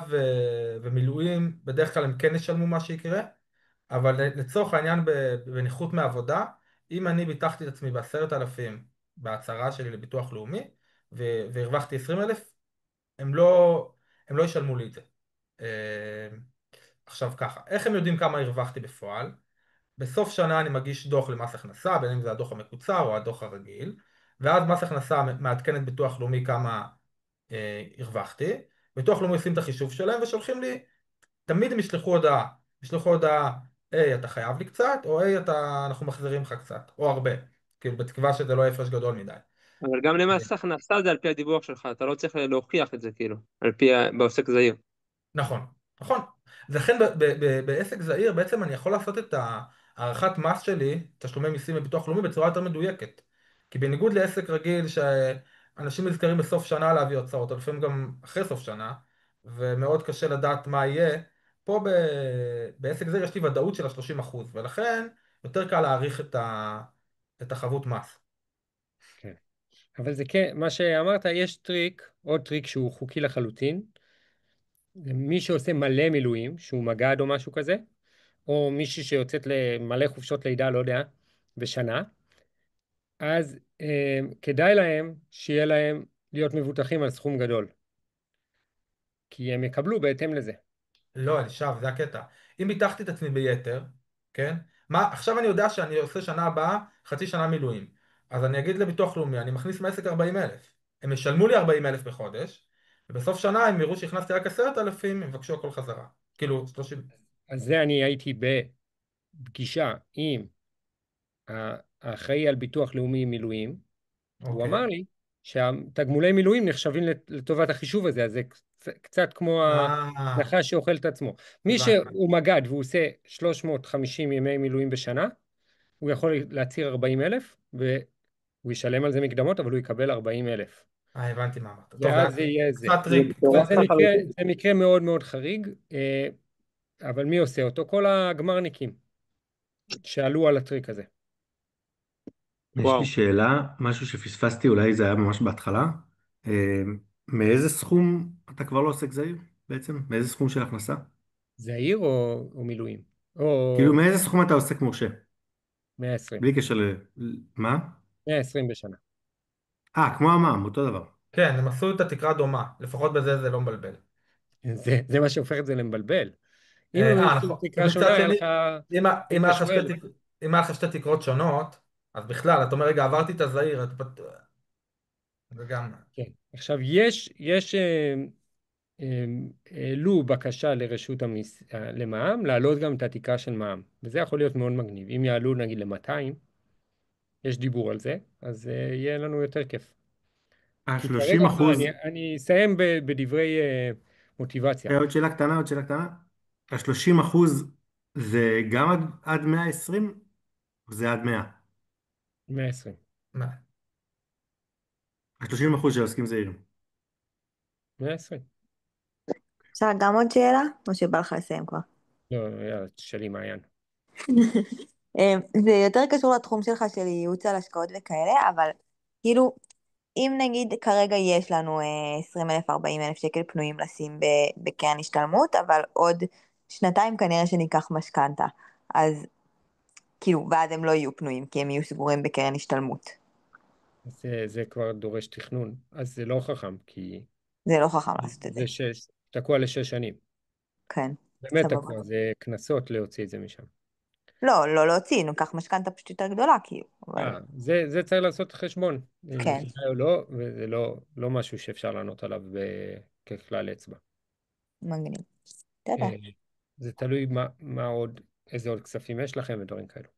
Speaker 2: ומילואים, בדרך כלל הם כן ישלמו מה שיקרה, אבל לצורך העניין בנכות מעבודה, אם אני ביטחתי את עצמי ב10,000 בהצהרה שלי לביטוח לאומי, והרווחתי 20,000, הם לא ישלמו לי את זה. אה, עכשיו ככה, איך הם יודעים כמה הרווחתי בפועל? בסוף שנה אני מגיש דוח למס הכנסה, בין אם זה הדוח המקוצר או הדוח הרגיל, ואז מס הכנסה מעדכן את ביטוח לאומי כמה הרווחתי, ביטוח לאומי עושים את החישוב שלהם ושולחים לי, תמיד הם ישלחו הודעה, היי אתה חייב לי קצת, או היי אנחנו מחזירים לך קצת, או הרבה, כאילו בתקווה שזה לא הפרש גדול מדי.
Speaker 7: אבל גם למס הכנסה זה על פי הדיווח שלך, אתה לא צריך להוכיח את זה כאילו, בעוסק זעיר.
Speaker 2: נכון, נכון. לכן בעסק זעיר בעצם אני יכול לעשות את הערכת מס שלי, תשלומי מיסים בביטוח לאומי, בצורה יותר מדויקת. כי בניגוד לעסק רגיל שאנשים נזכרים בסוף שנה להביא הוצאות, או לפעמים גם אחרי סוף שנה, ומאוד קשה לדעת מה יהיה, פה בעסק זעיר יש לי ודאות של ה-30%, ולכן יותר קל להעריך את החבות מס.
Speaker 1: כן. אבל זה כן, מה שאמרת, יש עוד טריק שהוא חוקי לחלוטין. מי שעושה מלא מילואים, שהוא מג"ד או משהו כזה, או מישהי שיוצאת למלא חופשות לידה, לא יודע, בשנה, אז כדאי להם שיהיה להם להיות מבוטחים על סכום גדול, כי הם יקבלו בהתאם לזה.
Speaker 2: לא, אלישב, זה הקטע. אם ביטחתי את עצמי ביתר, כן? עכשיו אני יודע שאני עושה שנה הבאה חצי שנה מילואים. אז אני אגיד לביטוח לאומי, אני מכניס מעסק 40,000. הם ישלמו לי 40,000 בחודש, ובסוף שנה הם יראו שהכנסתי רק 10,000, הם יבקשו הכל חזרה. כאילו, 30.
Speaker 1: אז זה אני הייתי בפגישה עם האחראי על ביטוח לאומי מילואים, והוא
Speaker 2: אוקיי.
Speaker 1: אמר לי שהתגמולי מילואים נחשבים לטובת החישוב הזה, אז זה קצת כמו
Speaker 2: אה,
Speaker 1: הנחש שאוכל את עצמו. מי
Speaker 2: הבנתי.
Speaker 1: שהוא מג"ד והוא עושה 350 ימי מילואים בשנה, הוא יכול להצהיר 40,000, והוא ישלם על זה מקדמות, אבל הוא יקבל 40,000.
Speaker 2: הבנתי מה אמרת. טוב,
Speaker 1: ואז זה יהיה זה.
Speaker 2: קצת
Speaker 7: זה
Speaker 2: טריק.
Speaker 7: מטורף לחלוטין.
Speaker 1: זה מקרה מאוד מאוד חריג, אבל מי עושה אותו? כל הגמרניקים שעלו על הטריק הזה.
Speaker 3: יש לי
Speaker 7: וואו.
Speaker 3: שאלה, משהו שפספסתי, אולי זה היה ממש בהתחלה. מאיזה סכום אתה כבר לא עוסק זעיר בעצם? מאיזה סכום של הכנסה?
Speaker 1: זעיר או מילואים?
Speaker 3: כאילו
Speaker 1: או
Speaker 3: מאיזה סכום אתה עוסק מורשה?
Speaker 1: 120.
Speaker 3: בלי קשר מה?
Speaker 1: 120 בשנה.
Speaker 3: כמו המע"מ, אותו דבר.
Speaker 2: כן, הם עשו את התקרה דומה, לפחות בזה זה לא מבלבל.
Speaker 1: זה מה שהופך את זה למבלבל. אם הם עושים
Speaker 2: נכון.
Speaker 1: תקרה
Speaker 2: ומצד
Speaker 1: שונה, היה
Speaker 2: שני,
Speaker 1: לך,
Speaker 2: אם
Speaker 1: היית
Speaker 2: היה לך
Speaker 1: שואל.
Speaker 2: אם היה לך שתי תקרות שונות, אז בכלל, אתה אומר, רגע, עברתי את הזעיר, זה גם...
Speaker 1: כן. עכשיו, העלו בקשה לרשות למע"מ, להעלות גם את התקרה של מע"מ, וזה יכול להיות מאוד מגניב. אם יעלו נגיד ל-200, יש דיבור על זה, אז יהיה לנו יותר כיף. כי כרגע,
Speaker 3: ה-30%,
Speaker 1: אני אסיים בדברי מוטיבציה.
Speaker 3: עוד שאלה קטנה, עוד שאלה קטנה. ה-30% זה גם עד 120 או זה עד 100?
Speaker 1: 120.
Speaker 2: מה?
Speaker 3: ה-30% של עוסקים זעירים.
Speaker 1: 120.
Speaker 6: אפשר גם עוד שאלה? או שבא לך לסיים כבר?
Speaker 1: לא, יאללה, שלי מעיין.
Speaker 6: זה יותר קשור לתחום שלך של ייעוץ על השקעות וכאלה, אבל כאילו, אם נגיד כרגע יש לנו 20,000, 40,000 שקל פנויים לשים בקרן השתלמות, אבל עוד שנתיים כנראה שניקח משכנתה, אז כאילו, ואז הם לא יהיו פנויים, כי הם יהיו סגורים בקרן השתלמות.
Speaker 1: זה כבר דורש תכנון, אז זה לא חכם, כי
Speaker 6: זה לא חכם לעשות את זה.
Speaker 1: זה תקוע ל6 שנים.
Speaker 6: כן,
Speaker 1: באמת
Speaker 6: סבבה.
Speaker 1: תקוע, זה קנסות להוציא את זה משם.
Speaker 6: לא, לא להוציא, ניקח משכנתה פשוט יותר גדולה, כאילו, אבל
Speaker 1: זה צריך לעשות חשבון, אם
Speaker 6: כן,
Speaker 1: כדאי או לא, וזה לא משהו שאפשר לענות עליו ככלל אצבע.
Speaker 6: מגניב. תודה.
Speaker 1: אה, זה תלוי מה עוד, איזה עוד כספים יש לכם ודברים כאלו.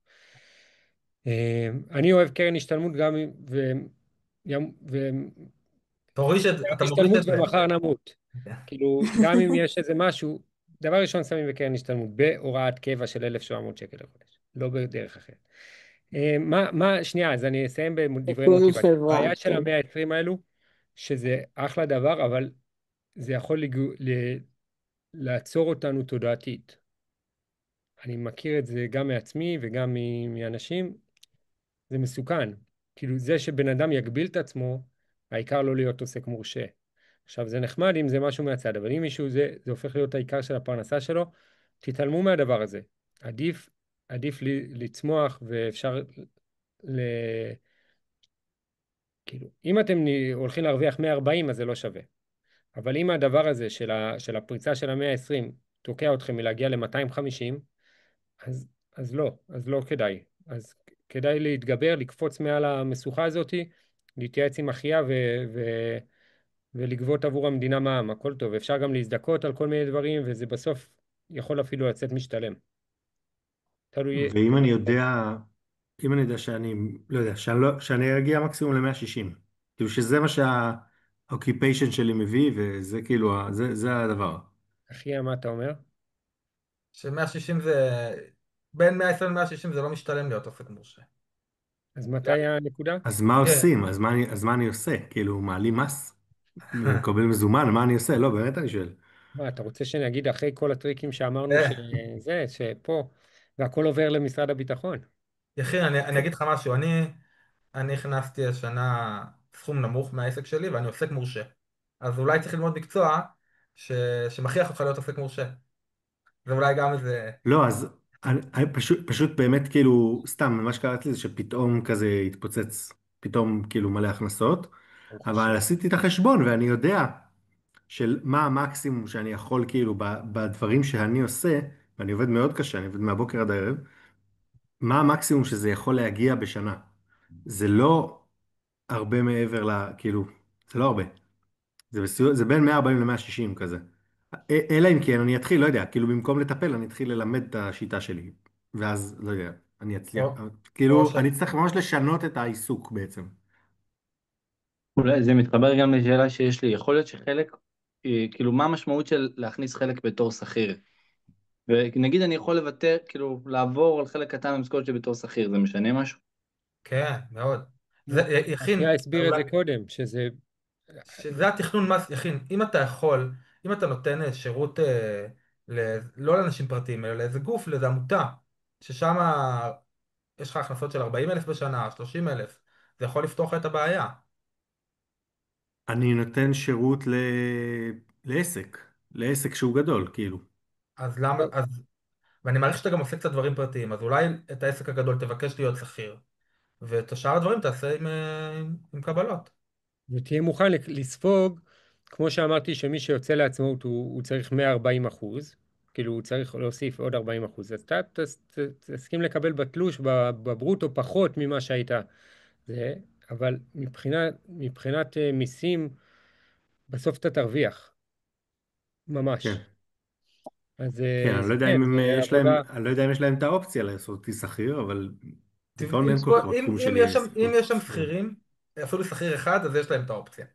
Speaker 1: אני אוהב קרן השתלמות גם אם,
Speaker 2: אתה מוריש
Speaker 1: השתלמות
Speaker 2: את זה.
Speaker 1: ומחר נמות. כאילו, גם אם יש איזה משהו, דבר ראשון שמים בקרן השתלמות, בהוראת קבע של 1,700 שקל לחודש, לא בדרך אחרת. שנייה, אז אני אסיים בדברי
Speaker 5: בכל
Speaker 1: מוטיבציה.
Speaker 5: חברה,
Speaker 1: הבעיה של
Speaker 5: כן.
Speaker 1: ה-120 האלו, שזה אחלה דבר, אבל זה יכול לעצור אותנו תודעתית. אני מכיר את זה גם מעצמי וגם מאנשים, זה מסוכן. כאילו, זה שבן אדם יגביל את עצמו, העיקר לא להיות עוסק מורשה. עכשיו, זה נחמד אם זה משהו מהצד, אבל אם מישהו זה הופך להיות העיקר של הפרנסה שלו, תתעלמו מהדבר הזה. עדיף לצמוח, ואפשר ל... כאילו, אם אתם הולכים להרוויח 140, אז זה לא שווה. אבל אם הדבר הזה של הפריצה של ה-120 תוקע אתכם מלהגיע ל-250, אז לא כדאי. אז כדאי להתגבר, לקפוץ מעל המשוכה הזאת, להתייעץ עם אחיה ולגבות עבור המדינה מע"מ, הכל טוב. אפשר גם להזדכות על כל מיני דברים, וזה בסוף יכול אפילו לצאת משתלם. תלוי.
Speaker 3: ואם אני יודע, אם אני יודע שאני, לא יודע, שאני אגיע מקסימום ל-160, כאילו שזה מה שה-occupation שלי מביא, וזה כאילו, זה הדבר.
Speaker 1: אחיה, מה אתה אומר?
Speaker 2: ש-160 זה... בין 120 ל-160 זה לא משתלם להיות עוסק מורשה.
Speaker 1: אז מתי הנקודה?
Speaker 3: אז מה
Speaker 2: כן.
Speaker 3: עושים? אז מה אני עושה? כאילו, מעלים מס? מקבל מזומן? מה אני עושה? לא, באמת אני שואל.
Speaker 1: מה, אתה רוצה שאני אגיד אחרי כל הטריקים שאמרנו
Speaker 2: אה,
Speaker 1: שפה, והכל עובר למשרד הביטחון?
Speaker 2: יחי, אני אגיד לך משהו, אני הכנסתי השנה סכום נמוך מהעסק שלי ואני עוסק מורשה. אז אולי צריך ללמוד מקצוע שמכריח אותך להיות עוסק מורשה. זה אולי גם איזה...
Speaker 3: לא, אז אני פשוט באמת כאילו, סתם, מה שקראתי זה שפתאום כזה התפוצץ, פתאום כאילו מלא הכנסות,
Speaker 1: ברוך השם.
Speaker 3: אבל עשיתי את החשבון ואני יודע של מה המקסימום שאני יכול כאילו בדברים שאני עושה, ואני עובד מאוד קשה, אני עובד מהבוקר עד הערב, מה המקסימום שזה יכול להגיע בשנה. זה לא הרבה מעבר כאילו, זה לא הרבה. זה בין 140 ל-160 כזה. אלא אם כן אני אתחיל, לא יודע, כאילו במקום לטפל אני אתחיל ללמד את השיטה שלי. ואז, לא יודע, אני אצליח.
Speaker 2: או, או
Speaker 3: כאילו,
Speaker 2: ש...
Speaker 3: אני אצטרך ממש לשנות את העיסוק בעצם.
Speaker 4: אולי זה מתחבר גם לשאלה שיש לי, יכול להיות שחלק, כאילו מה המשמעות של להכניס חלק בתור שכיר? ונגיד אני יכול לוותר, כאילו לעבור על חלק קטן מהמשכורת שלי בתור שכיר, זה משנה משהו?
Speaker 2: כן, מאוד. זה, יכין,
Speaker 1: אחיה הסביר את
Speaker 2: אולי...
Speaker 1: זה קודם, שזה
Speaker 2: שזה התכנון מס, יכין, אם אתה יכול, אם אתה נותן שירות לא לאנשים פרטיים, אלא לאיזה גוף, לאיזה עמותה, ששם יש לך הכנסות של 40,000 בשנה, 30,000, זה יכול לפתור לך את הבעיה.
Speaker 3: אני נותן שירות לעסק, לעסק שהוא גדול, כאילו.
Speaker 2: אז למה,
Speaker 1: טוב,
Speaker 2: ואני מעריך שאתה גם עושה קצת דברים פרטיים, אז אולי את העסק הגדול תבקש להיות שכיר, ואת השאר הדברים תעשה עם קבלות.
Speaker 1: ותהיה מוכן לספוג, כמו שאמרתי, שמי שיוצא לעצמאות הוא צריך 140%, כאילו הוא צריך להוסיף עוד 40%, אז אתה תסכים לקבל בתלוש, בברוטו, פחות ממה שהיית. זה, אבל מבחינת מיסים, בסוף אתה תרוויח, ממש.
Speaker 3: כן.
Speaker 1: אז
Speaker 3: כן, אני
Speaker 1: זה
Speaker 3: לא יודע
Speaker 1: כן,
Speaker 3: אם
Speaker 1: זה
Speaker 3: יש להם,
Speaker 1: עבודה.
Speaker 3: אני לא יודע אם יש להם את האופציה לעשות אותי שכיר, אבל בעיקרון אין כל כך בתחום
Speaker 2: אם
Speaker 3: שלי
Speaker 2: אם יש שם
Speaker 3: שכירים.
Speaker 2: שכירים, אפילו שכיר אחד, אז יש להם את האופציה.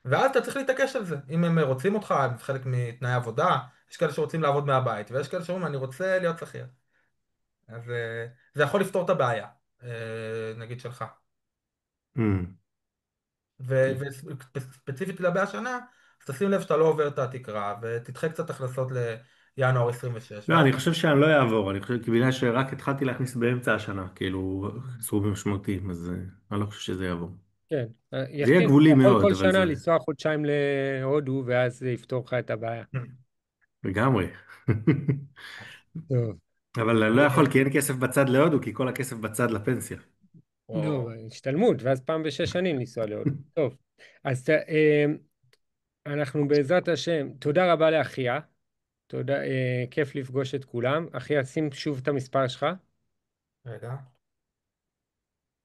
Speaker 2: ואז אתה צריך להתעקש על זה. אם הם רוצים אותך, זה חלק מתנאי עבודה, יש כאלה שרוצים לעבוד מהבית, ויש כאלה שאומרים, אני רוצה להיות שכיר. אז זה יכול לפתור את הבעיה, נגיד שלך.
Speaker 3: Mm,
Speaker 2: וספציפית לגבי השנה, אז תשים לב שאתה לא עובר את התקרה, ותדחה קצת הכנסות לינואר 26,
Speaker 3: לא,
Speaker 2: ואז
Speaker 3: אני חושב שאני לא אעבור, אני חושב, כי בגלל שרק התחלתי להכניס באמצע השנה, כאילו, סכומים משמעותיים, אז אני לא חושב שזה יעבור.
Speaker 1: כן,
Speaker 3: זה יהיה
Speaker 1: יחתים, אתה
Speaker 3: גבולי
Speaker 1: יכול
Speaker 3: מאוד,
Speaker 1: כל
Speaker 3: אבל
Speaker 1: שנה
Speaker 3: זה
Speaker 1: לנסוע חודשיים להודו, ואז זה יפתור לך את הבעיה.
Speaker 3: לגמרי.
Speaker 1: טוב.
Speaker 3: אבל אני לא יכול, כי אין כסף בצד להודו, כי כל הכסף בצד לפנסיה.
Speaker 1: לא,
Speaker 2: או...
Speaker 1: השתלמות, ואז פעם ב6 שנים לנסוע להודו. טוב, אז אנחנו בעזרת השם, תודה רבה לאחיה, תודה, כיף לפגוש את כולם. אחיה, שים שוב את המספר שלך,
Speaker 2: רגע.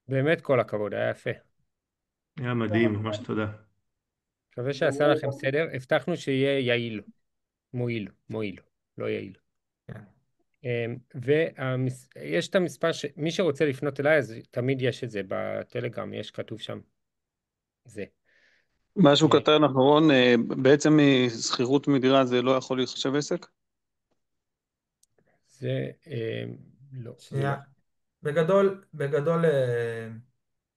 Speaker 1: באמת כל הכבוד, היה יפה.
Speaker 3: היה מדהים, ממש תודה.
Speaker 1: מקווה שעשה לכם סדר, הבטחנו שיהיה יעיל, מועיל, לא יעיל.
Speaker 2: כן.
Speaker 1: ויש את המספר, מי שרוצה לפנות אליי, אז תמיד יש את זה בטלגרם, יש כתוב שם, זה.
Speaker 8: משהו
Speaker 1: אה,
Speaker 8: קטן אחרון, בעצם שכירות מדירה זה לא יכול להיחשב עסק?
Speaker 1: זה, לא, זה
Speaker 2: שנייה.
Speaker 1: לא.
Speaker 2: בגדול,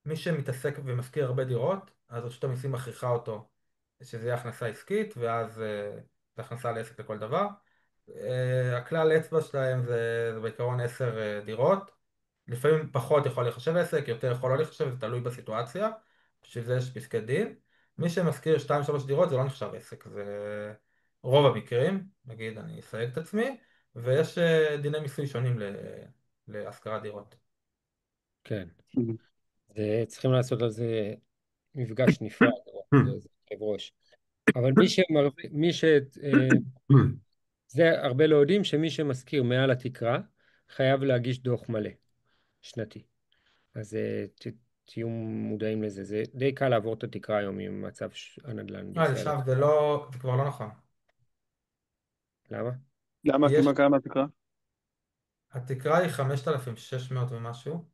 Speaker 2: מי שמתעסק ומשכיר הרבה דירות, אז רשות המיסים מכריחה אותו שזה יהיה הכנסה עסקית, ואז זה הכנסה לעסק לכל דבר. הכלל אצבע שלהם זה בעיקרון 10 דירות. לפעמים פחות יכול להיחשב עסק, יותר יכול לא להיחשב, זה תלוי בסיטואציה. בשביל זה יש פסקי דין. מי שמשכיר 2-3 דירות זה לא נחשב עסק, זה רוב המקרים, נגיד אני אסייג את עצמי, ויש דיני מיסוי שונים להשכרת דירות.
Speaker 1: כן. צריכים לעשות על זה מפגש נפרד, זה כאב ראש. אבל זה הרבה לא יודעים שמי שמשכיר מעל התקרה חייב להגיש דוח מלא, שנתי. אז תהיו מודעים לזה. זה די קל לעבור את התקרה היום עם מצב הנדל"ן בישראל.
Speaker 2: עכשיו זה כבר לא נכון.
Speaker 1: למה?
Speaker 8: למה?
Speaker 2: כי
Speaker 8: כי מה קיים בתקרה?
Speaker 2: התקרה היא 5,600 ומשהו.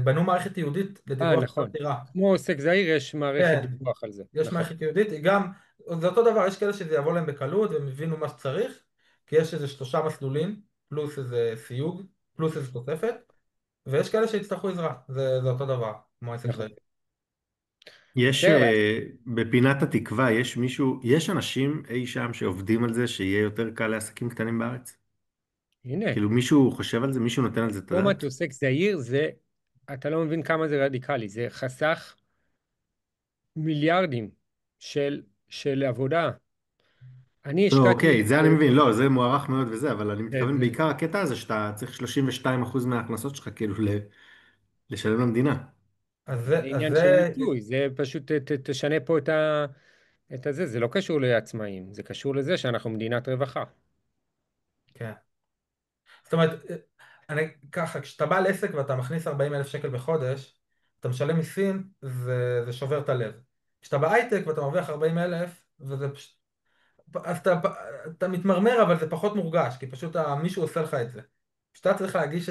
Speaker 2: בנו מערכת ייעודית לדיווח על
Speaker 1: נכון.
Speaker 2: פטירה.
Speaker 1: כמו עוסק זעיר יש מערכת
Speaker 2: כן,
Speaker 1: דיווח על זה.
Speaker 2: יש
Speaker 1: נכון.
Speaker 2: מערכת ייעודית, היא גם, זה אותו דבר, יש כאלה שזה יבוא להם בקלות והם הבינו מה שצריך, כי יש איזה 3 מסלולים, פלוס איזה סיוג, פלוס איזה תוספת, ויש כאלה שיצטרכו עזרה, זה אותו דבר, כמו עסק
Speaker 1: נכון.
Speaker 2: זעיר.
Speaker 3: יש,
Speaker 1: בסדר,
Speaker 3: בפינת התקווה, יש מישהו, יש אנשים אי שם שעובדים על זה שיהיה יותר קל לעסקים קטנים בארץ?
Speaker 1: הנה,
Speaker 3: כאילו מישהו חושב על זה? מישהו נותן על זה את
Speaker 1: פורמט
Speaker 3: הדעת?
Speaker 1: עוסק זעיר זה, אתה לא מבין כמה זה רדיקלי, זה חסך מיליארדים של עבודה. אני
Speaker 3: לא,
Speaker 1: השקעתי,
Speaker 3: אוקיי, זה אני מבין, לא, זה מוערך מאוד וזה, אבל אני
Speaker 1: זה,
Speaker 3: מתכוון
Speaker 1: זה,
Speaker 3: בעיקר הקטע הזה שאתה צריך 32% מההכנסות שלך כאילו לשלם למדינה.
Speaker 2: אז
Speaker 1: זה
Speaker 2: זה, אז
Speaker 1: עניין של
Speaker 2: זה,
Speaker 1: מיסוי, זה פשוט תשנה פה את הזה, זה לא קשור לעצמאים, זה קשור לזה שאנחנו מדינת רווחה.
Speaker 2: כן. זאת אומרת, ככה, כשאתה בעל עסק ואתה מכניס 40,000 שקל בחודש, אתה משלם מיסים, זה שובר את הלב. כשאתה בהייטק ואתה מרוויח 40,000, וזה פשוט אז אתה מתמרמר, אבל זה פחות מורגש, כי פשוט מישהו עושה לך את זה. כשאתה צריך להגיש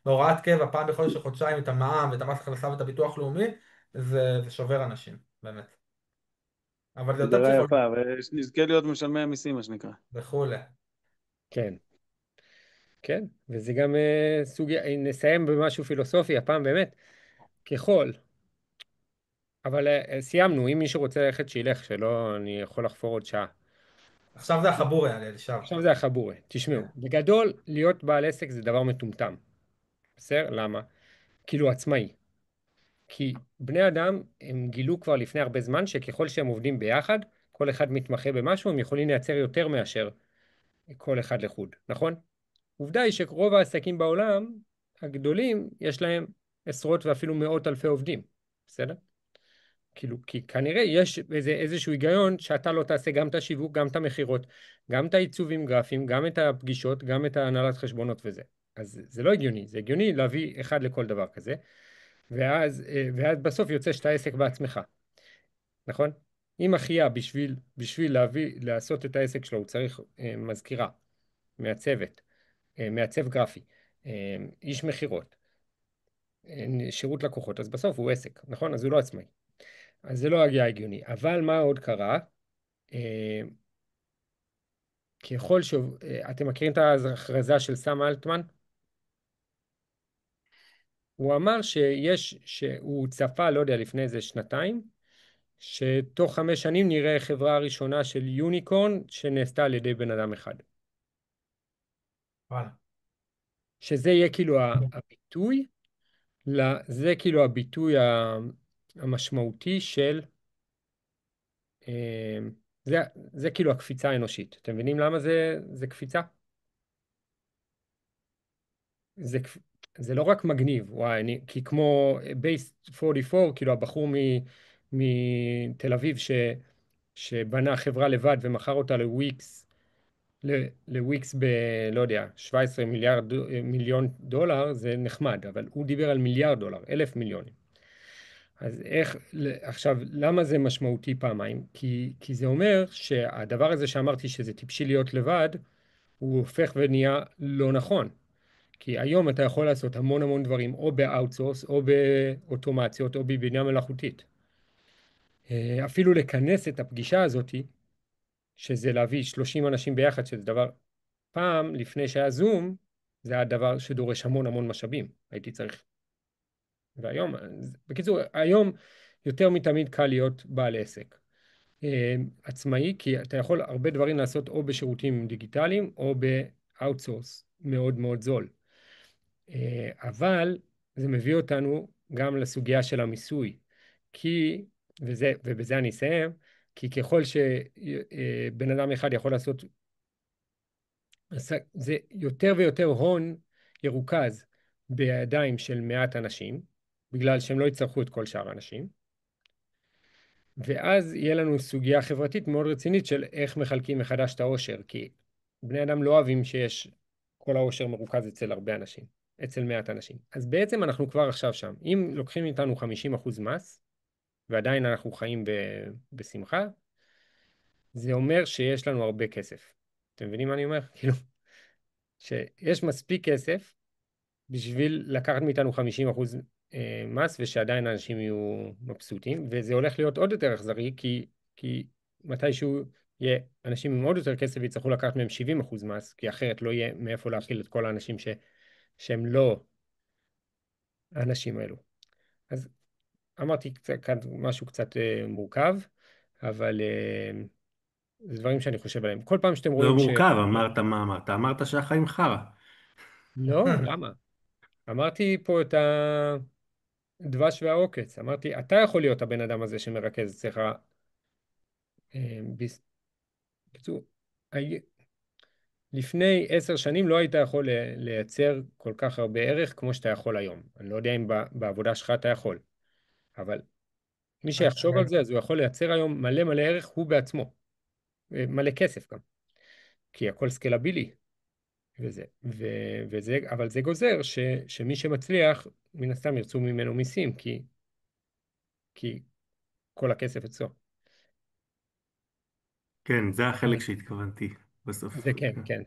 Speaker 2: בהוראת קבע פעם בחודש או חודשיים את המע"מ ואת המס הכנסה ואת הביטוח לאומי, זה שובר אנשים, באמת. אבל זה יותר
Speaker 8: הגדרה
Speaker 2: פסיכולוגי
Speaker 8: יפה, ונזכה להיות משלמי המיסים, מה שנקרא.
Speaker 2: וכולי.
Speaker 1: כן, כן, וזה גם נסיים במשהו פילוסופי הפעם באמת, ככל, אבל סיימנו, אם מישהו רוצה ללכת שילך, שלא, אני יכול לחפור עוד שעה.
Speaker 2: עכשיו זה החבורי, אלישב.
Speaker 1: עכשיו זה החבורה,
Speaker 2: כן.
Speaker 1: תשמעו, בגדול להיות בעל עסק זה דבר מטומטם, בסדר? למה? כאילו עצמאי. כי בני אדם, הם גילו כבר לפני הרבה זמן שככל שהם עובדים ביחד, כל אחד מתמחה במשהו, הם יכולים לייצר יותר מאשר כל אחד לחוד, נכון? עובדה היא שרוב העסקים בעולם הגדולים, יש להם עשרות ואפילו מאות אלפי עובדים, בסדר? כאילו, כי כנראה יש איזשהו היגיון שאתה לא תעשה גם את השיווק, גם את המכירות, גם את העיצובים גרפיים, גם את הפגישות, גם את הנהלת חשבונות וזה. אז זה לא הגיוני, זה הגיוני להביא אחד לכל דבר כזה, ואז בסוף יוצא שאתה עסק בעצמך, נכון? אם אחיה בשביל לעשות את העסק שלו, הוא צריך מזכירה, מעצבת, מעצב גרפי, איש מכירות, שירות לקוחות, אז בסוף הוא עסק, נכון? אז הוא לא עצמאי. אז זה לא היה הגיוני. אבל מה עוד קרה? אה, ככל ש... אתם מכירים את ההכרזה של סם אלטמן? הוא אמר שהוא צפה, לא יודע, לפני איזה שנתיים, שתוך 5 שנים נראה חברה הראשונה של יוניקורן שנעשתה על ידי בן אדם אחד.
Speaker 2: וואלה.
Speaker 1: שזה יהיה כאילו הביטוי, זה כאילו הביטוי המשמעותי של, אה, זה כאילו הקפיצה האנושית. אתם מבינים למה זה קפיצה? זה, זה לא רק מגניב, וואי, כי כמו בייס 44, כאילו הבחור מתל אביב שבנה חברה לבד ומכר אותה לוויקס, לוויקס לא יודע, 17 מיליון דולר, זה נחמד, אבל הוא דיבר על מיליארד דולר, 1,000 מיליונים. אז עכשיו, למה זה משמעותי פעמיים? כי זה אומר שהדבר הזה שאמרתי שזה טיפשי להיות לבד, הוא הופך ונהיה לא נכון. כי היום אתה יכול לעשות המון המון דברים, או באאוטסורס, או באוטומציות, או בבינה מלאכותית. אפילו לכנס את הפגישה הזאת, שזה להביא 30 אנשים ביחד, שזה דבר, פעם, לפני שהיה זום, זה היה דבר שדורש המון המון משאבים. הייתי צריך. והיום, בקיצור, היום יותר מתמיד קל להיות בעל עסק. עצמאי, כי אתה יכול הרבה דברים לעשות או בשירותים דיגיטליים, או באאוטסורס מאוד מאוד זול. אבל זה מביא אותנו גם לסוגיה של המיסוי, ובזה אני אסיים, כי ככל שבן אדם אחד יכול לעשות, זה יותר ויותר הון ירוכז בידיים של מעט אנשים, בגלל שהם לא יצטרכו את כל שאר האנשים, ואז יהיה לנו סוגיה חברתית מאוד רצינית של איך מחלקים מחדש את העושר, כי בני אדם לא אוהבים שיש כל העושר מרוכז אצל הרבה אנשים, אצל מעט אנשים. אז בעצם אנחנו כבר עכשיו שם. אם לוקחים מאיתנו 50% מס, ועדיין אנחנו חיים בשמחה, זה אומר שיש לנו הרבה כסף. אתם מבינים מה אני אומר? כאילו, שיש מספיק כסף בשביל לקחת מאיתנו 50% מס, ושעדיין אנשים יהיו מבסוטים, וזה הולך להיות עוד יותר אכזרי, כי מתישהו יהיה אנשים עם עוד יותר כסף ויצטרכו לקחת מהם 70% מס, כי אחרת לא יהיה מאיפה להכיל את כל האנשים שהם לא האנשים האלו. אז אמרתי משהו קצת מורכב, אבל זה דברים שאני חושב עליהם. כל פעם שאתם
Speaker 3: לא
Speaker 1: רואים
Speaker 3: מורכב, אמרת מה אמרת? אמרת שהחיים חרא.
Speaker 1: לא, למה? אמרתי פה את הדבש והעוקץ. אמרתי, אתה יכול להיות הבן אדם הזה שמרכז אצלך. בקיצור, לפני 10 שנים לא היית יכול לייצר כל כך הרבה ערך כמו שאתה יכול היום. אני לא יודע אם בעבודה שלך אתה יכול, אבל מי שיחשוב על זה, אז הוא יכול לייצר היום מלא מלא ערך הוא בעצמו. מלא כסף גם, כי הכל סקלבילי. אבל זה גוזר שמי שמצליח, מן הסתם ירצו ממנו מיסים, כי כל הכסף אצלו.
Speaker 3: כן, זה החלק שהתכוונתי בסוף.
Speaker 1: זה כן, כן.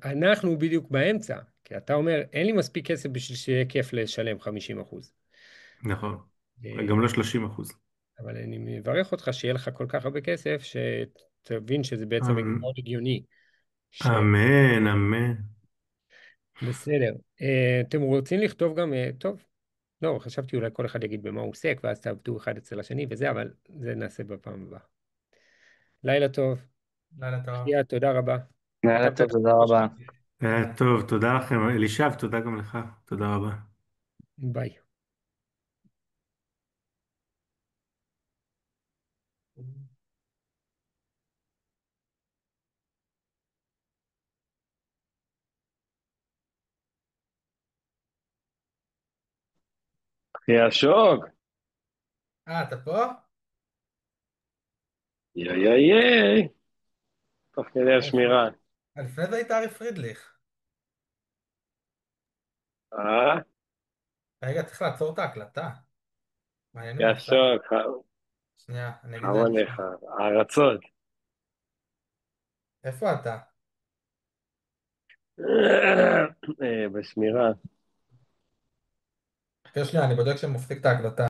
Speaker 1: אנחנו בדיוק באמצע, כי אתה אומר, אין לי מספיק כסף בשביל שיהיה כיף לשלם 50%.
Speaker 3: נכון, גם לא 30%.
Speaker 1: אבל אני מברך אותך שיהיה לך כל כך הרבה כסף, שתבין שזה בעצם מאוד הגיוני.
Speaker 3: אמן, אמן.
Speaker 1: בסדר. אתם רוצים לכתוב גם, טוב, לא, חשבתי אולי כל אחד יגיד במה הוא עוסק, ואז תעבדו אחד אצל השני וזה, אבל זה נעשה בפעם הבאה. לילה טוב.
Speaker 2: לילה טוב.
Speaker 1: תודה רבה.
Speaker 4: לילה טוב, תודה רבה.
Speaker 3: טוב, תודה לכם. אלישב, תודה גם לך. תודה רבה.
Speaker 1: ביי.
Speaker 10: אחי השוק.
Speaker 2: אתה פה?
Speaker 10: יאי יאי יאי. תוך כדי השמירה.
Speaker 2: לפני זה היית ארי פרידליך.
Speaker 10: אה?
Speaker 2: רגע, צריך לעצור את ההקלטה. מעניין אם
Speaker 10: אחי
Speaker 2: הוא עשה.
Speaker 10: השוק.
Speaker 2: שנייה, אני אגיד
Speaker 10: חם
Speaker 2: להם.
Speaker 10: עליך. הערצות.
Speaker 2: איפה אתה?
Speaker 10: בשמירה.
Speaker 2: שנייה, אני בודק שמפסיק את ההקלטה.